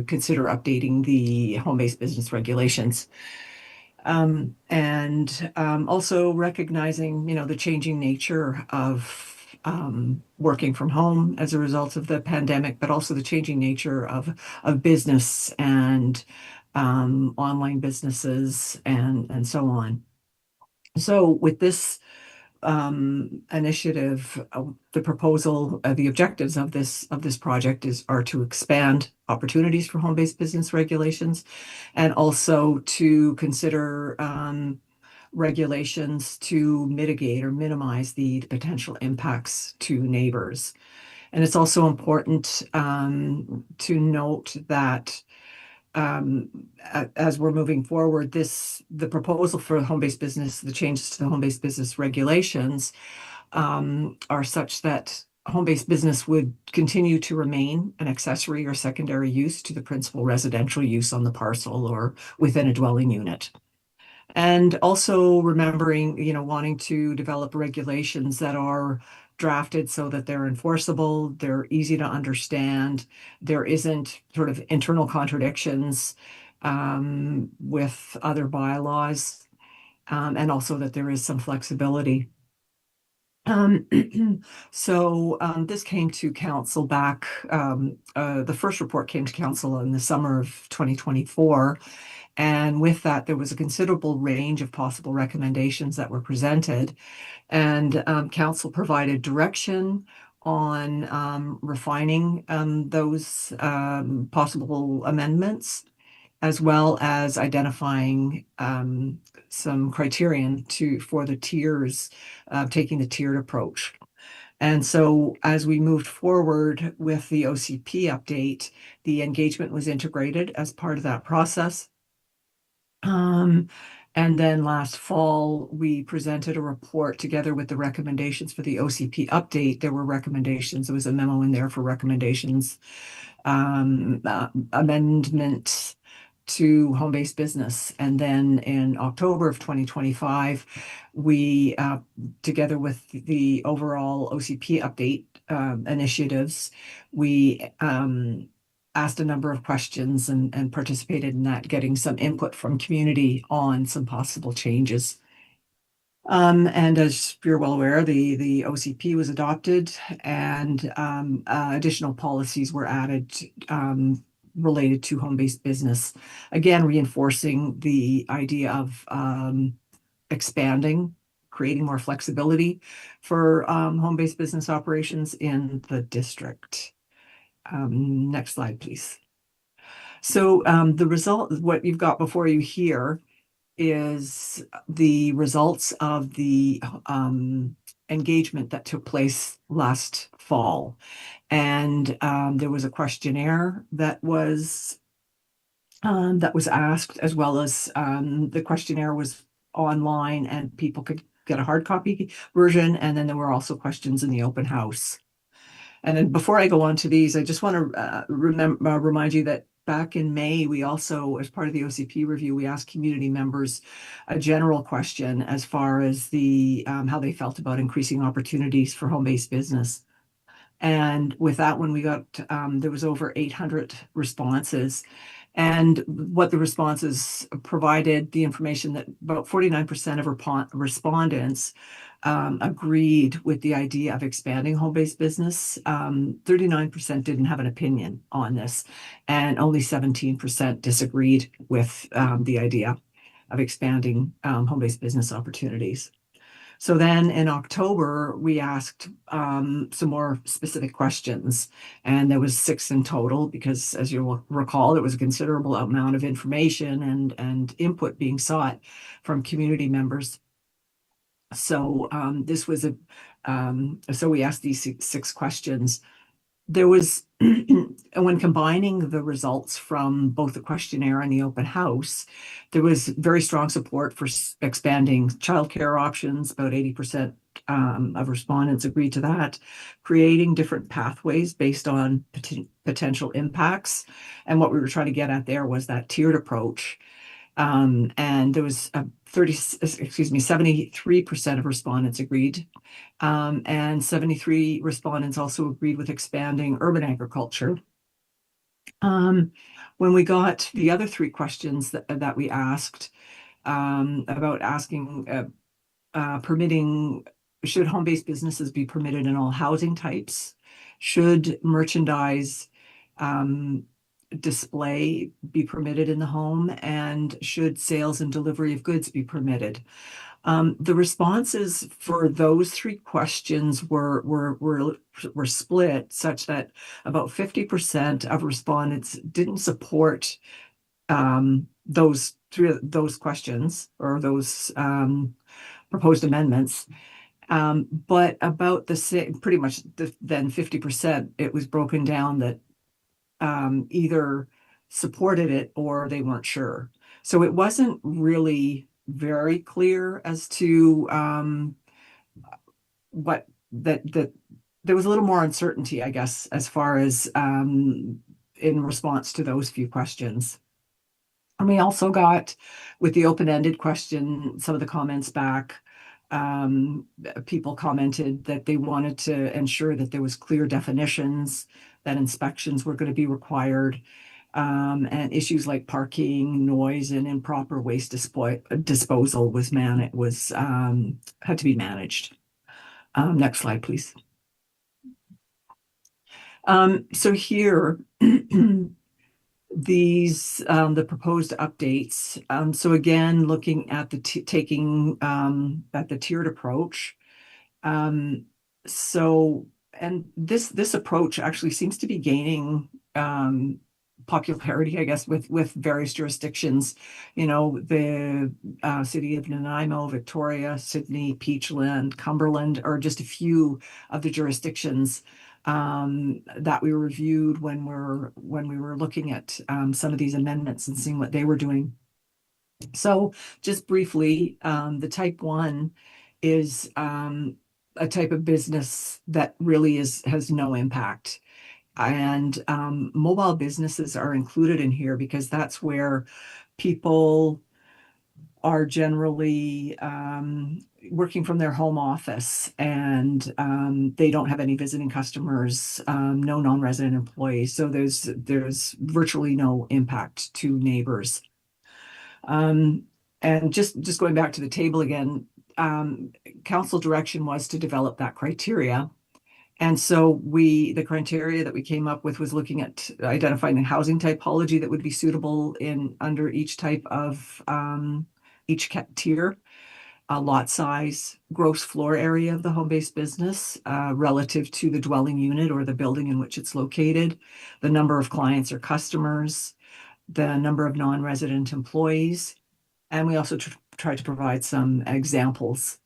Speaker 15: consider updating the home-based business regulations. And also recognizing, the changing nature of working from home as a result of the pandemic, but also the changing nature of business and online businesses and so on. So with this initiative, the proposal, the objectives of this project are to expand opportunities for home-based business regulations, and also to consider regulations to mitigate or minimize the potential impacts to neighbors. And it's also important to note that as we're moving forward, the proposal for home-based business, the changes to the home-based business regulations are such that home-based business would continue to remain an accessory or secondary use to the principal residential use on the parcel or within a dwelling unit. And also remembering, wanting to develop regulations that are drafted so that they're enforceable, they're easy to understand, there isn't sort of internal contradictions with other bylaws, and also that there is some flexibility. So this came to council back, the first report came to council in the summer of 2024. And with that, there was a considerable range of possible recommendations that were presented. And council provided direction on refining those possible amendments, as well as identifying some criterion for the tiers, taking the tiered approach. And so as we moved forward with the OCP update, the engagement was integrated as part of that process. And then last fall, we presented a report together with the recommendations for the OCP update. There were recommendations. There was a memo in there for recommendations, amendments to home-based business. And then in October of 2025, we, together with the overall OCP update initiatives, we asked a number of questions and participated in that, getting some input from community on some possible changes. And as you're well aware, the OCP was adopted, and additional policies were added related to home-based business. Again, reinforcing the idea of expanding, creating more flexibility for home-based business operations in the district. Next slide, please. So the result, what you've got before you here, is the results of the engagement that took place last fall. And there was a questionnaire that was asked, as well as the questionnaire was online and people could get a hard copy version. And then there were also questions in the open house. And then before I go on to these, I just want to remind you that back in May, we also, as part of the OCP review, we asked community members a general question as far as the how they felt about increasing opportunities for home-based business. And with that one, we got, there was over 800 responses. And what the responses provided, the information that about 49% of respondents agreed with the idea of expanding home-based business. 39% didn't have an opinion on this, and only 17% disagreed with the idea of expanding home-based business opportunities. So then in October, we asked some more specific questions, and there was 6 in total because, as you'll recall, there was a considerable amount of information and input being sought from community members. So this was so we asked these 6 questions. There was, when combining the results from both the questionnaire and the open house, there was very strong support for expanding childcare options. About 80% of respondents agreed to that, creating different pathways based on potential impacts. And what we were trying to get at there was that tiered approach. And there was 73% of respondents agreed. And 73 respondents also agreed with expanding urban agriculture. When we got the other 3 questions that we asked about asking, permitting, should home-based businesses be permitted in all housing types? Should merchandise display be permitted in the home, and should sales and delivery of goods be permitted? The responses for those 3 questions were split such that about 50% of respondents didn't support those questions or those proposed amendments. But about the same, pretty much then 50%, it was broken down that either supported it or they weren't sure. So it wasn't really very clear as to what that there was a little more uncertainty, I guess, as far as in response to those few questions. And we also got, with the open-ended question, some of the comments back. People commented that they wanted to ensure that there was clear definitions, that inspections were going to be required, and issues like parking, noise, and improper waste disposal had to be managed. Next slide, please. So here, these the proposed updates. So again, looking at the taking at the tiered approach. So, and this approach actually seems to be gaining popularity, I guess, with various jurisdictions. You know, the city of Nanaimo, Victoria, Sydney, Peachland, Cumberland are just a few of the jurisdictions that we reviewed when we were looking at some of these amendments and seeing what they were doing. So just briefly, the type 1 is a type of business that really has no impact. And mobile businesses are included in here because that's where people are generally working from their home office, and they don't have any visiting customers, no non-resident employees. So there's virtually no impact to neighbors. And just going back to the table again, council direction was to develop that criteria. And so the criteria that we came up with was looking at identifying the housing typology that would be suitable under each type of each tier, lot size, gross floor area of the home-based business relative to the dwelling unit or the building in which it's located, the number of clients or customers, the number of non-resident employees, and we also tried to provide some examples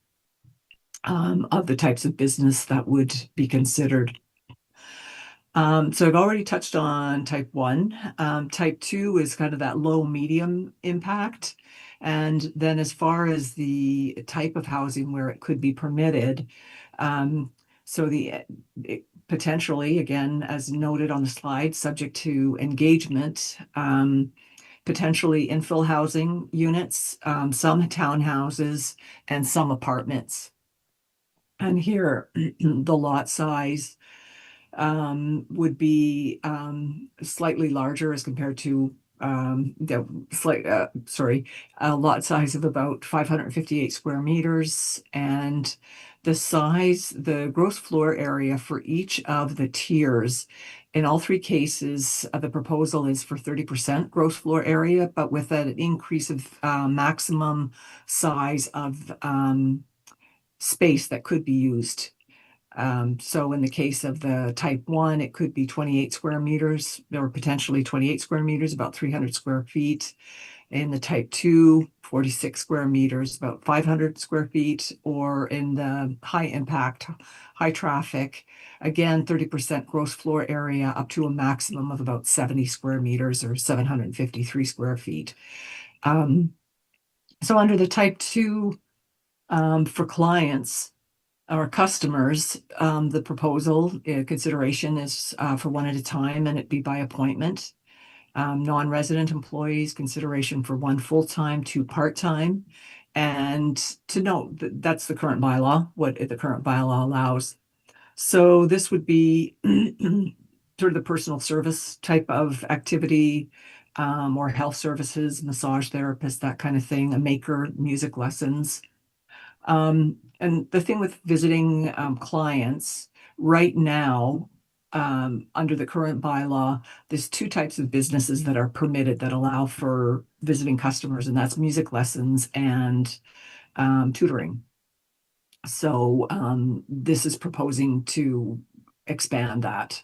Speaker 15: of the types of business that would be considered. So I've already touched on type 1. Type 2 is kind of that low medium impact. And then as far as the type of housing where it could be permitted, potentially, again, as noted on the slide, subject to engagement, potentially infill housing units, some townhouses, and some apartments. And here, the lot size would be slightly larger as compared to a lot size of about 558 square meters. And the gross floor area for each of the tiers, in all three cases, the proposal is for 30% gross floor area, but with an increase of maximum size of space that could be used. So in the case of the type 1, it could be 28 square meters or potentially 28 square meters, about 300 square feet. In the type 2, 46 square meters, about 500 square feet, or in the high impact, high traffic, again, 30% gross floor area up to a maximum of about 70 square meters or 753 square feet. So under the type 2, for clients or customers, the proposal consideration is for one at a time, and it be by appointment. Non-resident employees, consideration for 1 full-time, 2 part-time. And to note that that's the current bylaw, what the current bylaw allows. So this would be sort of the personal service type of activity, or health services, massage therapist, that kind of thing, a maker, music lessons. And the thing with visiting clients right now, under the current bylaw, there's 2 types of businesses that are permitted that allow for visiting customers, and that's music lessons and tutoring. So this is proposing to expand that.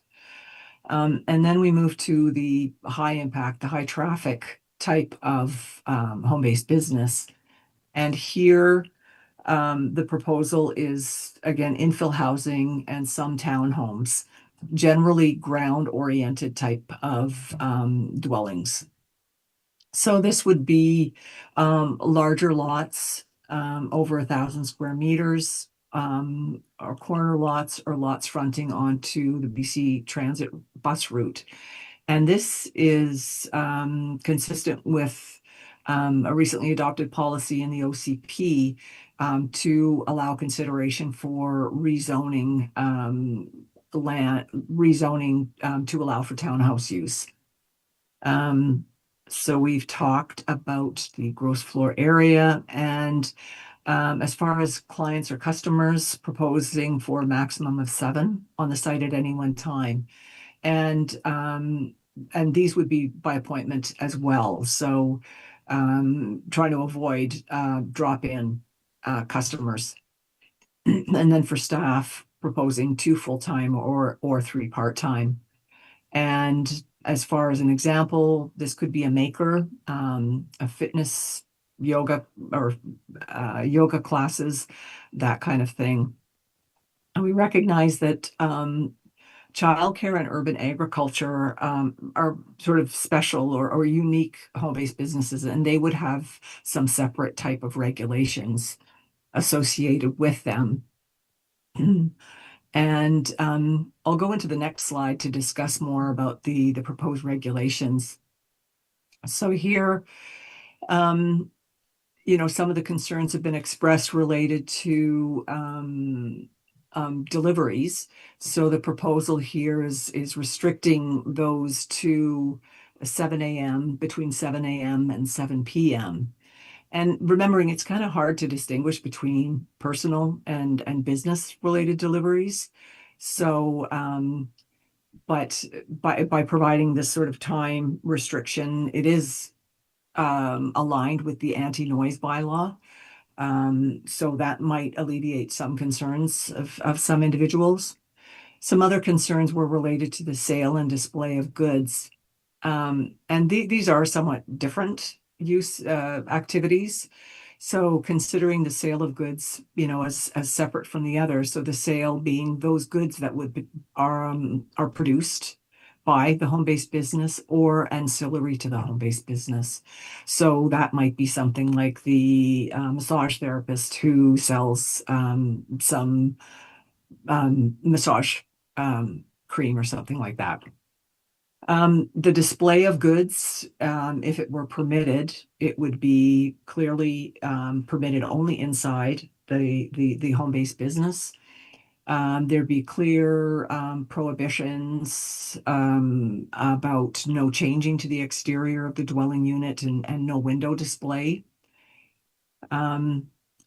Speaker 15: And then we move to the high impact, the high traffic type of home-based business. And here, the proposal is, again, infill housing and some townhomes, generally ground-oriented type of dwellings. So this would be larger lots, over 1,000 square meters, or corner lots or lots fronting onto the BC Transit bus route. And this is consistent with a recently adopted policy in the OCP to allow consideration for rezoning to allow for townhouse use. So we've talked about the gross floor area, and as far as clients or customers, proposing for a maximum of 7 on the site at any one time. And these would be by appointment as well. So trying to avoid drop-in customers. And then for staff, proposing 2 full-time or 3 part-time. And as far as an example, this could be a maker, a fitness, yoga, or yoga classes, that kind of thing. And we recognize that childcare and urban agriculture are sort of special or unique home-based businesses, and they would have some separate type of regulations associated with them. And I'll go into the next slide to discuss more about the proposed regulations. So here, some of the concerns have been expressed related to deliveries. So the proposal here is restricting those to 7 a.m., between 7 a.m. and 7 p.m. And remembering it's kind of hard to distinguish between personal and business related deliveries. So, but by providing this sort of time restriction, it is aligned with the anti-noise bylaw. So that might alleviate some concerns of some individuals. Some other concerns were related to the sale and display of goods. And these are somewhat different use activities. So considering the sale of goods, as separate from the other, so the sale being those goods that are produced by the home-based business or ancillary to the home-based business. So that might be something like the massage therapist who sells some massage cream or something like that. The display of goods, if it were permitted, it would be clearly permitted only inside the home-based business. There'd be clear prohibitions about no changing to the exterior of the dwelling unit and no window display.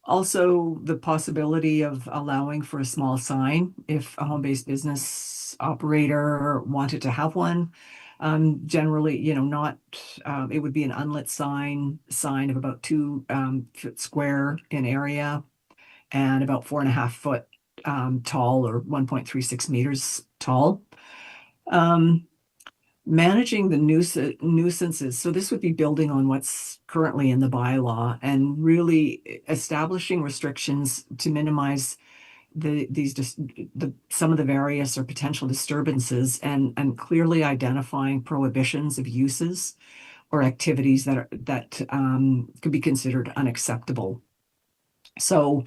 Speaker 15: Also, the possibility of allowing for a small sign if a home-based business operator wanted to have one. Generally, not, it would be an unlit sign of about 2 foot square in area and about 4.5 foot tall, or 1.36 meters tall. Managing the nuisances. So this would be building on what's currently in the bylaw and really establishing restrictions to minimize some of the various or potential disturbances, and clearly identifying prohibitions of uses or activities that could be considered unacceptable. So,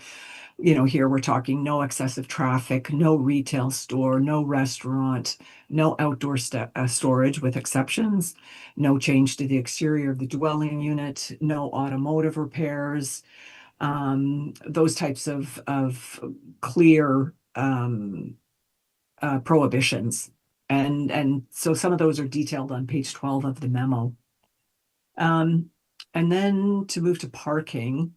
Speaker 15: here we're talking no excessive traffic, no retail store, no restaurant, no outdoor storage with exceptions, no change to the exterior of the dwelling unit, no automotive repairs, those types of clear prohibitions. And so some of those are detailed on page 12 of the memo. And then to move to parking.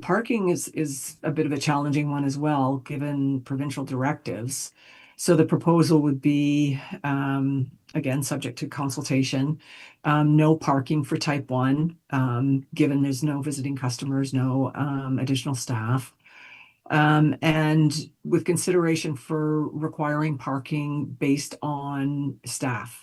Speaker 15: Parking is a bit of a challenging one as well, given provincial directives. So the proposal would be, again, subject to consultation, no parking for type 1, given there's no visiting customers, no additional staff. And with consideration for requiring parking based on staff.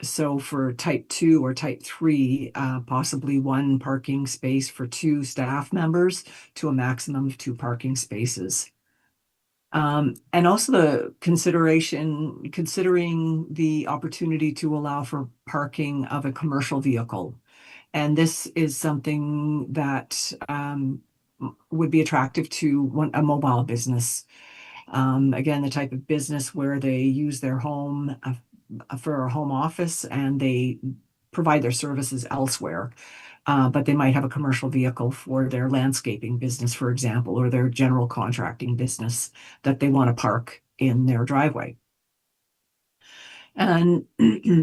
Speaker 15: So for type 2 or type 3, possibly 1 parking space for 2 staff members to a maximum of 2 parking spaces. And also the considering the opportunity to allow for parking of a commercial vehicle. And this is something that would be attractive to a mobile business. Again, the type of business where they use their home for a home office and they provide their services elsewhere. But they might have a commercial vehicle for their landscaping business, for example, or their general contracting business that they want to park in their driveway. And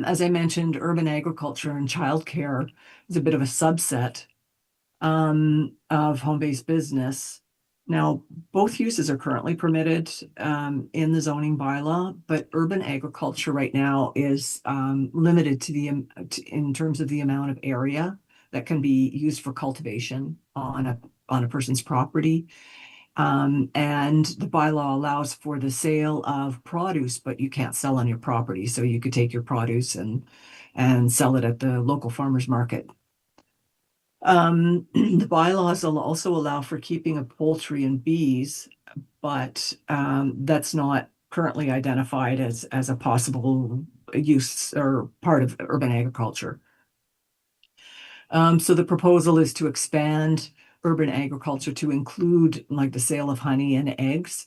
Speaker 15: as I mentioned, urban agriculture and childcare is a bit of a subset of home-based business. Now, both uses are currently permitted in the zoning bylaw, but urban agriculture right now is limited to in terms of the amount of area that can be used for cultivation on a person's property. And the bylaw allows for the sale of produce, but you can't sell on your property. So you could take your produce and sell it at the local farmer's market. The bylaws will also allow for keeping of poultry and bees, but that's not currently identified as a possible use or part of urban agriculture. So the proposal is to expand urban agriculture to include like the sale of honey and eggs,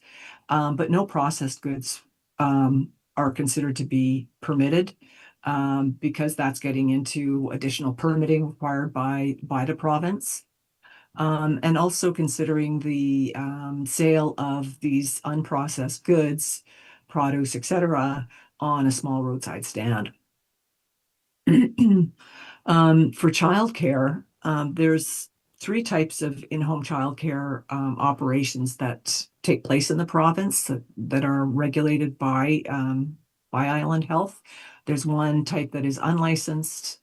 Speaker 15: but no processed goods are considered to be permitted because that's getting into additional permitting required by the province. And also considering the sale of these unprocessed goods, produce, etc., on a small roadside stand. For childcare, there's 3 types of in-home childcare operations that take place in the province that are regulated by Island Health. There's one type that is unlicensed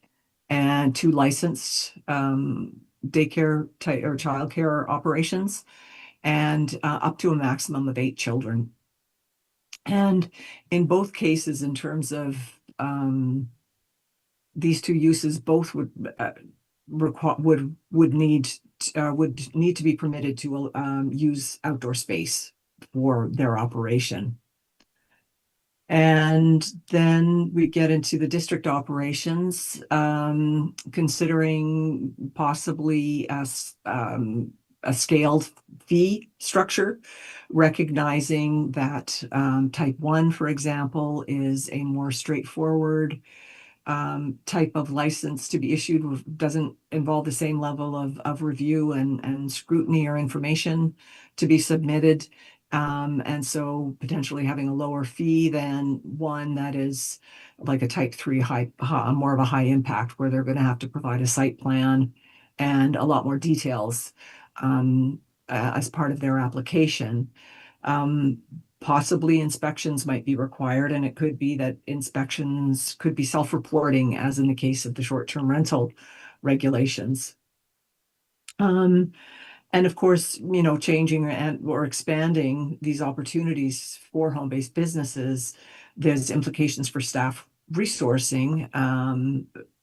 Speaker 15: and 2 licensed daycare type or childcare operations, and up to a maximum of 8 children. And in both cases, in terms of these 2 uses, both would need to be permitted to use outdoor space for their operation. And then we get into the district operations, considering possibly a scaled fee structure, recognizing that type 1, for example, is a more straightforward type of license to be issued, doesn't involve the same level of review and scrutiny or information to be submitted. And so potentially having a lower fee than one that is like a type 3 more of a high impact, where they're going to have to provide a site plan and a lot more details as part of their application. Possibly inspections might be required, and it could be that inspections could be self-reporting, as in the case of the short-term rental regulations. And of course, changing or expanding these opportunities for home-based businesses, there's implications for staff resourcing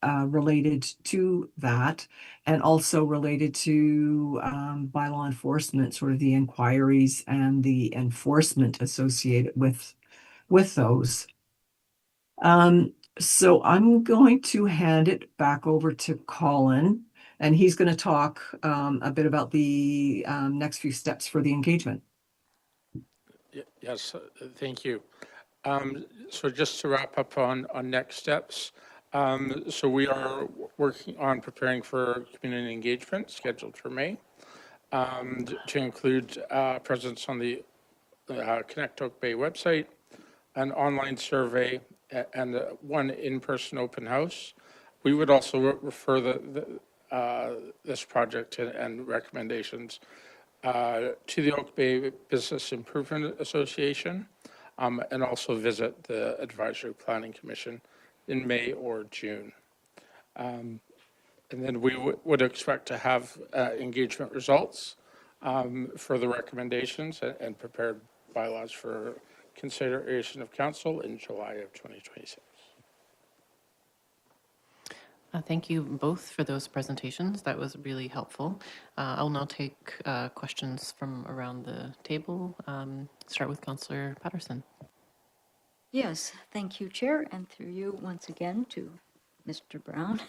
Speaker 15: related to that, and also related to bylaw enforcement, sort of the inquiries and the enforcement associated with those. So I'm going to hand it back over to Colin, and he's going to talk a bit about the next few steps for the engagement.
Speaker 14: Yes, thank you. So just to wrap up on next steps, so we are working on preparing for community engagement scheduled for May, to include presence on the Connect Oak Bay website, an online survey, and one in-person open house. We would also refer this project and recommendations to the Oak Bay Business Improvement Association, and also visit the Advisory Planning Commission in May or June. And then we would expect to have engagement results for the recommendations and prepared bylaws for consideration of council in July of 2026.
Speaker 4: Thank you both for those presentations. That was really helpful. I'll now take questions from around the table. Start with Councillor Patterson.
Speaker 8: Yes, thank you, Chair, and through you once again to Mr. Brown.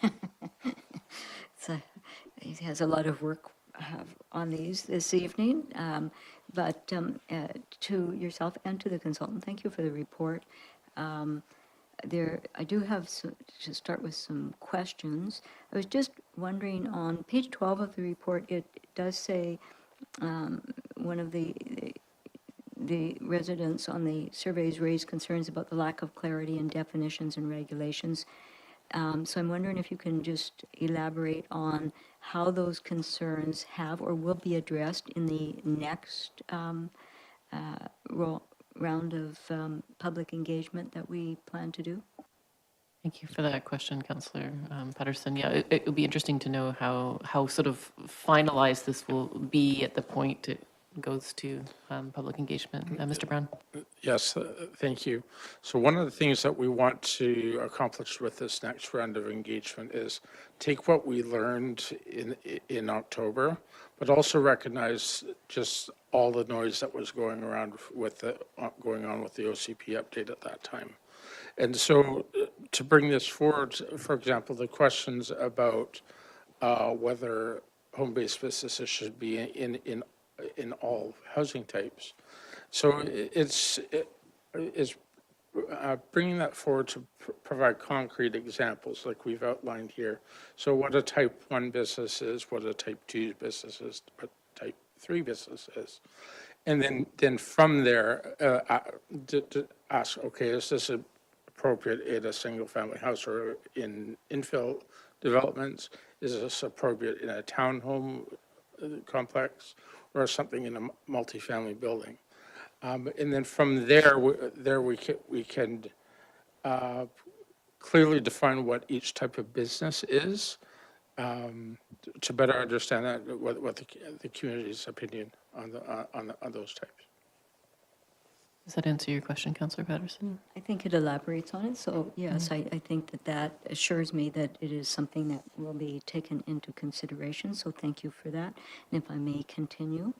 Speaker 8: He has a lot of work on these this evening, but to yourself and to the consultant, thank you for the report. I do have to start with some questions. I was just wondering, on page 12 of the report, it does say one of the residents on the surveys raised concerns about the lack of clarity in definitions and regulations. So I'm wondering if you can just elaborate on how those concerns have or will be addressed in the next round of public engagement that we plan to do.
Speaker 4: Thank you for that question, Councillor Patterson. Yeah, it would be interesting to know how sort of finalized this will be at the point it goes to public engagement. Mr. Brown.
Speaker 14: Yes, thank you. So one of the things that we want to accomplish with this next round of engagement is take what we learned in October, but also recognize just all the noise that was going on with the OCP update at that time. And so to bring this forward, for example, the questions about whether home-based businesses should be in all housing types. So it's bringing that forward to provide concrete examples like we've outlined here. So what a type 1 business is, what a type 2 business is, what type 3 business is. And then from there, to ask, okay, is this appropriate in a single-family house or in infill developments? Is this appropriate in a townhome complex or something in a multifamily building? And then from there, we can clearly define what each type of business is, to better understand that what the community's opinion on those types.
Speaker 4: Does that answer your question, Councillor Patterson?
Speaker 8: I think it elaborates on it, so yes, I think that assures me that it is something that will be taken into consideration, so thank you for that. And if I may continue,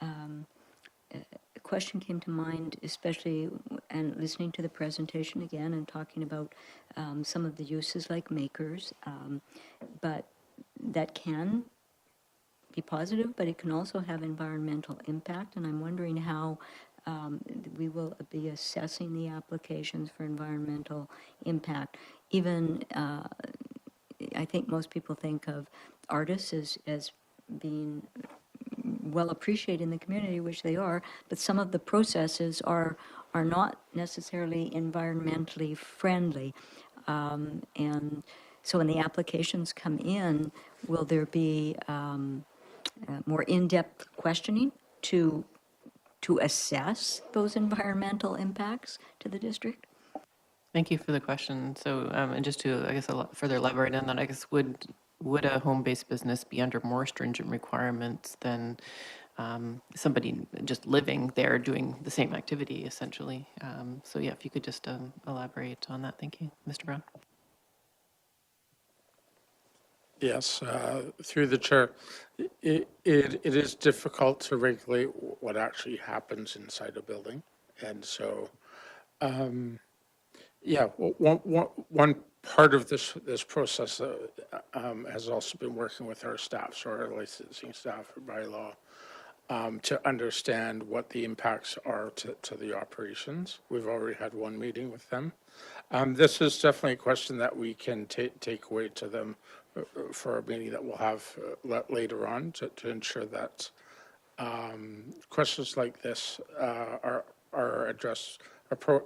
Speaker 8: a question came to mind, especially and listening to the presentation again and talking about some of the uses like makers, but that can be positive, but it can also have environmental impact, and I'm wondering how we will be assessing the applications for environmental impact. Even, I think most people think of artists as being well appreciated in the community, which they are, but some of the processes are not necessarily environmentally friendly. And so when the applications come in, will there be more in-depth questioning to assess those environmental impacts to the district?
Speaker 4: Thank you for the question. So, and just to, I guess, further elaborate on that, I guess, would a home-based business be under more stringent requirements than somebody just living there doing the same activity, essentially? So, yeah, if you could just elaborate on that. Thank you. Mr. Brown?
Speaker 14: Yes, through the chair, it is difficult to regulate what actually happens inside a building. And so, yeah, one part of this process has also been working with our staff, so our licensing staff by law, to understand what the impacts are to the operations. We've already had one meeting with them. This is definitely a question that we can take away to them for a meeting that we'll have later on to ensure that questions like this are addressed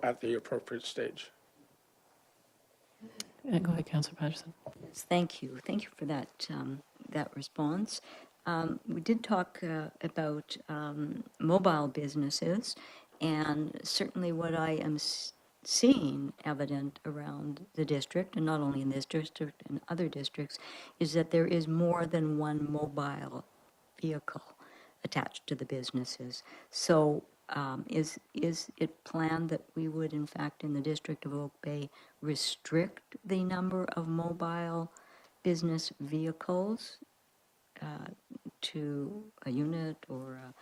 Speaker 14: at the appropriate stage.
Speaker 4: Go ahead, Councillor Patterson.
Speaker 8: Yes, thank you. Thank you for that, that response. We did talk about mobile businesses, and certainly what I am seeing evident around the district, and not only in this district and other districts, is that there is more than one mobile vehicle attached to the businesses. So is it planned that we would, in fact, in the district of Oak Bay, restrict the number of mobile business vehicles to a unit or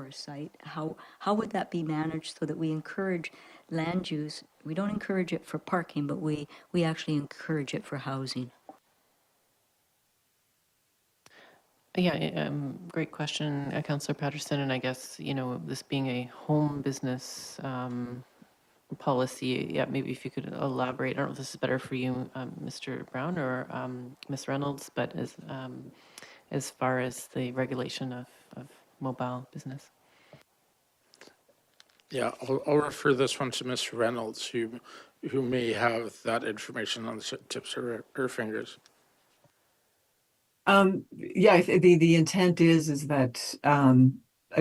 Speaker 8: a site? How would that be managed so that we encourage land use? We don't encourage it for parking, but we actually encourage it for housing.
Speaker 4: Yeah, great question, Councillor Patterson. And I guess, you know, this being a home business policy, yeah, maybe if you could elaborate. I don't know if this is better for you, Mr. Brown or Ms. Reynolds, but as far as the regulation of mobile business.
Speaker 14: Yeah, I'll refer this one to Ms. Reynolds, who may have that information on the tips of her fingers.
Speaker 15: Yeah, the intent is that, I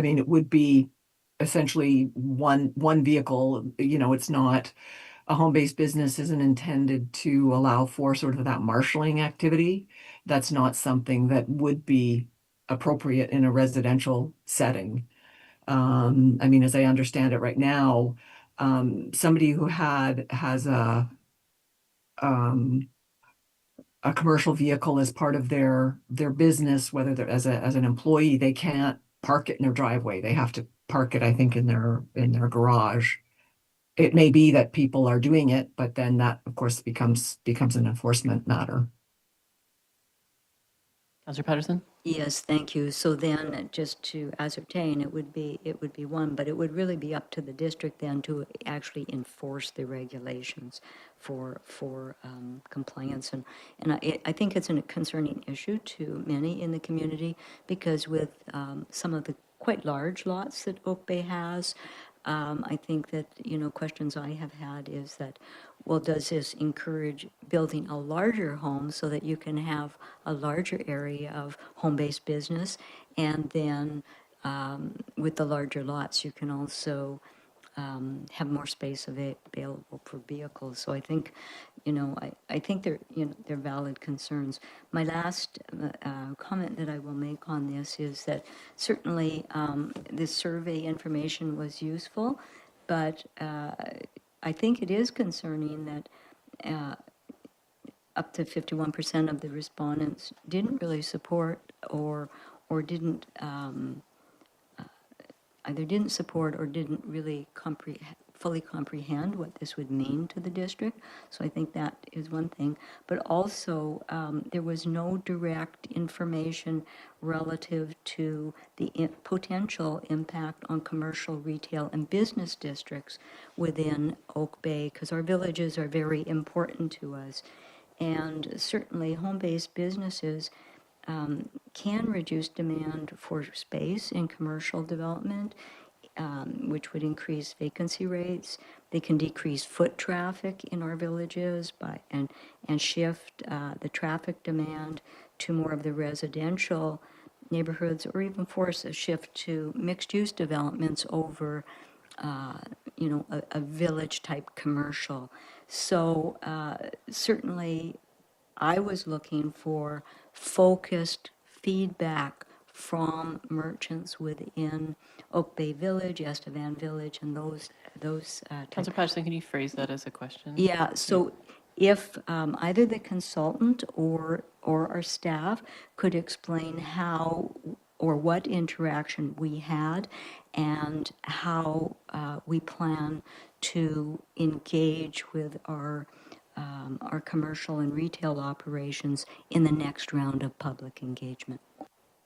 Speaker 15: mean, it would be essentially one vehicle. You know, it's not, a home-based business isn't intended to allow for sort of that marshaling activity. That's not something that would be appropriate in a residential setting. I mean, as I understand it right now, somebody who has a commercial vehicle as part of their business, whether they're as an employee, they can't park it in their driveway. They have to park it, I think, in their garage. It may be that people are doing it, but then that, of course, becomes an enforcement matter.
Speaker 4: Councillor Patterson?
Speaker 8: Yes, thank you. So then, just to ascertain, it would be one, but it would really be up to the district then to actually enforce the regulations for compliance. And I think it's a concerning issue to many in the community, because with some of the quite large lots that Oak Bay has, I think that, questions I have had is that, well, does this encourage building a larger home so that you can have a larger area of home-based business? And then with the larger lots, you can also have more space available for vehicles. So I think, I think they're valid concerns. My last comment that I will make on this is that certainly this survey information was useful, but I think it is concerning that up to 51% of the respondents didn't really support or didn't either didn't support or didn't really fully comprehend what this would mean to the district. So I think that is one thing. But also, there was no direct information relative to the potential impact on commercial, retail, and business districts within Oak Bay, because our villages are very important to us. And certainly, home-based businesses can reduce demand for space in commercial development, which would increase vacancy rates. They can decrease foot traffic in our villages and shift the traffic demand to more of the residential neighborhoods, or even force a shift to mixed-use developments over a village-type commercial. So certainly, I was looking for focused feedback from merchants within Oak Bay Village, Estevan Village, and those.
Speaker 4: Councillor Patterson, can you phrase that as a question?
Speaker 8: Yeah. So if either the consultant or our staff could explain how or what interaction we had and how we plan to engage with our commercial and retail operations in the next round of public engagement.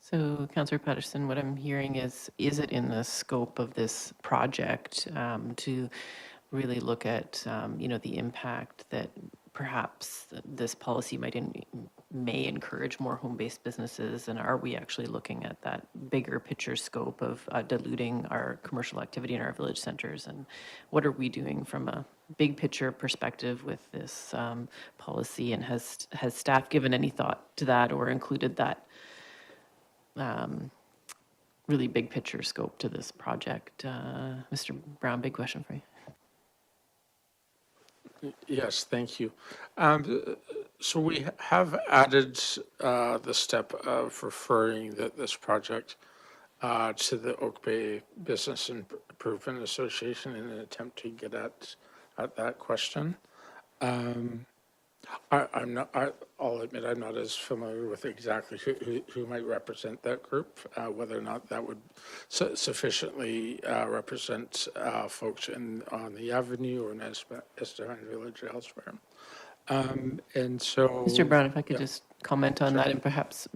Speaker 4: So, Councillor Patterson, what I'm hearing is it in the scope of this project to really look at, the impact that perhaps this policy may encourage more home-based businesses, and are we actually looking at that bigger picture scope of diluting our commercial activity in our village centers, and what are we doing from a big picture perspective with this policy, and has staff given any thought to that or included that really big picture scope to this project? Mr. Brown, big question for you.
Speaker 14: Yes, thank you. So we have added the step of referring this project to the Oak Bay Business Improvement Association in an attempt to get at that question. I'll admit I'm not as familiar with exactly who might represent that group, whether or not that would sufficiently represent folks on the Avenue or in Estevan Village or elsewhere. And so,
Speaker 4: Mr. Brown, if I could just comment on that, and perhaps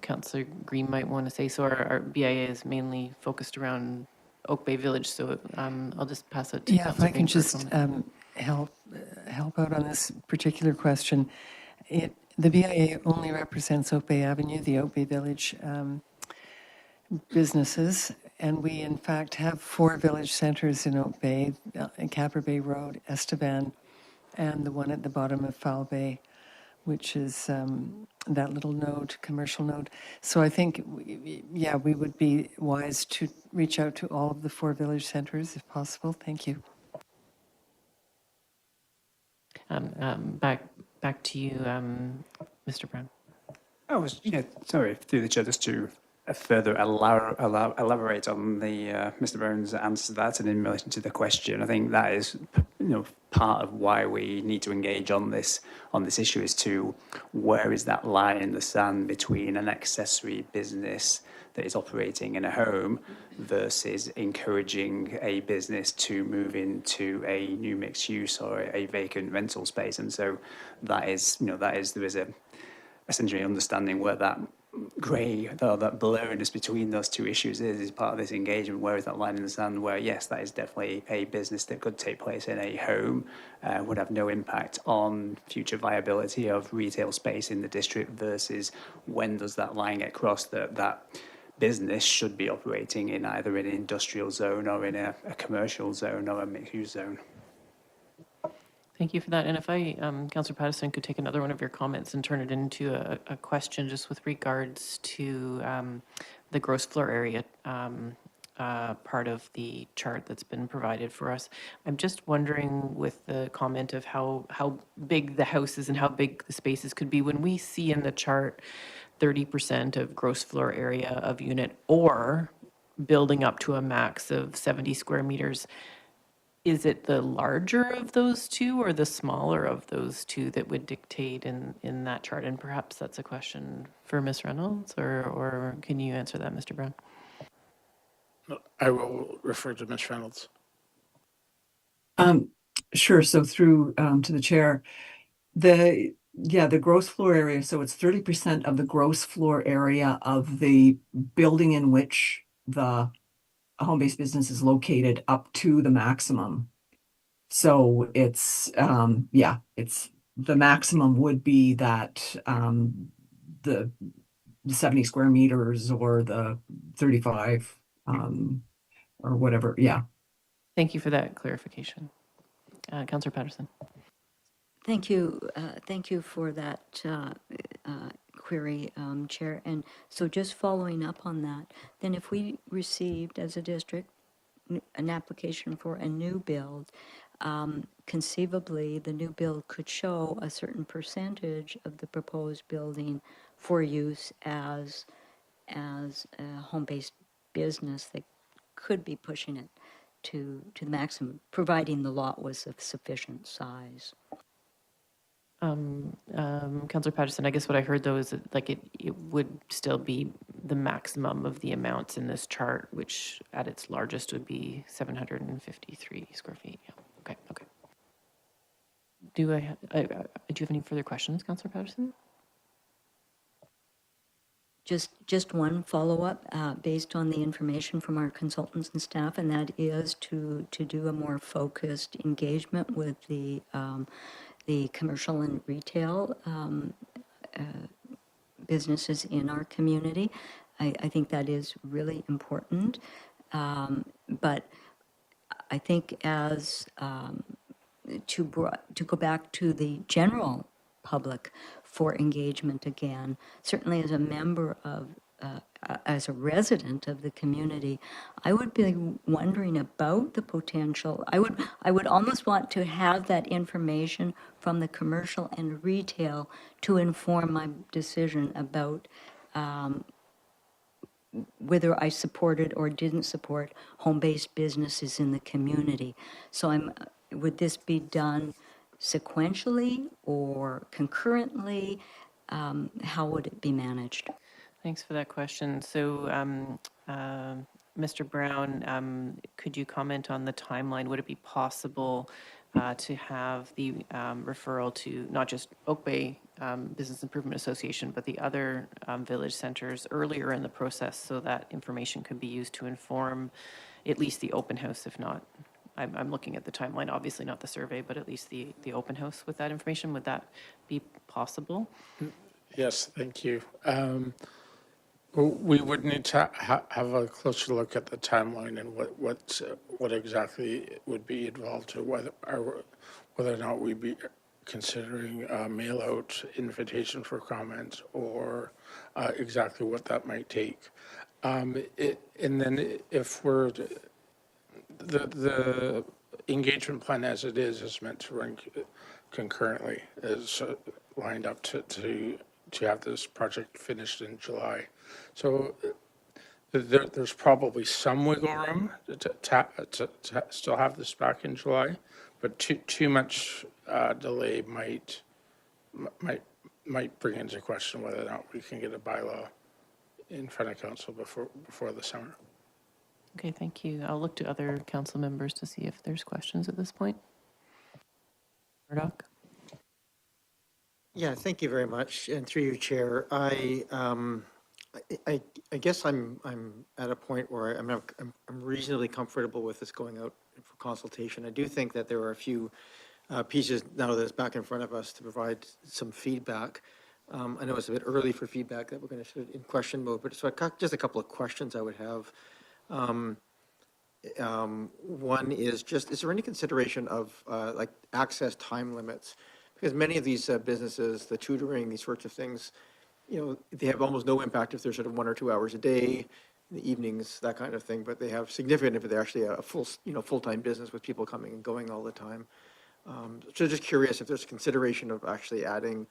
Speaker 4: Councillor Green might want to say so. Our BIA is mainly focused around Oak Bay Village, so I'll just pass it to
Speaker 9: Councillor Green. Yeah, if I can just help out on this particular question. The BIA only represents Oak Bay Avenue, the Oak Bay Village businesses, and we in fact have 4 village centers in Oak Bay, in Capper Bay Road, Estevan, and the one at the bottom of Foul Bay, which is that little node, commercial node. So I think, we would be wise to reach out to all of the 4 village centers if possible. Thank you.
Speaker 4: Back to you, Mr. Brown.
Speaker 12: I was, sorry, through the chair, just to further elaborate on the Mr. Brown's answer to that, and in relation to the question, I think that is, part of why we need to engage on this issue, is to where is that line in the sand between an accessory business that is operating in a home versus encouraging a business to move into a new mixed use or a vacant rental space. And so there is a essentially understanding where that grey, that blurriness between those two issues is part of this engagement. Where is that line in the sand where, yes, that is definitely a business that could take place in a home, would have no impact on future viability of retail space in the district, versus when does that line get crossed that business should be operating in either an industrial zone or in a commercial zone or a mixed-use zone.
Speaker 4: Thank you for that. And if I, Councillor Patterson, could take another one of your comments and turn it into a question just with regards to the gross floor area part of the chart that's been provided for us. I'm just wondering, with the comment of how big the house is and how big the spaces could be, when we see in the chart 30% of gross floor area of unit or building up to a max of 70 square meters, is it the larger of those two or the smaller of those two that would dictate in that chart? And perhaps that's a question for Ms. Reynolds, or can you answer that, Mr. Brown?
Speaker 14: I will refer to Ms. Reynolds.
Speaker 15: Sure. So through to the chair, the gross floor area. So it's 30% of the gross floor area of the building in which the home-based business is located up to the maximum. So it's it's the maximum would be that the 70 square meters or the 35 or whatever. Yeah.
Speaker 4: Thank you for that clarification. Councillor Patterson.
Speaker 8: Thank you. Thank you for that query, Chair. And so just following up on that, then if we received as a district an application for a new build, conceivably the new build could show a certain percentage of the proposed building for use as a home-based business that could be pushing it to the maximum, providing the lot was of sufficient size.
Speaker 4: Councillor Patterson, I guess what I heard though is that like it would still be the maximum of the amounts in this chart, which at its largest would be 753 square feet. Yeah. Okay. Do you have any further questions, Councillor Patterson?
Speaker 8: Just one follow-up based on the information from our consultants and staff, and that is to do a more focused engagement with the commercial and retail businesses in our community. I think that is really important. But I think as to go back to the general public for engagement again, certainly as a member of, as a resident of the community, I would be wondering about the potential. I would almost want to have that information from the commercial and retail to inform my decision about whether I supported or didn't support home-based businesses in the community. So would this be done sequentially or concurrently? How would it be managed?
Speaker 4: Thanks for that question. So, Mr. Brown, could you comment on the timeline? Would it be possible to have the referral to not just Oak Bay Business Improvement Association, but the other village centers earlier in the process so that information could be used to inform at least the open house, if not? I'm looking at the timeline, obviously not the survey, but at least the open house with that information. Would that be possible?
Speaker 14: Yes, thank you. We would need to have a closer look at the timeline and what exactly would be involved, to whether or not we'd be considering a mail-out invitation for comment, or exactly what that might take. And then if we're the engagement plan as it is meant to run concurrently, is lined up to have this project finished in July. So there's probably some wiggle room to still have this back in July, but too much delay might bring into question whether or not we can get a bylaw in front of council before the summer.
Speaker 4: Okay, thank you. I'll look to other council members to see if there's questions at this point. Murdoch?
Speaker 10: Yeah, thank you very much. And through you, Chair, I I guess I'm at a point where I'm reasonably comfortable with this going out for consultation. I do think that there are a few pieces now that it's back in front of us to provide some feedback. I know it's a bit early for feedback that we're going to sort of in question mode, but so just a couple of questions I would have. One is just, is there any consideration of like access time limits? Because many of these businesses, the tutoring, these sorts of things, they have almost no impact if they're sort of 1 or 2 hours a day, in the evenings, that kind of thing, but they have significant if they're actually a full-time business with people coming and going all the time. So just curious if there's consideration of actually adding,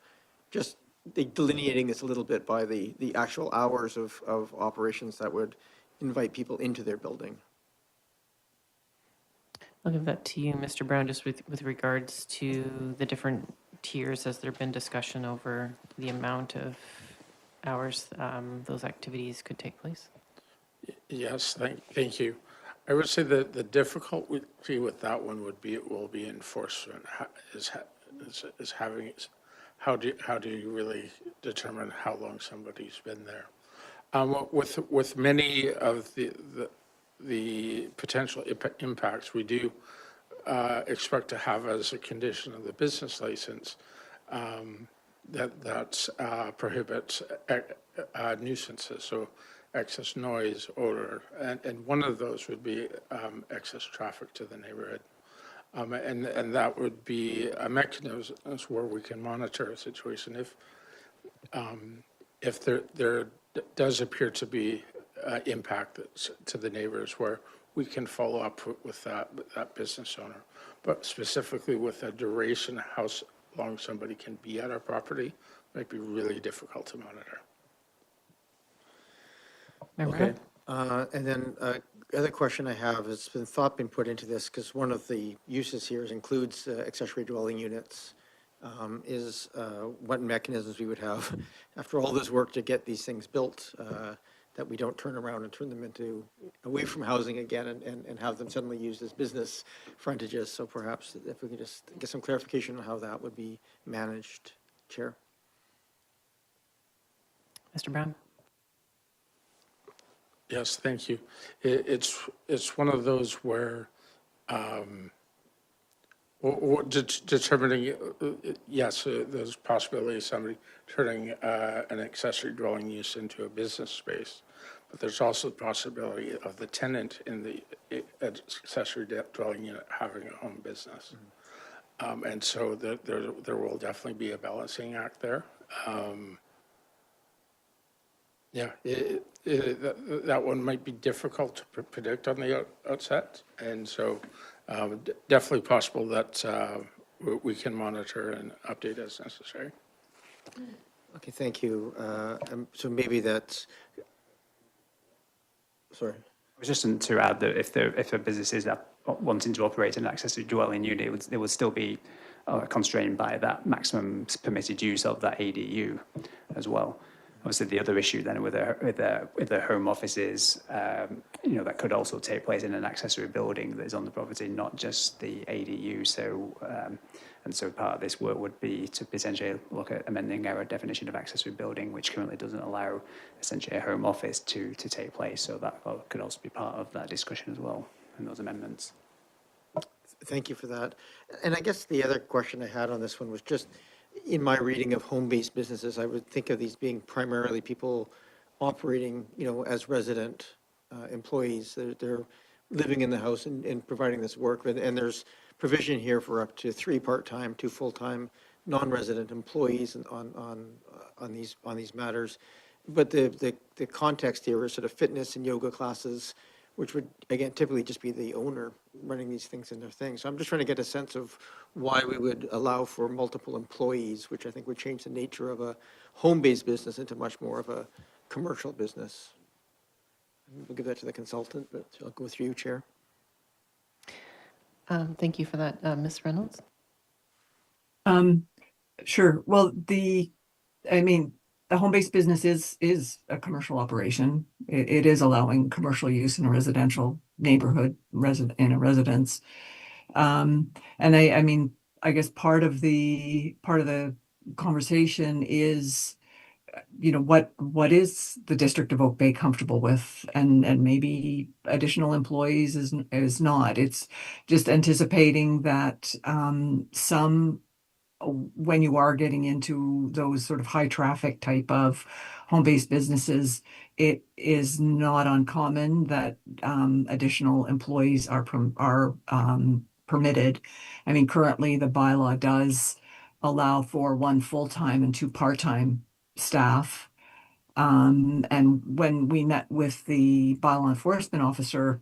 Speaker 10: just delineating this a little bit by the actual hours of operations that would invite people into their building.
Speaker 4: I'll give that to you, Mr. Brown, just with regards to the different tiers. Has there been discussion over the amount of hours those activities could take place?
Speaker 14: Yes, thank you. I would say that the difficulty with that one will be enforcement. How do you really determine how long somebody's been there? With many of the potential impacts, we do expect to have as a condition of the business license that prohibits nuisances, so excess noise, odor, and one of those would be excess traffic to the neighborhood. And that would be a mechanism where we can monitor a situation if there does appear to be impact to the neighbors, where we can follow up with that business owner. But specifically with the duration, how long somebody can be at our property might be really difficult to monitor.
Speaker 10: Okay. And then the other question I have has been put into this, because one of the uses here includes accessory dwelling units, is what mechanisms we would have after all this work to get these things built, that we don't turn around and turn them away from housing again and have them suddenly used as business frontages. So perhaps if we could just get some clarification on how that would be managed, Chair.
Speaker 4: Mr. Brown?
Speaker 14: Yes, thank you. It's one of those where determining, yes, there's possibility of somebody turning an accessory dwelling use into a business space, but there's also the possibility of the tenant in the accessory dwelling unit having a home business. And so there will definitely be a balancing act there. Yeah, that one might be difficult to predict on the outset, and so definitely possible that we can monitor and update as necessary.
Speaker 10: Okay, thank you. So maybe that's, sorry.
Speaker 12: I was just to add that if a business is wanting to operate an accessory dwelling unit, they would still be constrained by that maximum permitted use of that ADU as well. Obviously, the other issue then with the home offices, that could also take place in an accessory building that is on the property, not just the ADU. So part of this work would be to potentially look at amending our definition of accessory building, which currently doesn't allow essentially a home office to take place. So that could also be part of that discussion as well in those amendments.
Speaker 10: Thank you for that. And I guess the other question I had on this one was just, in my reading of home-based businesses, I would think of these being primarily people operating, as resident employees. They're living in the house and providing this work. And there's provision here for up to 3 part-time, 2 full-time, non-resident employees on these matters. But the context here is sort of fitness and yoga classes, which would, again, typically just be the owner running these things in their thing. So I'm just trying to get a sense of why we would allow for multiple employees, which I think would change the nature of a home-based business into much more of a commercial business. We'll give that to the consultant, but I'll go through you, Chair.
Speaker 4: Thank you for that, Ms. Reynolds.
Speaker 15: Sure. Well, the home-based business is a commercial operation. It is allowing commercial use in a residential neighborhood, in a residence. And I guess part of the conversation is what is the District of Oak Bay comfortable with, and maybe additional employees is not. It's just anticipating that some when you are getting into those sort of high traffic type of home-based businesses, it is not uncommon that additional employees are permitted. I mean, currently the bylaw does allow for one full-time and two part-time staff. And when we met with the bylaw enforcement officer,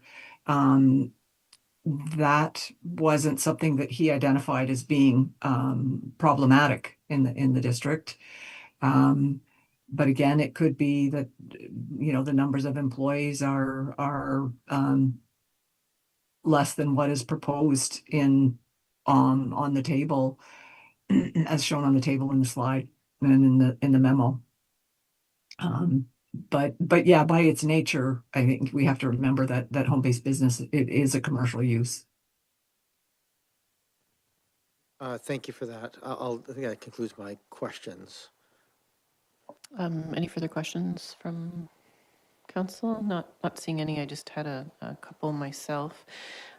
Speaker 15: that wasn't something that he identified as being problematic in the district. But again, it could be that the numbers of employees are less than what is proposed on the table, as shown on the table in the slide and in the memo. But yeah, by its nature, I think we have to remember that home-based business, it is a commercial use.
Speaker 10: Thank you for that. I think that concludes my questions.
Speaker 4: Any further questions from council? Not seeing any. I just had a couple myself.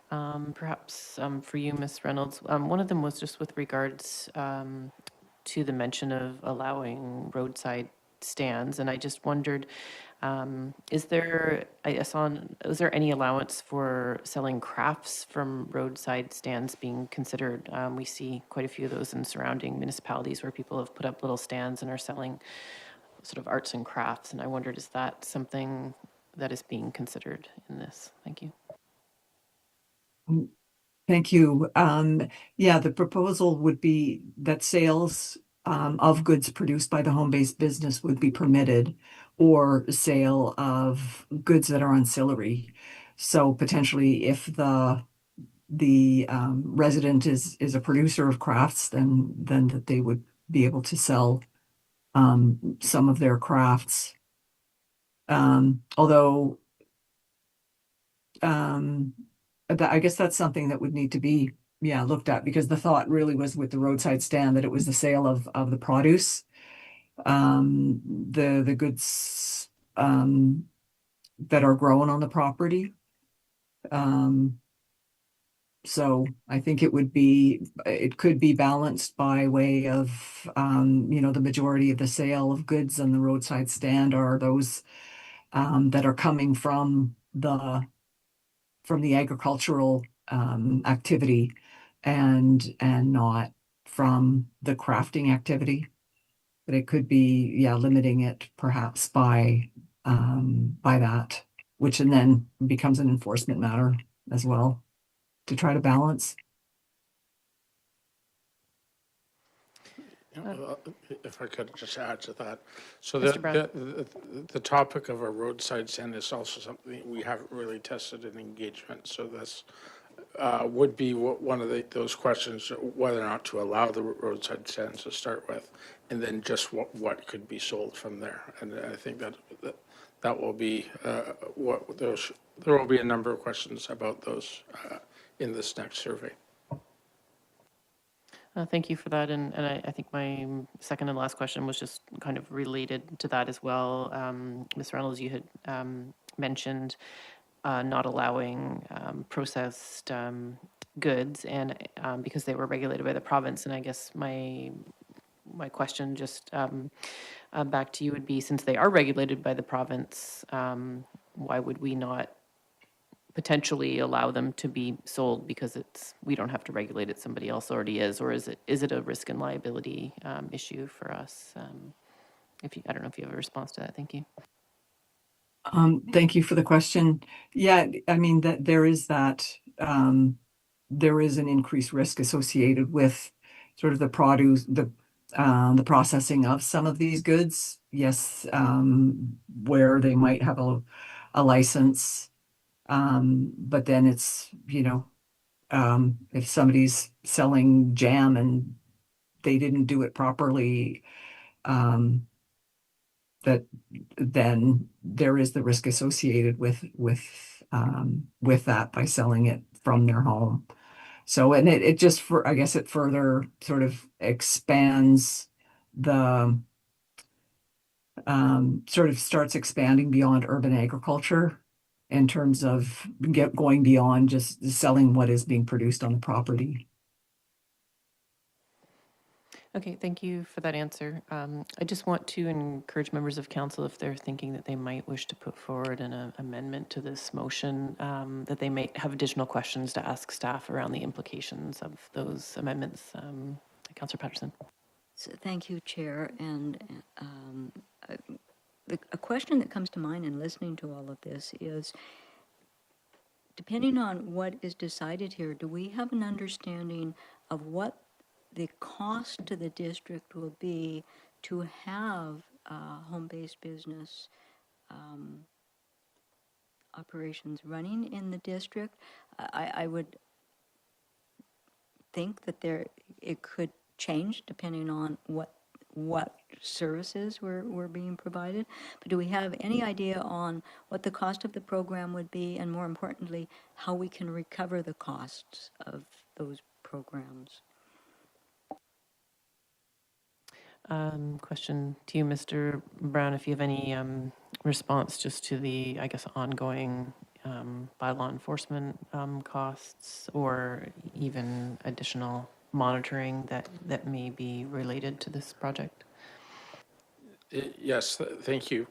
Speaker 4: Perhaps for you, Ms. Reynolds. One of them was just with regards to the mention of allowing roadside stands, and I just wondered, is there any allowance for selling crafts from roadside stands being considered? We see quite a few of those in surrounding municipalities where people have put up little stands and are selling sort of arts and crafts, and I wondered, is that something that is being considered in this? Thank you.
Speaker 15: Thank you. Yeah, the proposal would be that sales of goods produced by the home-based business would be permitted, or sale of goods that are ancillary. So potentially, if the resident is a producer of crafts, then that they would be able to sell some of their crafts. Although I guess that's something that would need to be looked at, because the thought really was with the roadside stand that it was the sale of the produce, the goods that are grown on the property. So I think it could be balanced by way of the majority of the sale of goods on the roadside stand are those that are coming from the agricultural activity, and not from the crafting activity. But it could be limiting it perhaps by that, which and then becomes an enforcement matter as well to try to balance.
Speaker 14: If I could just add to that. So
Speaker 4: Mr. Brown.
Speaker 14: the topic of a roadside stand is also something we haven't really tested in engagement. So this would be one of those questions, whether or not to allow the roadside stands to start with, and then just what could be sold from there. And I think that will be there will be a number of questions about those in this next survey.
Speaker 4: Thank you for that. And I think my second and last question was just kind of related to that as well. Ms. Reynolds, you had mentioned not allowing processed goods, and because they were regulated by the province. And I guess my question just back to you would be, since they are regulated by the province, why would we not potentially allow them to be sold, because we don't have to regulate it, somebody else already is? Or is it a risk and liability issue for us? I don't know if you have a response to that. Thank you.
Speaker 15: Thank you for the question. Yeah, I mean that there is an increased risk associated with sort of the produce, the processing of some of these goods. Yes, where they might have a license. But then it's, if somebody's selling jam and they didn't do it properly, then there is the risk associated with that by selling it from their home. So, and it just, I guess it further sort of expands the sort of starts expanding beyond urban agriculture in terms of going beyond just selling what is being produced on the property.
Speaker 4: Okay, thank you for that answer. I just want to encourage members of council, if they're thinking that they might wish to put forward an amendment to this motion, that they may have additional questions to ask staff around the implications of those amendments. Councillor Patterson.
Speaker 8: So thank you, Chair. And a question that comes to mind in listening to all of this is, depending on what is decided here, do we have an understanding of what the cost to the district will be to have home-based business operations running in the district? I would think that it could change depending on what services were being provided. But do we have any idea on what the cost of the program would be, and more importantly, how we can recover the costs of those programs?
Speaker 4: Question to you, Mr. Brown, if you have any response just to the, I guess, ongoing bylaw enforcement costs, or even additional monitoring that may be related to this project?
Speaker 14: Yes, thank you.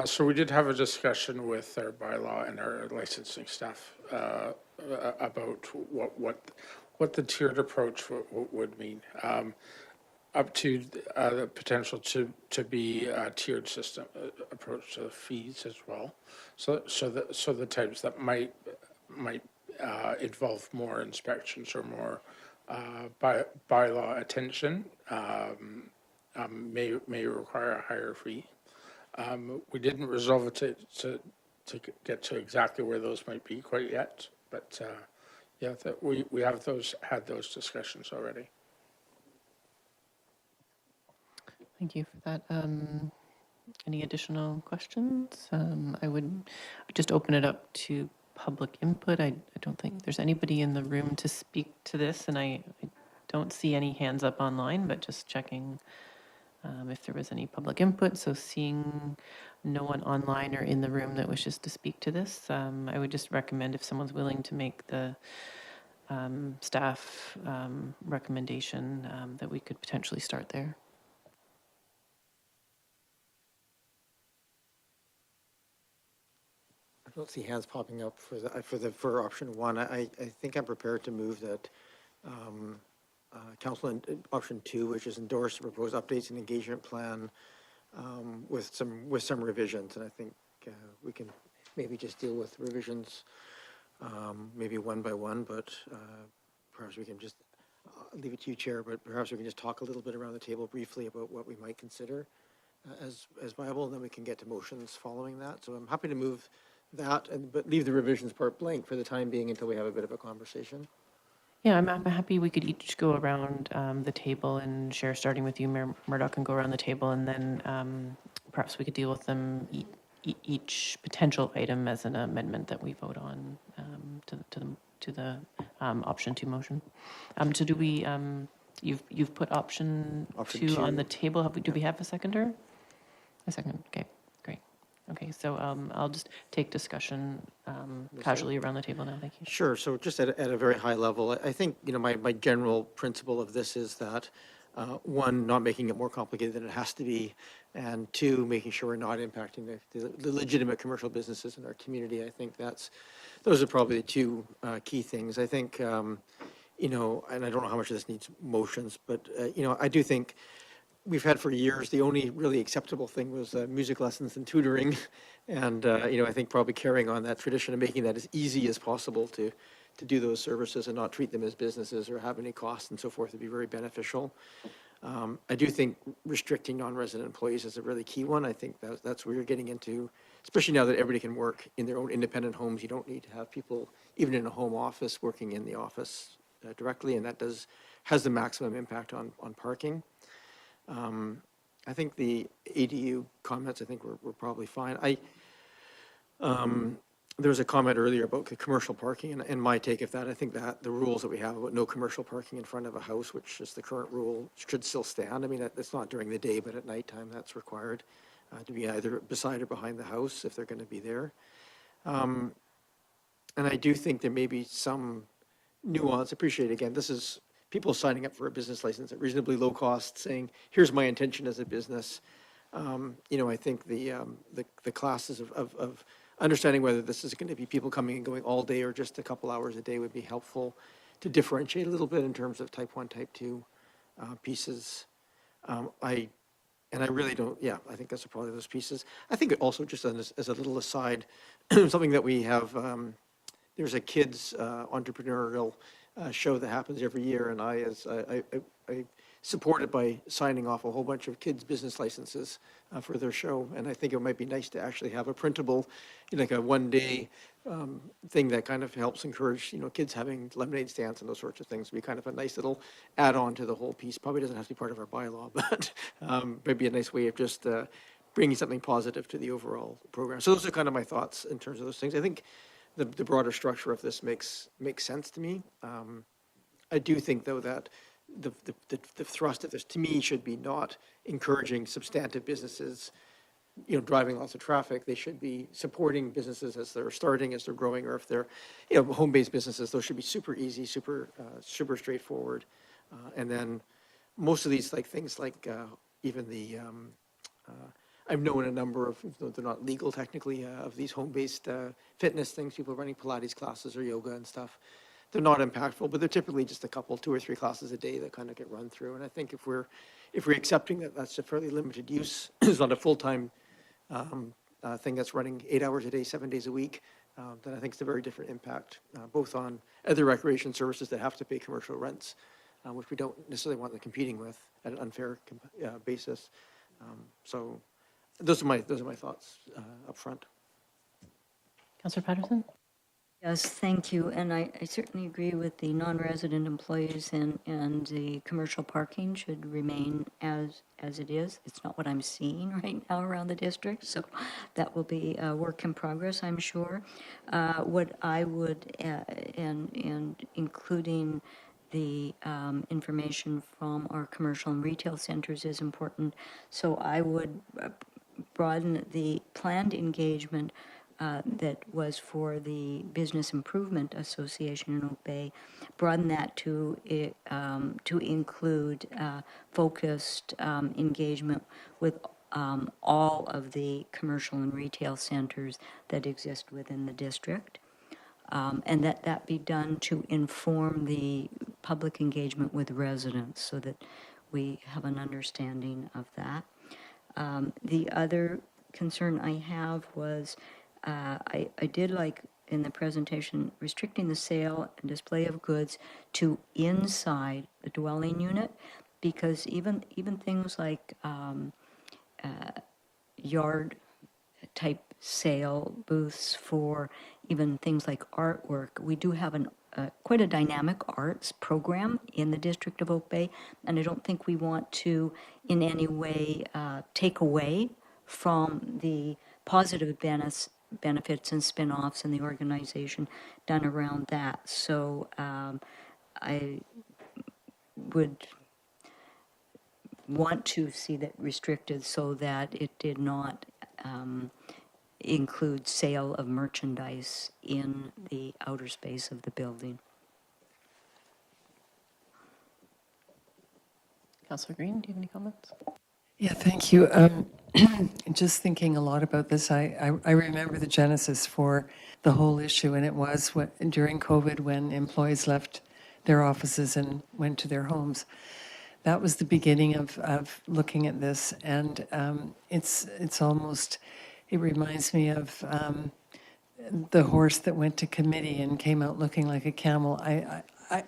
Speaker 14: So we did have a discussion with our bylaw and our licensing staff about what the tiered approach would mean. Up to the potential to be a tiered system approach to the fees as well. So the types that might involve more inspections or more bylaw attention may require a higher fee. We didn't resolve it to get to exactly where those might be quite yet, but yeah, we have had those discussions already.
Speaker 4: Thank you for that. Any additional questions? I would just open it up to public input. I don't think there's anybody in the room to speak to this, and I don't see any hands up online, but just checking if there was any public input. So seeing no one online or in the room that wishes to speak to this, I would just recommend, if someone's willing to make the staff recommendation, that we could potentially start there.
Speaker 10: I don't see hands popping up for option one. I think I'm prepared to move that council in option two, which is endorse the proposed updates and engagement plan with some revisions. And I think we can maybe just deal with revisions maybe one by one, but perhaps we can just leave it to you, Chair, but perhaps we can just talk a little bit around the table briefly about what we might consider as viable, and then we can get to motions following that. So I'm happy to move that, but leave the revisions part blank for the time being until we have a bit of a conversation.
Speaker 4: Yeah, I'm happy we could each go around the table and share, starting with you, Mayor Murdoch, and go around the table, and then perhaps we could deal with them, each potential item as an amendment that we vote on to the option two motion. So do we, you've put option two on the table. Do we have a seconder? A second, okay. Okay, so I'll just take discussion casually around the table now. Thank you.
Speaker 10: Sure. So just at a very high level, I think, my general principle of this is that, one, not making it more complicated than it has to be, and two, making sure we're not impacting the legitimate commercial businesses in our community. I think those are probably the two key things. I think, and I don't know how much of this needs motions, but, I do think we've had for years, the only really acceptable thing was music lessons and tutoring. And, I think probably carrying on that tradition and making that as easy as possible to do those services and not treat them as businesses or have any costs and so forth would be very beneficial. I do think restricting non-resident employees is a really key one. I think that's where you're getting into, especially now that everybody can work in their own independent homes. You don't need to have people, even in a home office, working in the office directly, and that has the maximum impact on parking. I think the ADU comments, I think were probably fine. There was a comment earlier about the commercial parking, and my take of that, I think that the rules that we have about no commercial parking in front of a house, which is the current rule, should still stand. I mean, it's not during the day, but at nighttime that's required. to be either beside or behind the house if they're going to be there. And I do think there may be some nuance. Appreciate, again, this is people signing up for a business license at reasonably low cost, saying, here's my intention as a business. I think the classes of understanding whether this is going to be people coming and going all day or just a couple hours a day would be helpful to differentiate a little bit in terms of type 1, type 2 pieces. I really don't, I think that's probably those pieces. I think also just as a little aside, something that we have, there's a kids entrepreneurial show that happens every year, and I support it by signing off a whole bunch of kids' business licenses for their show. And I think it might be nice to actually have a printable, like a one-day thing that kind of helps encourage, kids having lemonade stands and those sorts of things. Be kind of a nice little add-on to the whole piece. Probably doesn't have to be part of our bylaw, but maybe a nice way of just bringing something positive to the overall program. So those are kind of my thoughts in terms of those things. I think the broader structure of this makes sense to me. I do think, though, that the thrust of this, to me, should be not encouraging substantive businesses, driving lots of traffic. They should be supporting businesses as they're starting, as they're growing, or if they're, home-based businesses, those should be super easy, super straightforward. And then most of these, things like even the, I've known a number of, they're not legal technically, of these home-based fitness things, people running Pilates classes or yoga and stuff. They're not impactful, but they're typically just a couple, 2 or 3 classes a day that kind of get run through. And I think if we're accepting that that's a fairly limited use, it's not a full-time thing that's running 8 hours a day, 7 days a week, then I think it's a very different impact, both on other recreation services that have to pay commercial rents, which we don't necessarily want them competing with at an unfair basis. So those are my thoughts up front.
Speaker 4: Councillor Patterson?
Speaker 8: Yes, thank you. And I certainly agree with the non-resident employees and the commercial parking should remain as it is. It's not what I'm seeing right now around the district, so that will be a work in progress, I'm sure. What I would, and including the information from our commercial and retail centers is important. So I would broaden the planned engagement that was for the Business Improvement Association in Oak Bay, broaden that to include focused engagement with all of the commercial and retail centers that exist within the district. And that be done to inform the public engagement with residents so that we have an understanding of that. The other concern I have was I did like in the presentation restricting the sale and display of goods to inside the dwelling unit, because even things like yard type sale booths for even things like artwork, we do have quite a dynamic arts program in the District of Oak Bay, and I don't think we want to in any way take away from the positive benefits and spin-offs in the organization done around that. So I would want to see that restricted so that it did not include sale of merchandise in the outer space of the building.
Speaker 4: Councillor Green, do you have any comments?
Speaker 9: Yeah, thank you. Just thinking a lot about this, I remember the genesis for the whole issue, and it was during COVID when employees left their offices and went to their homes. That was the beginning of looking at this, and it's almost, it reminds me of the horse that went to committee and came out looking like a camel.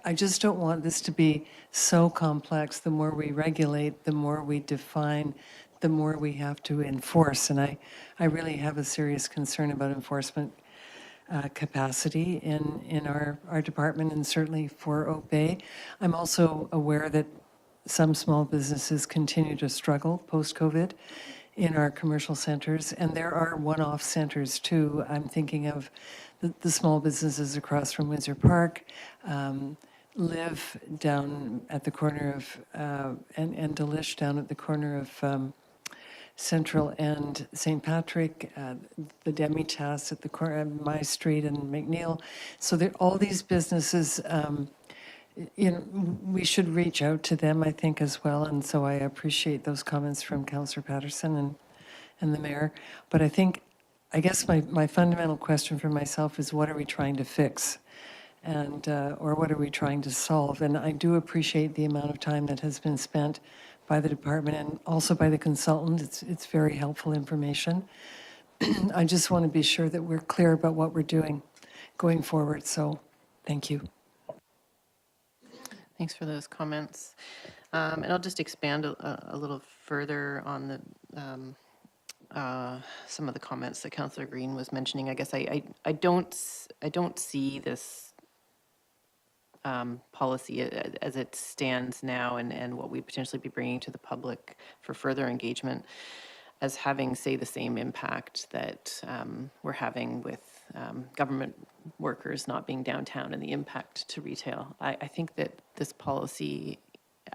Speaker 9: I just don't want this to be so complex. The more we regulate, the more we define, the more we have to enforce. And I really have a serious concern about enforcement capacity in our department, and certainly for Oak Bay. I'm also aware that some small businesses continue to struggle post-COVID in our commercial centers, and there are one-off centers too. I'm thinking of the small businesses across from Windsor Park, Live down at the corner of, and Delish down at the corner of Central and St. Patrick, the Demi-Tasse at the corner of my street and McNeil. So there, all these businesses, we should reach out to them, I think, as well. And so I appreciate those comments from Councillor Patterson and the mayor. But I guess my fundamental question for myself is, what are we trying to fix? And, or what are we trying to solve? And I do appreciate the amount of time that has been spent by the department and also by the consultant. It's very helpful information. I just want to be sure that we're clear about what we're doing going forward. So thank you.
Speaker 4: Thanks for those comments. And I'll just expand a little further on some of the comments that Councillor Green was mentioning. I guess I don't see this policy as it stands now and what we potentially be bringing to the public for further engagement as having, say, the same impact that we're having with government workers not being downtown and the impact to retail. I think that this policy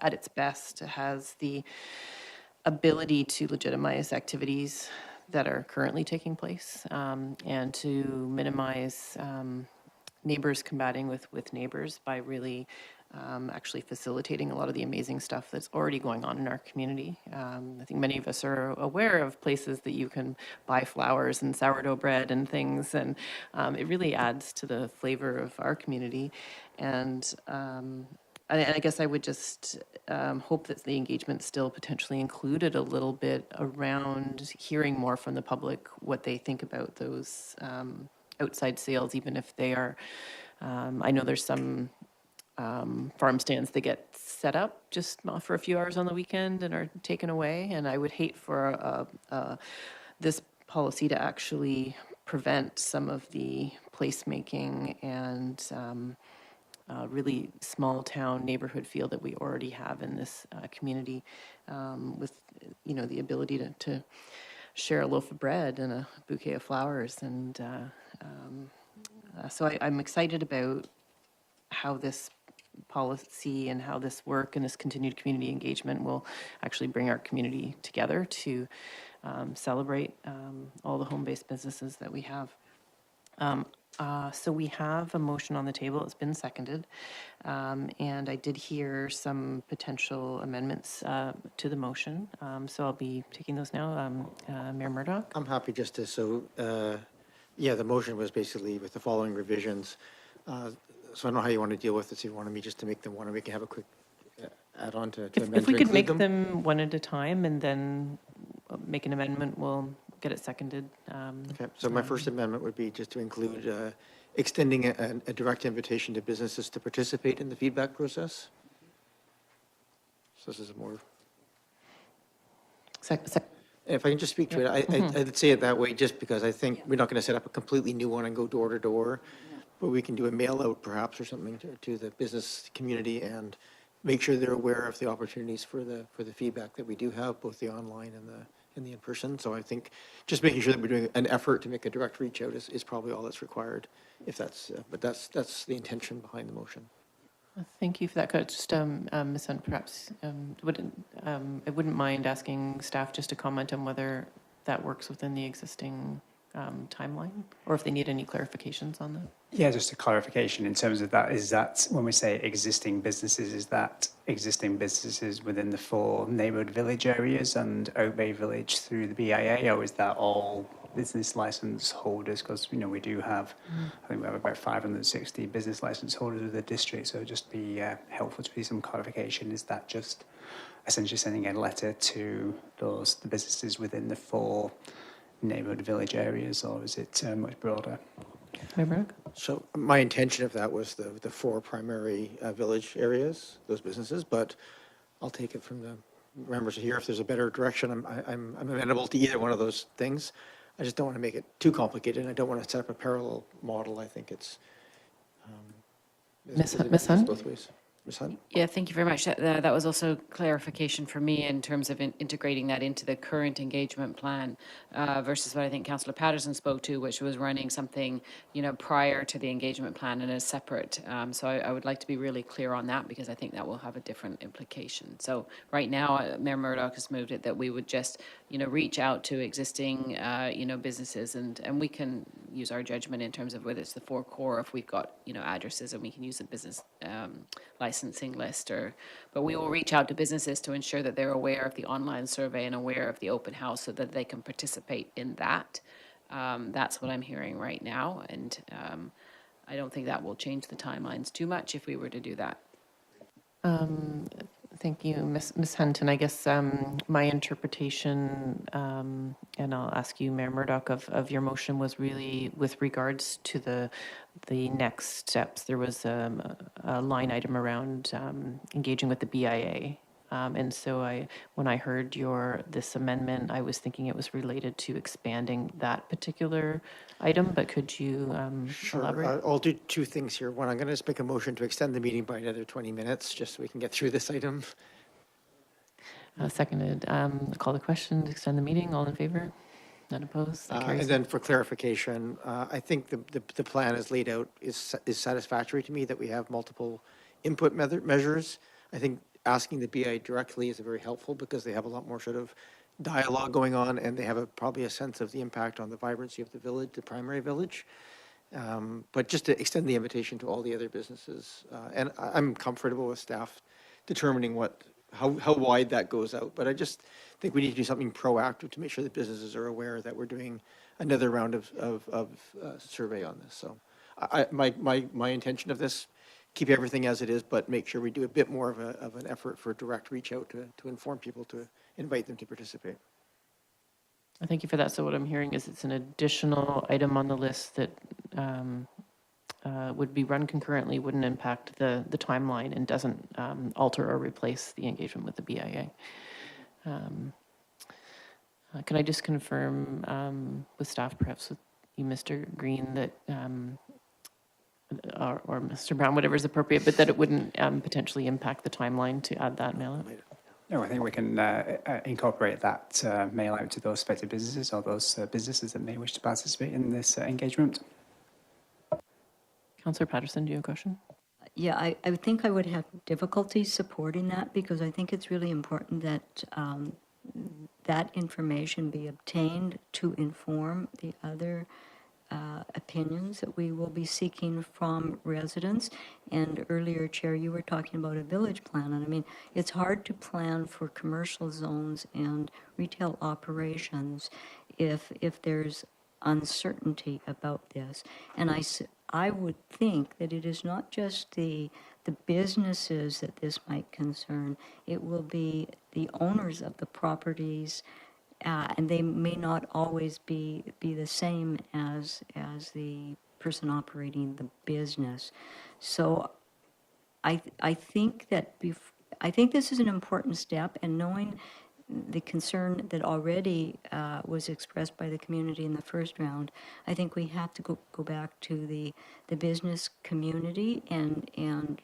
Speaker 4: at its best has the ability to legitimize activities that are currently taking place and to minimize neighbors combating with neighbors by really actually facilitating a lot of the amazing stuff that's already going on in our community. I think many of us are aware of places that you can buy flowers and sourdough bread and things, and it really adds to the flavor of our community. And I guess I would just hope that the engagement still potentially included a little bit around hearing more from the public what they think about those outside sales, even if they are, I know there's some farm stands that get set up just for a few hours on the weekend and are taken away. And I would hate for this policy to actually prevent some of the placemaking and really small town neighborhood feel that we already have in this community with, the ability to share a loaf of bread and a bouquet of flowers. And so I'm excited about how this policy and how this work and this continued community engagement will actually bring our community together to celebrate all the home-based businesses that we have. So we have a motion on the table. It's been seconded. And I did hear some potential amendments to the motion. So I'll be taking those now. Mayor Murdoch?
Speaker 10: I'm happy just to, the motion was basically with the following revisions. So I don't know how you want to deal with this. If you wanted me just to make them one, and we can have a quick add-on to amend.
Speaker 4: If we
Speaker 10: to
Speaker 4: could make
Speaker 10: include
Speaker 4: them one at a time and then make an amendment, we'll get it seconded.
Speaker 10: Okay, so my first amendment would be just to include extending a direct invitation to businesses to participate in the feedback process. So this is a more... If I can just speak to it, I'd say it that way just because I think we're not going to set up a completely new one and go door to door, but we can do a mail out perhaps or something to the business community and make sure they're aware of the opportunities for the feedback that we do have, both the online and the in-person. So I think just making sure that we're doing an effort to make a direct reach out is probably all that's required. If that's, but that's the intention behind the motion.
Speaker 4: Thank you for that. Could I just, Ms. Hunt, perhaps, I wouldn't mind asking staff just to comment on whether that works within the existing timeline, or if they need any clarifications on that.
Speaker 12: Yeah, just a clarification in terms of that. Is that when we say existing businesses, is that existing businesses within the 4 neighbourhood village areas and Oak Bay Village through the BIA, or is that all business license holders? Because we do have, I think we have about 560 business license holders of the district. So it'd just be helpful to see some clarification. Is that just essentially sending a letter to the businesses within the 4 neighbourhood village areas, or is it much broader?
Speaker 10: So my intention of that was the 4 primary village areas, those businesses, but I'll take it from the members here. If there's a better direction, I'm amenable to either one of those things. I just don't want to make it too complicated, and I don't want to set up a parallel model. I think it's
Speaker 4: Ms. Hunt?
Speaker 10: both ways. Ms. Hunt?
Speaker 11: Yeah, thank you very much. That was also clarification for me in terms of integrating that into the current engagement plan versus what I think Councillor Patterson spoke to, which was running something, prior to the engagement plan and as separate. So I would like to be really clear on that because I think that will have a different implication. So right now, Mayor Murdoch has moved it that we would just, reach out to existing, businesses and we can use our judgment in terms of whether it's the four core, if we've got, addresses and we can use a business licensing list but we will reach out to businesses to ensure that they're aware of the online survey and aware of the open house so that they can participate in that. That's what I'm hearing right now. And I don't think that will change the timelines too much if we were to do that.
Speaker 4: Thank you, Ms. Hunt. And I guess my interpretation, and I'll ask you, Mayor Murdoch, of your motion was really with regards to the next steps. There was a line item around engaging with the BIA. And so when I heard this amendment, I was thinking it was related to expanding that particular item, but could you elaborate?
Speaker 10: I'll do two things here. One, I'm going to just make a motion to extend the meeting by another 20 minutes, just so we can get through this item.
Speaker 4: Seconded. Call the question, extend the meeting. All in favor? None opposed? That carries.
Speaker 10: And then for clarification, I think the plan as laid out is satisfactory to me, that we have multiple input measures. I think asking the BI directly is very helpful because they have a lot more sort of dialogue going on, and they have probably a sense of the impact on the vibrancy of the village, the primary village. But just to extend the invitation to all the other businesses, and I'm comfortable with staff determining how wide that goes out. But I just think we need to do something proactive to make sure that businesses are aware that we're doing another round of survey on this. So my intention of this, keep everything as it is, but make sure we do a bit more of an effort for direct reach out to inform people, to invite them to participate.
Speaker 4: Thank you for that. So what I'm hearing is it's an additional item on the list that would be run concurrently, wouldn't impact the timeline, and doesn't alter or replace the engagement with the BIA. Can I just confirm with staff, perhaps with you, Mr. Green, that or Mr. Brown, whatever is appropriate, but that it wouldn't potentially impact the timeline to add that mail out?
Speaker 12: No, I think we can incorporate that mail out to those respective businesses or those businesses that may wish to participate in this engagement.
Speaker 4: Councillor Patterson, do you have a question?
Speaker 8: Yeah, I think I would have difficulty supporting that because I think it's really important that that information be obtained to inform the other opinions that we will be seeking from residents. And earlier, Chair, you were talking about a village plan. And I mean, it's hard to plan for commercial zones and retail operations if there's uncertainty about this. And I would think that it is not just the businesses that this might concern. It will be the owners of the properties, and they may not always be the same as the person operating the business. So I think that I think this is an important step, and knowing the concern that already was expressed by the community in the first round, I think we have to go back to the business community and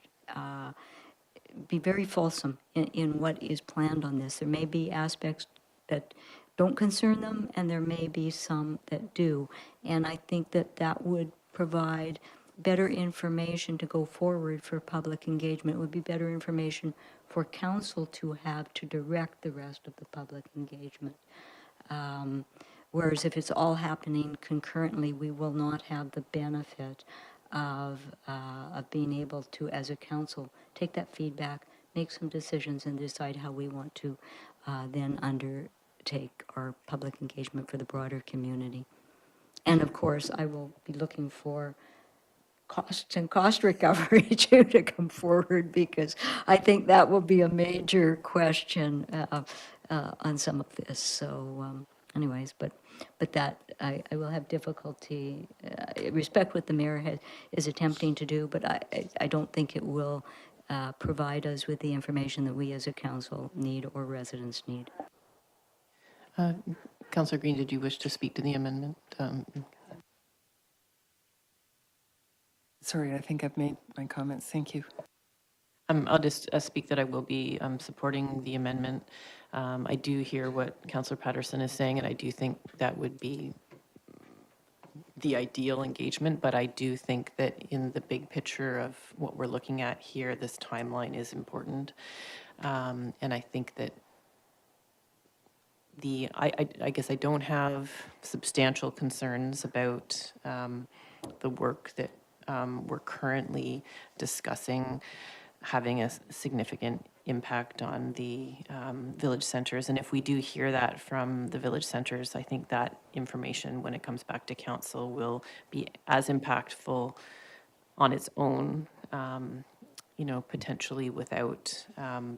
Speaker 8: be very fulsome in what is planned on this. There may be aspects that don't concern them, and there may be some that do. And I think that would provide better information to go forward for public engagement. It would be better information for council to have to direct the rest of the public engagement. Whereas if it's all happening concurrently, we will not have the benefit of being able to, as a council, take that feedback, make some decisions, and decide how we want to then undertake our public engagement for the broader community. And of course, I will be looking for costs and cost recovery too to come forward, because I think that will be a major question on some of this. So anyways, but that I will have difficulty, respect what the mayor is attempting to do, but I don't think it will provide us with the information that we as a council need or residents need.
Speaker 4: Councillor Green, did you wish to speak to the amendment?
Speaker 9: Sorry, I think I've made my comments. Thank you.
Speaker 4: I'll just speak that I will be supporting the amendment. I do hear what Councillor Patterson is saying, and I do think that would be the ideal engagement, but I do think that in the big picture of what we're looking at here, this timeline is important. And I think that I guess I don't have substantial concerns about the work that we're currently discussing having a significant impact on the village centers. And if we do hear that from the village centers, I think that information, when it comes back to council, will be as impactful on its own, potentially without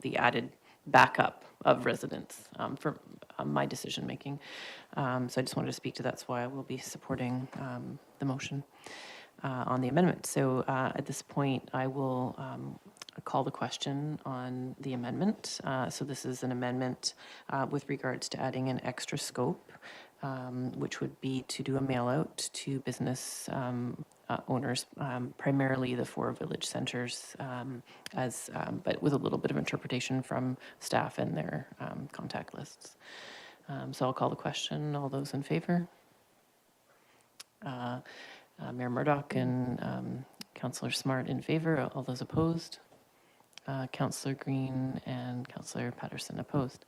Speaker 4: the added backup of residents for my decision making. So I just wanted to speak to that's why I will be supporting the motion on the amendment. So at this point, I will call the question on the amendment. So this is an amendment with regards to adding an extra scope, which would be to do a mail out to business owners, primarily the 4 village centers, but with a little bit of interpretation from staff and their contact lists. So I'll call the question. All those in favor? Mayor Murdoch and Councillor Smart in favor. All those opposed? Councillor Green and Councillor Patterson opposed.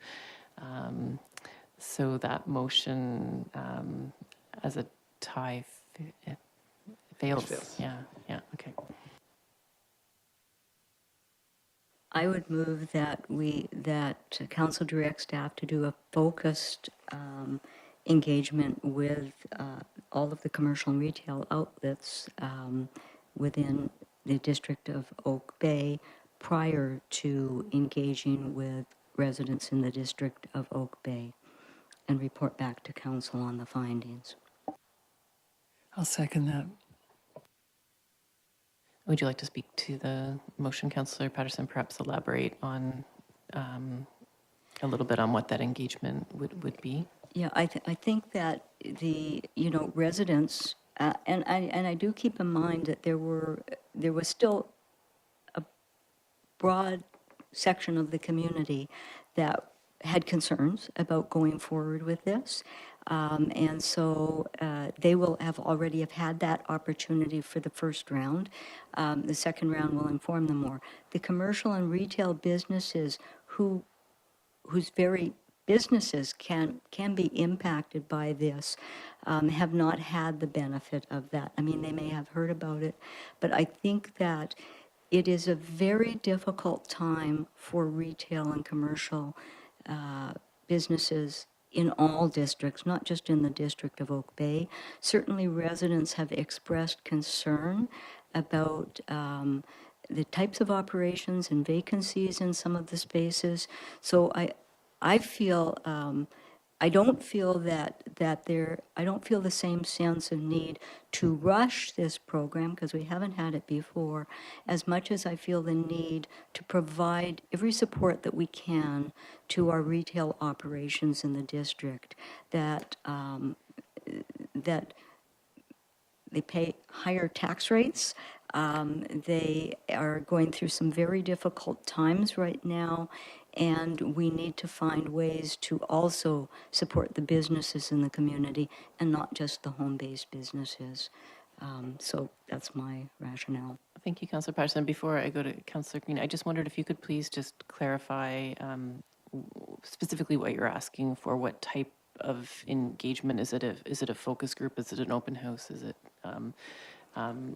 Speaker 4: So that motion as a tie fails. Yeah, okay.
Speaker 8: I would move that council direct staff to do a focused engagement with all of the commercial and retail outlets within the district of Oak Bay prior to engaging with residents in the district of Oak Bay, and report back to council on the findings.
Speaker 9: I'll second that.
Speaker 4: Would you like to speak to the motion, Councillor Patterson? Perhaps elaborate on a little bit on what that engagement would be?
Speaker 8: Yeah, I think that the residents and I do keep in mind that there was still a broad section of the community that had concerns about going forward with this. And so they will already have had that opportunity for the first round. The second round will inform them more. The commercial and retail businesses whose very businesses can be impacted by this have not had the benefit of that. I mean, they may have heard about it, but I think that it is a very difficult time for retail and commercial businesses in all districts, not just in the district of Oak Bay. Certainly residents have expressed concern about the types of operations and vacancies in some of the spaces. So I feel, I don't feel I don't feel the same sense of need to rush this program, because we haven't had it before, as much as I feel the need to provide every support that we can to our retail operations in the district, that they pay higher tax rates. They are going through some very difficult times right now, and we need to find ways to also support the businesses in the community and not just the home-based businesses. So that's my rationale.
Speaker 4: Thank you, Councillor Patterson. Before I go to Councillor Green, I just wondered if you could please just clarify specifically what you're asking for. What type of engagement? Is it a focus group? Is it an open house? Is it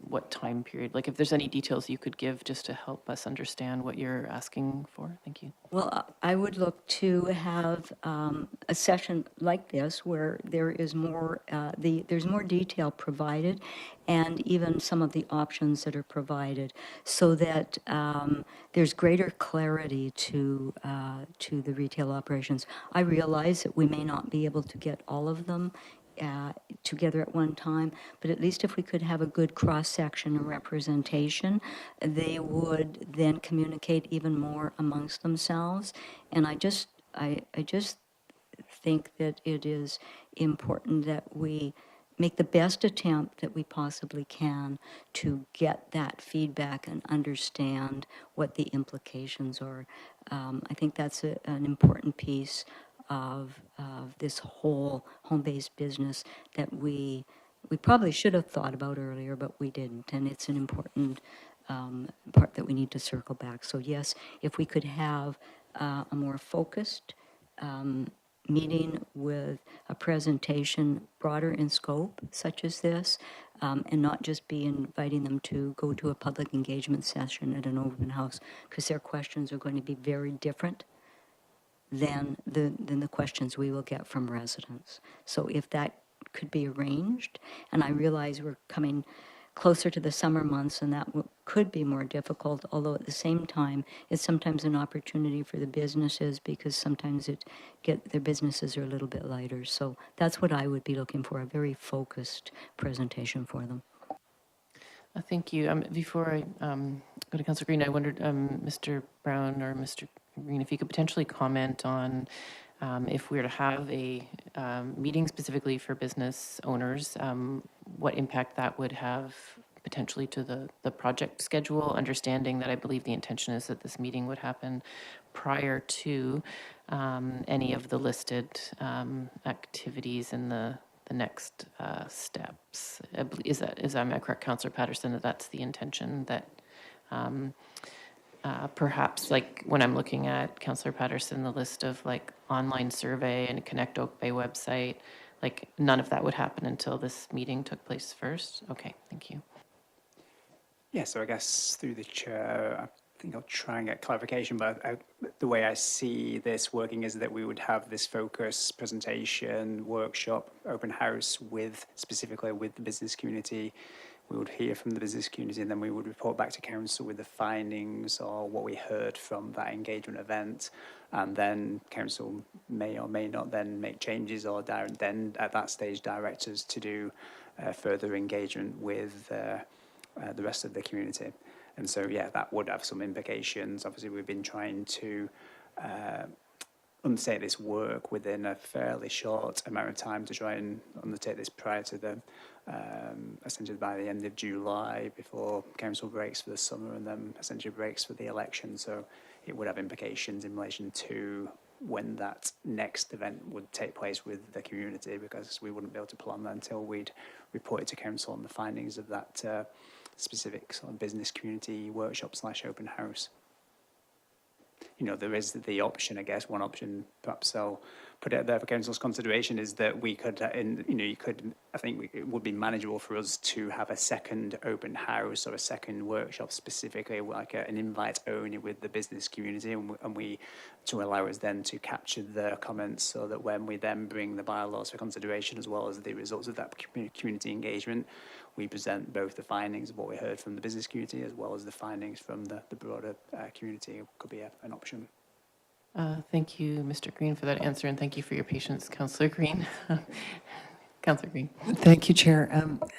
Speaker 4: what time period? Like, if there's any details you could give just to help us understand what you're asking for. Thank you.
Speaker 8: Well, I would look to have a session like this where there is more, there's more detail provided, and even some of the options that are provided, so that there's greater clarity to the retail operations. I realize that we may not be able to get all of them together at one time, but at least if we could have a good cross-section or representation, they would then communicate even more amongst themselves. And I just think that it is important that we make the best attempt that we possibly can to get that feedback and understand what the implications are. I think that's an important piece of this whole home-based business that we probably should have thought about earlier, but we didn't. And it's an important part that we need to circle back. So yes, if we could have a more focused meeting with a presentation broader in scope, such as this, and not just be inviting them to go to a public engagement session at an open house, because their questions are going to be very different than the questions we will get from residents. So if that could be arranged, and I realize we're coming closer to the summer months and that could be more difficult, although at the same time, it's sometimes an opportunity for the businesses because sometimes their businesses are a little bit lighter. So that's what I would be looking for, a very focused presentation for them.
Speaker 4: Thank you. Before I go to Councillor Green, I wondered, Mr. Brown or Mr. Green, if you could potentially comment on if we were to have a meeting specifically for business owners, what impact that would have potentially to the project schedule, understanding that I believe the intention is that this meeting would happen prior to any of the listed activities in the next steps. Am I correct, Councillor Patterson, that that's the intention, that perhaps, like when I'm looking at, Councillor Patterson, the list of like online survey and Connect Oak Bay website, like none of that would happen until this meeting took place first? Okay, thank you.
Speaker 12: Yeah, so I guess through the chair, I think I'll try and get clarification, but the way I see this working is that we would have this focus presentation, workshop, open house specifically with the business community. We would hear from the business community and then we would report back to council with the findings or what we heard from that engagement event. And then council may or may not then make changes or then at that stage direct us to do further engagement with the rest of the community. And so, yeah, that would have some implications. Obviously, we've been trying to undertake this work within a fairly short amount of time to try and undertake this prior to the, essentially by the end of July, before council breaks for the summer and then essentially breaks for the election. So it would have implications in relation to when that next event would take place with the community, because we wouldn't be able to plan that until we'd reported to council on the findings of that specific sort of business community workshop / open house. You know, there is the option, I guess, one option, perhaps I'll put it there for council's consideration, is that we could, I think it would be manageable for us to have a second open house or a second workshop specifically, like an invite only with the business community, and we to allow us then to capture their comments, so that when we then bring the bylaws for consideration as well as the results of that community engagement, we present both the findings of what we heard from the business community as well as the findings from the broader community. It could be an option.
Speaker 4: Thank you, Mr. Green, for that answer, and thank you for your patience, Councillor Green. Councillor Green.
Speaker 9: Thank you, Chair,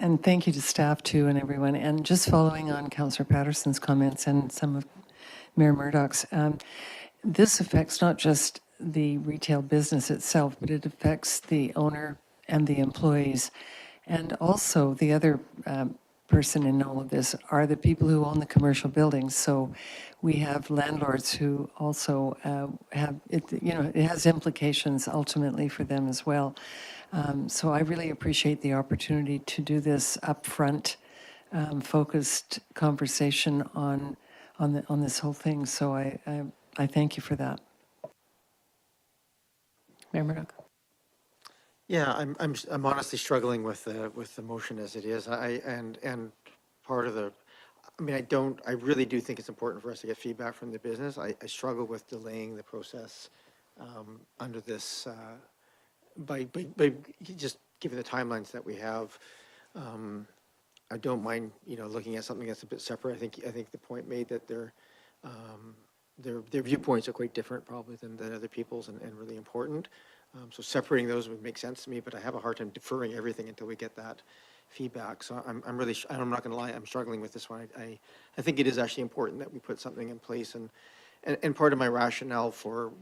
Speaker 9: and thank you to staff too and everyone. And just following on Councillor Patterson's comments and some of Mayor Murdoch's, this affects not just the retail business itself, but it affects the owner and the employees. And also the other person in all of this are the people who own the commercial buildings. So we have landlords who also have, it has implications ultimately for them as well. So I really appreciate the opportunity to do this upfront, focused conversation on this whole thing. So I thank you for that.
Speaker 4: Mayor Murdoch.
Speaker 10: Yeah, I'm honestly struggling with the motion as it is. And part of the, I really do think it's important for us to get feedback from the business. I struggle with delaying the process under this by just given the timelines that we have. I don't mind, looking at something that's a bit separate. I think the point made that their viewpoints are quite different probably than other people's and really important. So separating those would make sense to me, but I have a hard time deferring everything until we get that feedback. So I'm not going to lie, I'm struggling with this one. I think it is actually important that we put something in place, and part of my rationale for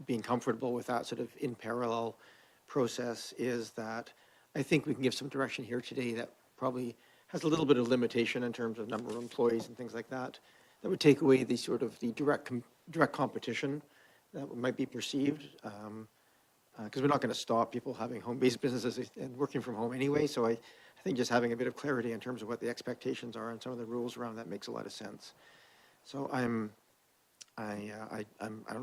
Speaker 10: being comfortable with that sort of in parallel process is that I think we can give some direction here today that probably has a little bit of limitation in terms of number of employees and things like that. That would take away the sort of the direct competition that might be perceived. Because we're not going to stop people having home-based businesses and working from home anyway. So I think just having a bit of clarity in terms of what the expectations are and some of the rules around that makes a lot of sense. So I don't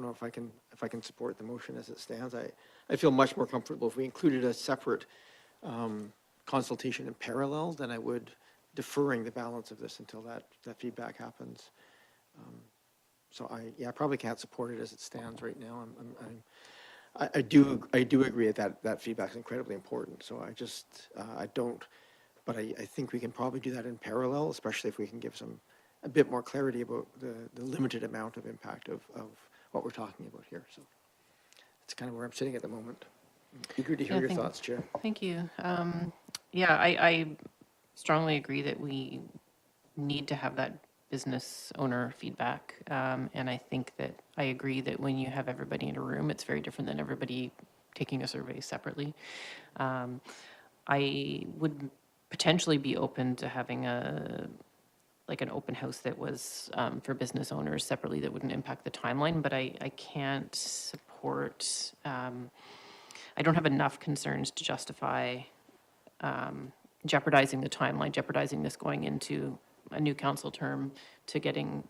Speaker 10: know if I can support the motion as it stands. I feel much more comfortable if we included a separate consultation in parallel than I would deferring the balance of this until that feedback happens. So I probably can't support it as it stands right now. I do agree that feedback is incredibly important. So I don't, but I think we can probably do that in parallel, especially if we can give a bit more clarity about the limited amount of impact of what we're talking about here. So that's kind of where I'm sitting at the moment. Eager to hear your thoughts, Chair.
Speaker 4: Thank you. I strongly agree that we need to have that business owner feedback. And I think that I agree that when you have everybody in a room, it's very different than everybody taking a survey separately. I would potentially be open to having an open house that was for business owners separately that wouldn't impact the timeline, but I can't support, I don't have enough concerns to justify jeopardizing the timeline, jeopardizing this going into a new council term, to getting,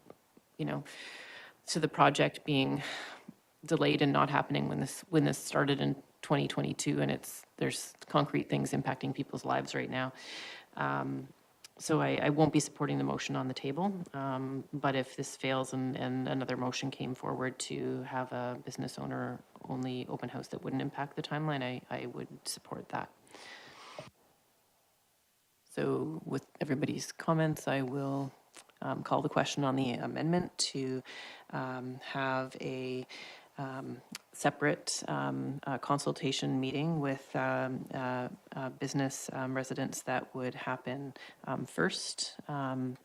Speaker 4: to the project being delayed and not happening when this started in 2022, and there's concrete things impacting people's lives right now. So I won't be supporting the motion on the table, but if this fails and another motion came forward to have a business owner only open house that wouldn't impact the timeline, I would support that. So with everybody's comments, I will call the question on the amendment to have a separate consultation meeting with business residents that would happen first and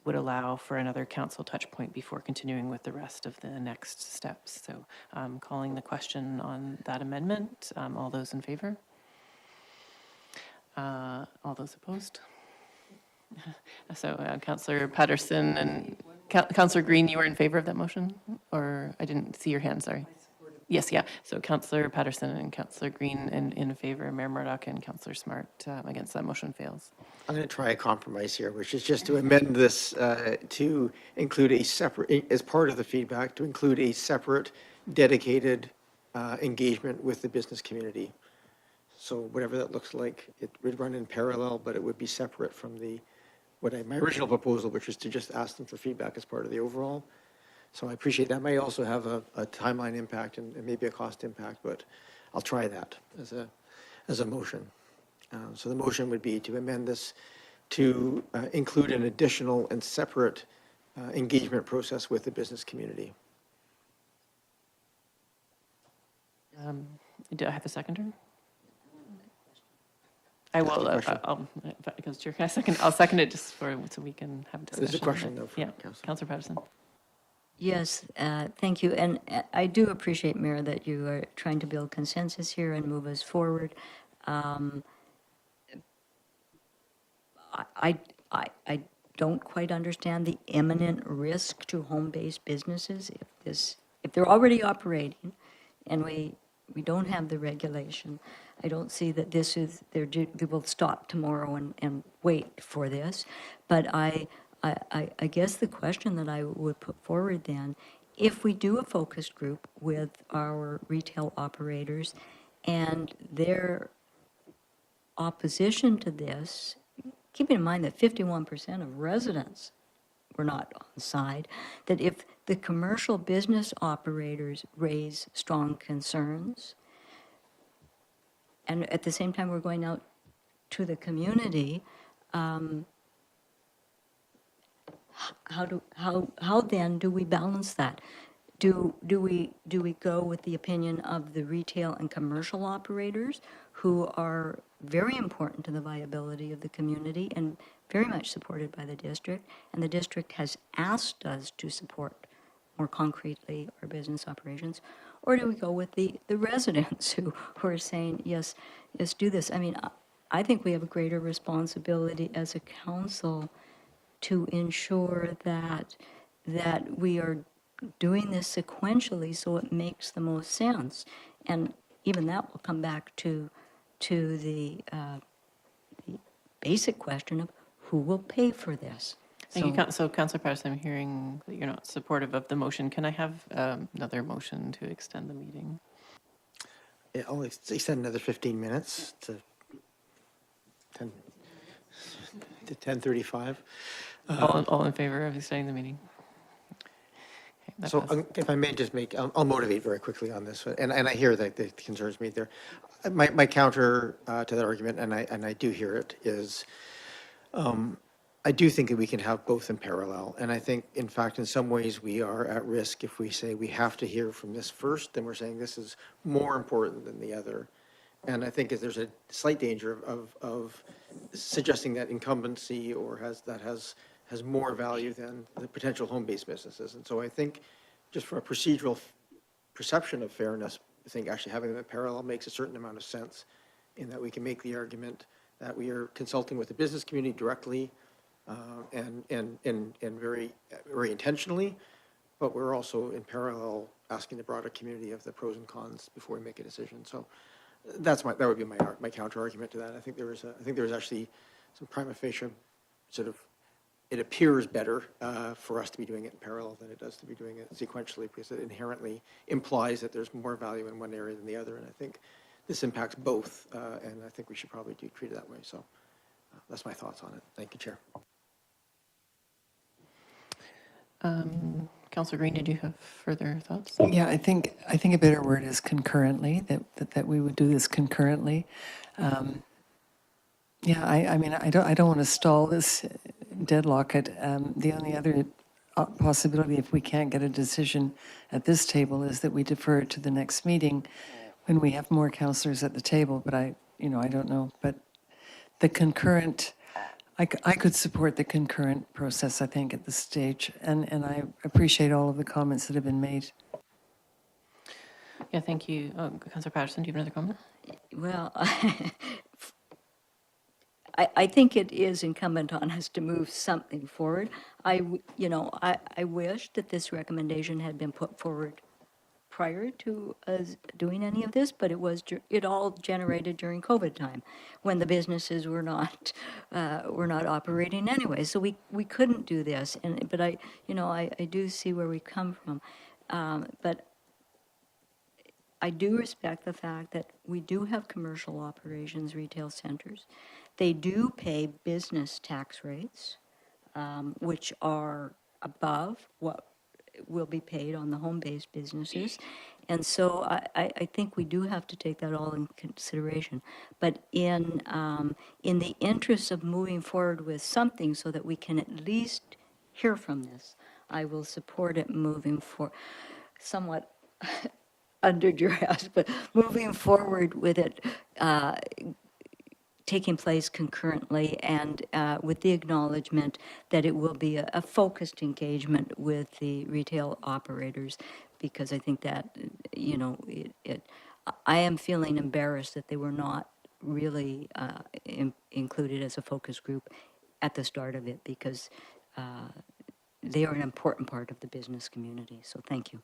Speaker 4: would allow for another council touch point before continuing with the rest of the next steps. So calling the question on that amendment. All those in favor? All those opposed? So Councillor Patterson and Councillor Green, you were in favor of that motion? Or I didn't see your hand, sorry. Yes, yeah. So Councillor Patterson and Councillor Green in favor, Mayor Murdoch and Councillor Smart against. That motion fails.
Speaker 10: I'm going to try a compromise here, which is just to amend this to include a separate, as part of the feedback, to include a separate dedicated engagement with the business community. So whatever that looks like, it would run in parallel, but it would be separate from my original proposal, which is to just ask them for feedback as part of the overall. So I appreciate that. May also have a timeline impact and maybe a cost impact, but I'll try that as a motion. So the motion would be to amend this to include an additional and separate engagement process with the business community.
Speaker 4: Do I have a seconder? I will, because Chair, I'll second it just so we can have a discussion.
Speaker 10: There's a question though from
Speaker 4: Councillor Patterson.
Speaker 8: Yes, thank you. And I do appreciate, Mayor, that you are trying to build consensus here and move us forward. I don't quite understand the imminent risk to home-based businesses if they're already operating and we don't have the regulation. I don't see that they will stop tomorrow and wait for this. But I guess the question that I would put forward then, if we do a focus group with our retail operators and their opposition to this, keeping in mind that 51% of residents were not on side, that if the commercial business operators raise strong concerns, and at the same time we're going out to the community, how then do we balance that? Do we go with the opinion of the retail and commercial operators who are very important to the viability of the community and very much supported by the district, and the district has asked us to support more concretely our business operations? Or do we go with the residents who are saying, yes, do this? I mean, I think we have a greater responsibility as a council to ensure that we are doing this sequentially so it makes the most sense. And even that will come back to the basic question of who will pay for this.
Speaker 4: Thank you. So Councillor Patterson, I'm hearing that you're not supportive of the motion. Can I have another motion to extend the meeting?
Speaker 10: Yeah, I'll extend another 15 minutes to 10:35.
Speaker 4: All in favor of extending the meeting? Okay, that
Speaker 10: So
Speaker 4: passes.
Speaker 10: if I may just make, I'll motivate very quickly on this, and I hear that the concerns made there. My counter to that argument, and I do hear it, is I do think that we can have both in parallel. And I think, in fact, in some ways, we are at risk if we say we have to hear from this first, then we're saying this is more important than the other. And I think there's a slight danger of suggesting that incumbency or has more value than the potential home-based businesses. And so I think, just from a procedural perception of fairness, I think actually having them in parallel makes a certain amount of sense, in that we can make the argument that we are consulting with the business community directly and very intentionally, but we're also in parallel asking the broader community of the pros and cons before we make a decision. So that would be my counter argument to that. I think there is actually some prima facie sort of, it appears better for us to be doing it in parallel than it does to be doing it sequentially, because it inherently implies that there's more value in one area than the other. And I think this impacts both, and I think we should probably treat it that way. So that's my thoughts on it. Thank you, Chair.
Speaker 4: Councillor Green, did you have further thoughts?
Speaker 9: Yeah, I think a better word is concurrently, that we would do this concurrently. Yeah, I mean, I don't want to stall this, deadlock it. The only other possibility, if we can't get a decision at this table, is that we defer it to the next meeting when we have more councillors at the table. But I don't know. But the concurrent, I could support the concurrent process, I think, at this stage. And I appreciate all of the comments that have been made.
Speaker 4: Yeah, thank you. Councillor Patterson, do you have another comment?
Speaker 8: Well, I think it is incumbent on us to move something forward. I wish that this recommendation had been put forward prior to us doing any of this, but it all generated during COVID time, when the businesses were not operating anyway. So we couldn't do this. But I do see where we come from. But I do respect the fact that we do have commercial operations, retail centers. They do pay business tax rates, which are above what will be paid on the home-based businesses. And so I think we do have to take that all in consideration. But in the interest of moving forward with something so that we can at least hear from this, I will support it moving forward, somewhat under duress, but moving forward with it taking place concurrently, and with the acknowledgement that it will be a focused engagement with the retail operators, because I think that, I am feeling embarrassed that they were not really included as a focus group at the start of it, because they are an important part of the business community. So thank you.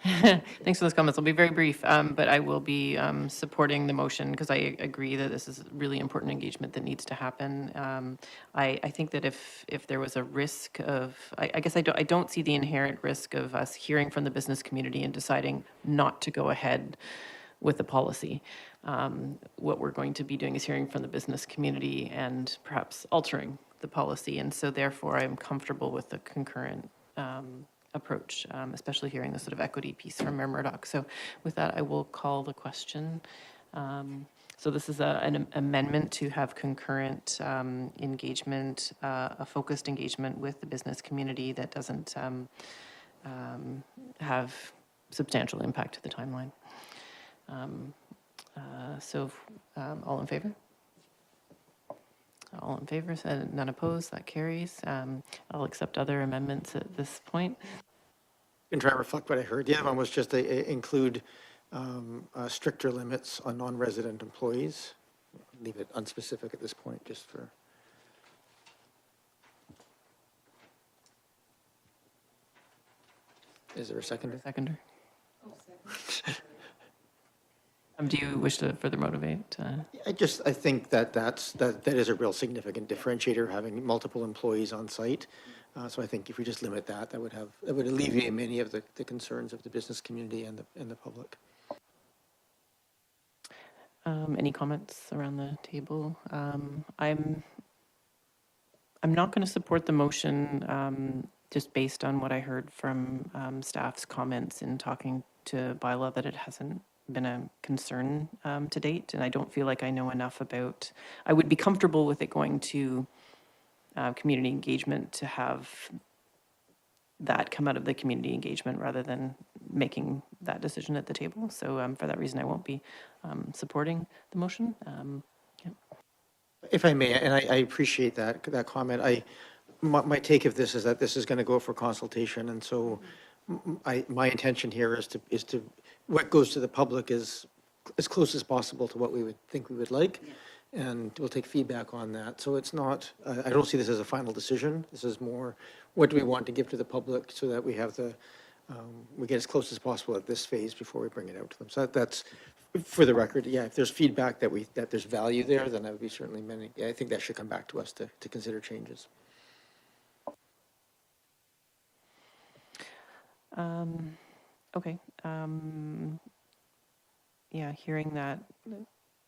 Speaker 4: Thanks for those comments. I'll be very brief, but I will be supporting the motion because I agree that this is really important engagement that needs to happen. I think that if there was a risk of, I guess I don't see the inherent risk of us hearing from the business community and deciding not to go ahead with the policy. What we're going to be doing is hearing from the business community and perhaps altering the policy. And so therefore I'm comfortable with the concurrent approach, especially hearing the sort of equity piece from Mayor Murdoch. So with that, I will call the question. So this is an amendment to have concurrent engagement, a focused engagement with the business community that doesn't have substantial impact to the timeline. All in favor? All in favor, none opposed, that carries. I'll accept other amendments at this point.
Speaker 10: can try and reflect what I heard. The other one was just include stricter limits on non-resident employees. Leave it unspecific at this point, just for. Is there a seconder?
Speaker 4: Seconder. Do you wish to further motivate?
Speaker 10: I think that is a real significant differentiator, having multiple employees on site. So I think if we just limit that, that would alleviate many of the concerns of the business community and the public.
Speaker 4: Any comments around the table? I'm not going to support the motion just based on what I heard from staff's comments in talking to bylaw, that it hasn't been a concern to date, and I don't feel like I know enough about. I would be comfortable with it going to community engagement to have that come out of the community engagement rather than making that decision at the table. So for that reason, I won't be supporting the motion.
Speaker 10: If I may, and I appreciate that comment. My take of this is that this is going to go for consultation, and so my intention here is to what goes to the public is as close as possible to what we would think we would like, and we'll take feedback on that. So it's not, I don't see this as a final decision. This is more, what do we want to give to the public so that we have we get as close as possible at this phase before we bring it out to them. So that's, for the record, yeah, if there's feedback that there's value there, then I would be certainly I think that should come back to us to consider changes.
Speaker 4: Okay. Yeah, hearing that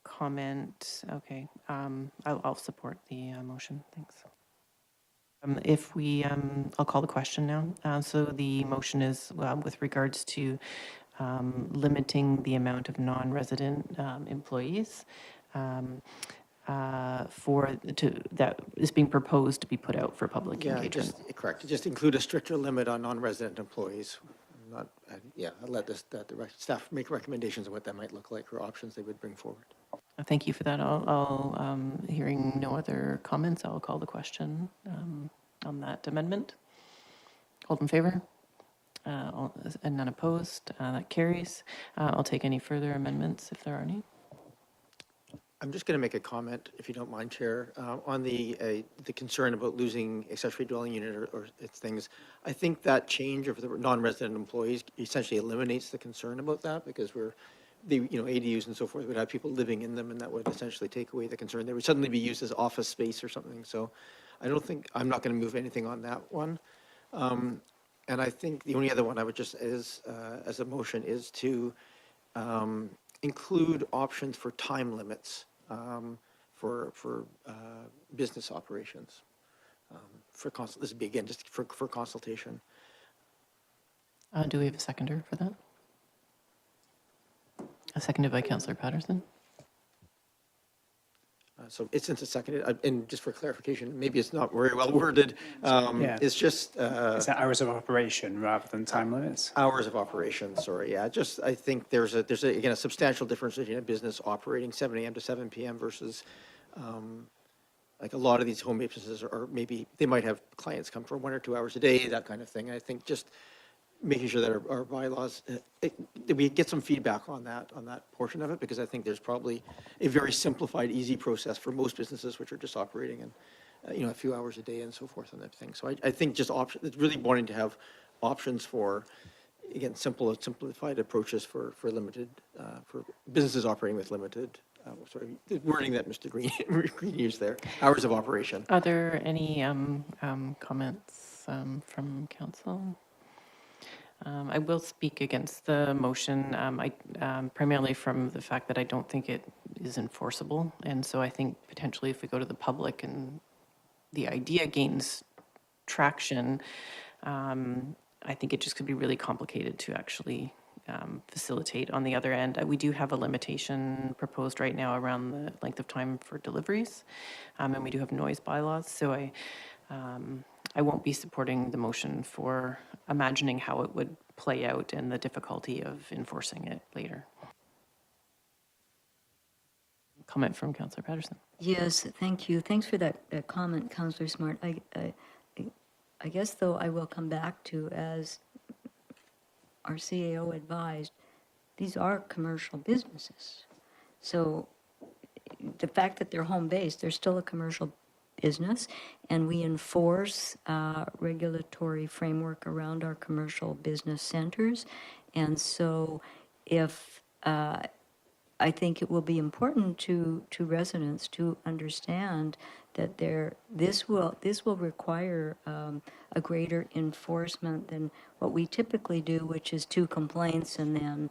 Speaker 4: comment, okay. I'll support the motion, thanks. I'll call the question now. So the motion is with regards to limiting the amount of non-resident employees that is being proposed to be put out for public engagement.
Speaker 10: Correct. Just include a stricter limit on non-resident employees. I'll let the staff make recommendations on what that might look like or options they would bring forward.
Speaker 4: Thank you for that. I'll hearing no other comments, I'll call the question on that amendment. All in favor? And none opposed? That carries. I'll take any further amendments if there are any.
Speaker 10: I'm just going to make a comment, if you don't mind, Chair, on the concern about losing accessory dwelling unit or things. I think that change of the non-resident employees essentially eliminates the concern about that, because ADUs and so forth would have people living in them, and that would essentially take away the concern. They would suddenly be used as office space or something. So I'm not going to move anything on that one. And I think the only other one I would just, as a motion, is to include options for time limits for business operations. This would be, again, just for consultation.
Speaker 4: Do we have a seconder for that? A seconded by Councillor Patterson.
Speaker 10: So since it's seconded, and just for clarification, maybe it's not very well worded. It's just
Speaker 12: is that hours of operation rather than time limits?
Speaker 10: Hours of operation. Sorry, yeah. I think there's again a substantial difference between a business operating 7 a.m. to 7 p.m. versus like a lot of these home-based businesses are maybe they might have clients come for 1 or 2 hours a day, that kind of thing. I think just making sure that our bylaws, that we get some feedback on that portion of it, because I think there's probably a very simplified, easy process for most businesses which are just operating in, a few hours a day and so forth and that thing. So I think just it's really wanting to have options for, again, simplified approaches for limited, for businesses operating with limited, the wording that Mr. Green used there, hours of operation.
Speaker 4: Are there any comments from council? I will speak against the motion, primarily from the fact that I don't think it is enforceable. And so I think potentially if we go to the public and the idea gains traction, I think it just could be really complicated to actually facilitate. On the other end, we do have a limitation proposed right now around the length of time for deliveries, and we do have noise bylaws. So I won't be supporting the motion for imagining how it would play out and the difficulty of enforcing it later. Comment from Councillor Patterson.
Speaker 8: Yes, thank you. Thanks for that comment, Councillor Smart. I guess, though, I will come back to, as our CAO advised, these are commercial businesses. So the fact that they're home-based, they're still a commercial business, and we enforce regulatory framework around our commercial business centers. And so if I think it will be important to residents to understand that this will require a greater enforcement than what we typically do, which is 2 complaints and then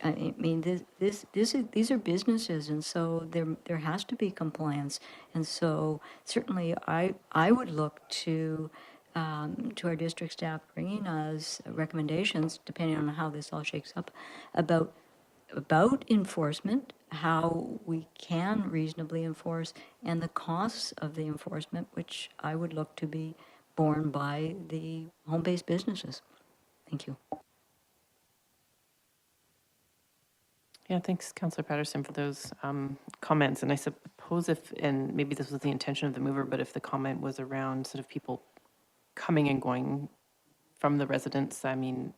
Speaker 8: I mean, these are businesses, and so there has to be compliance. And so certainly I would look to our district staff bringing us recommendations, depending on how this all shakes up, about enforcement, how we can reasonably enforce, and the costs of the enforcement, which I would look to be borne by the home-based businesses. Thank you.
Speaker 4: Yeah, thanks, Councillor Patterson, for those comments. And I suppose and maybe this was the intention of the mover, but if the comment was around sort of people coming and going from the residents, I mean,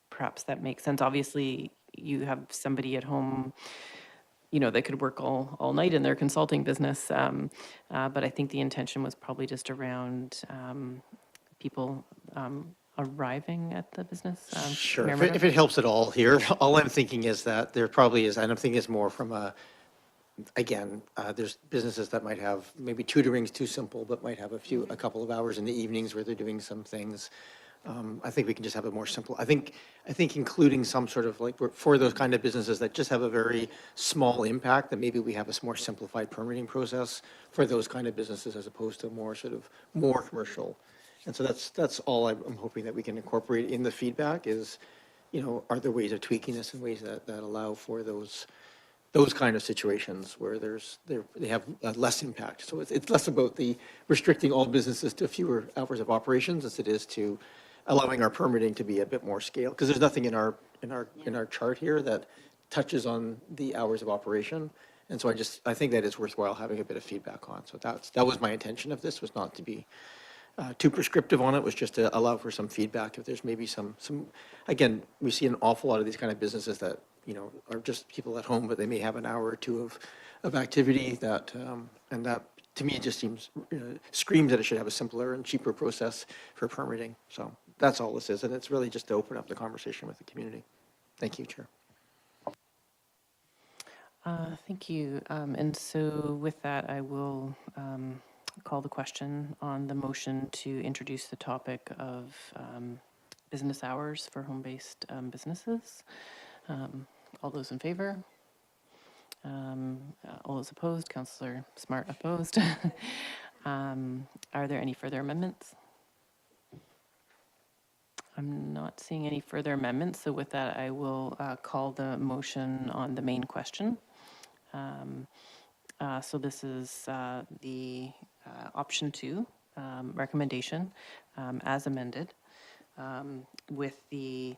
Speaker 4: perhaps that makes sense. Obviously, you have somebody at home, that could work all night in their consulting business. But I think the intention was probably just around people arriving at the business.
Speaker 10: Sure.
Speaker 4: Mayor
Speaker 10: If
Speaker 4: Murdoch?
Speaker 10: it helps at all here, all I'm thinking is that there probably is, and I'm thinking it's more from there's businesses that might have maybe tutoring's too simple, but might have a couple of hours in the evenings where they're doing some things. I think we can just have a more simple, I think including some sort of for those kind of businesses that just have a very small impact, that maybe we have a more simplified permitting process for those kind of businesses as opposed to more commercial. And so that's all I'm hoping that we can incorporate in the feedback is, are there ways of tweaking this in ways that allow for those kind of situations where they have less impact. So it's less about the restricting all businesses to fewer hours of operations as it is to allowing our permitting to be a bit more scale. Because there's nothing in our chart here that touches on the hours of operation. And so I think that it's worthwhile having a bit of feedback on. So that was my intention of this, was not to be too prescriptive on it, was just to allow for some feedback. If there's maybe some, again, we see an awful lot of these kind of businesses that, are just people at home, but they may have an hour or two of activity that, and that to me, it just screams that it should have a simpler and cheaper process for permitting. So that's all this is. And it's really just to open up the conversation with the community. Thank you, Chair.
Speaker 4: Thank you. And so with that, I will call the question on the motion to introduce the topic of business hours for home-based businesses. All those in favor? All those opposed? Councillor Smart opposed. Are there any further amendments? I'm not seeing any further amendments, so with that, I will call the motion on the main question. So this is the option 2 recommendation as amended with the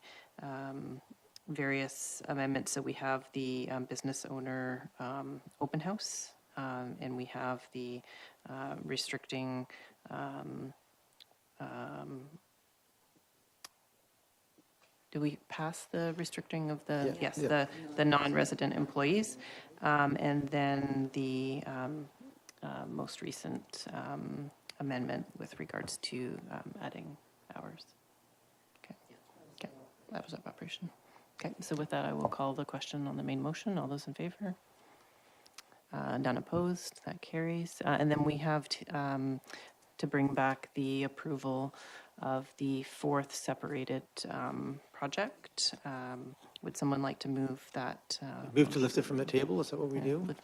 Speaker 4: various amendments. So we have the business owner open house, and we have the restricting do we pass the restricting of the, yes, the non-resident employees, and then the most recent amendment with regards to adding hours. Okay, that was our operation. Okay, so with that, I will call the question on the main motion. All those in favor? None opposed, that carries. And then we have to bring back the approval of the 4th separated project. Would someone like to move that?
Speaker 10: Move to lift it from the table, is that what we do?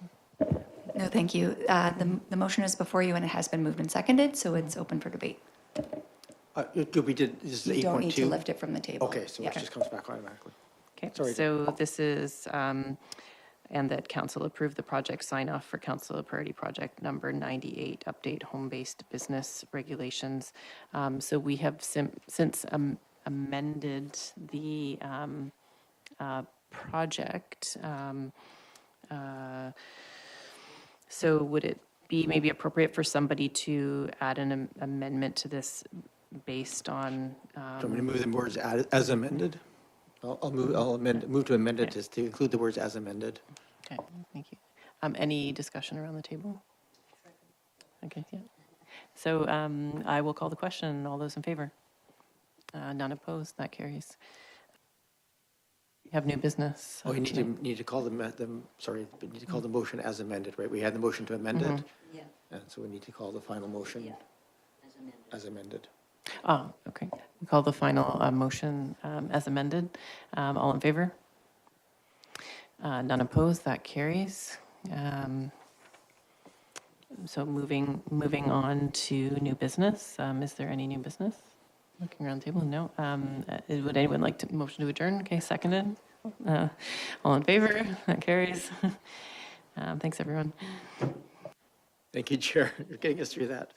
Speaker 16: No, thank you. The motion is before you and it has been moved and seconded, so it's open for debate.
Speaker 10: We did, this is 8.2?
Speaker 16: You don't need to lift it from the table.
Speaker 10: Okay, so it just comes back automatically.
Speaker 4: Okay,
Speaker 10: Sorry,
Speaker 4: so this is, and that council approved the project sign-off for council priority project number 98, update home-based business regulations. So we have since amended the project. So would it be maybe appropriate for somebody to add an amendment to this based on,
Speaker 10: Do you want me to move the words as amended? Move to amend it to include the words as amended.
Speaker 4: okay, thank you. Any discussion around the table? Okay, yeah. So I will call the question. All those in favor? None opposed, that carries. You have new business.
Speaker 10: Oh, you
Speaker 4: tonight.
Speaker 10: need to call the motion as amended, right? We had the motion to amend it.
Speaker 8: Yeah.
Speaker 10: And so we need to call the final motion as amended.
Speaker 4: Oh, okay. We call the final motion as amended. All in favor? None opposed, that carries. So moving on to new business. Is there any new business? Looking around the table, no. Would anyone like to motion to adjourn? Okay, seconded. All in favor? That carries. Thanks, everyone.
Speaker 10: Thank you, Chair. You're getting us through that.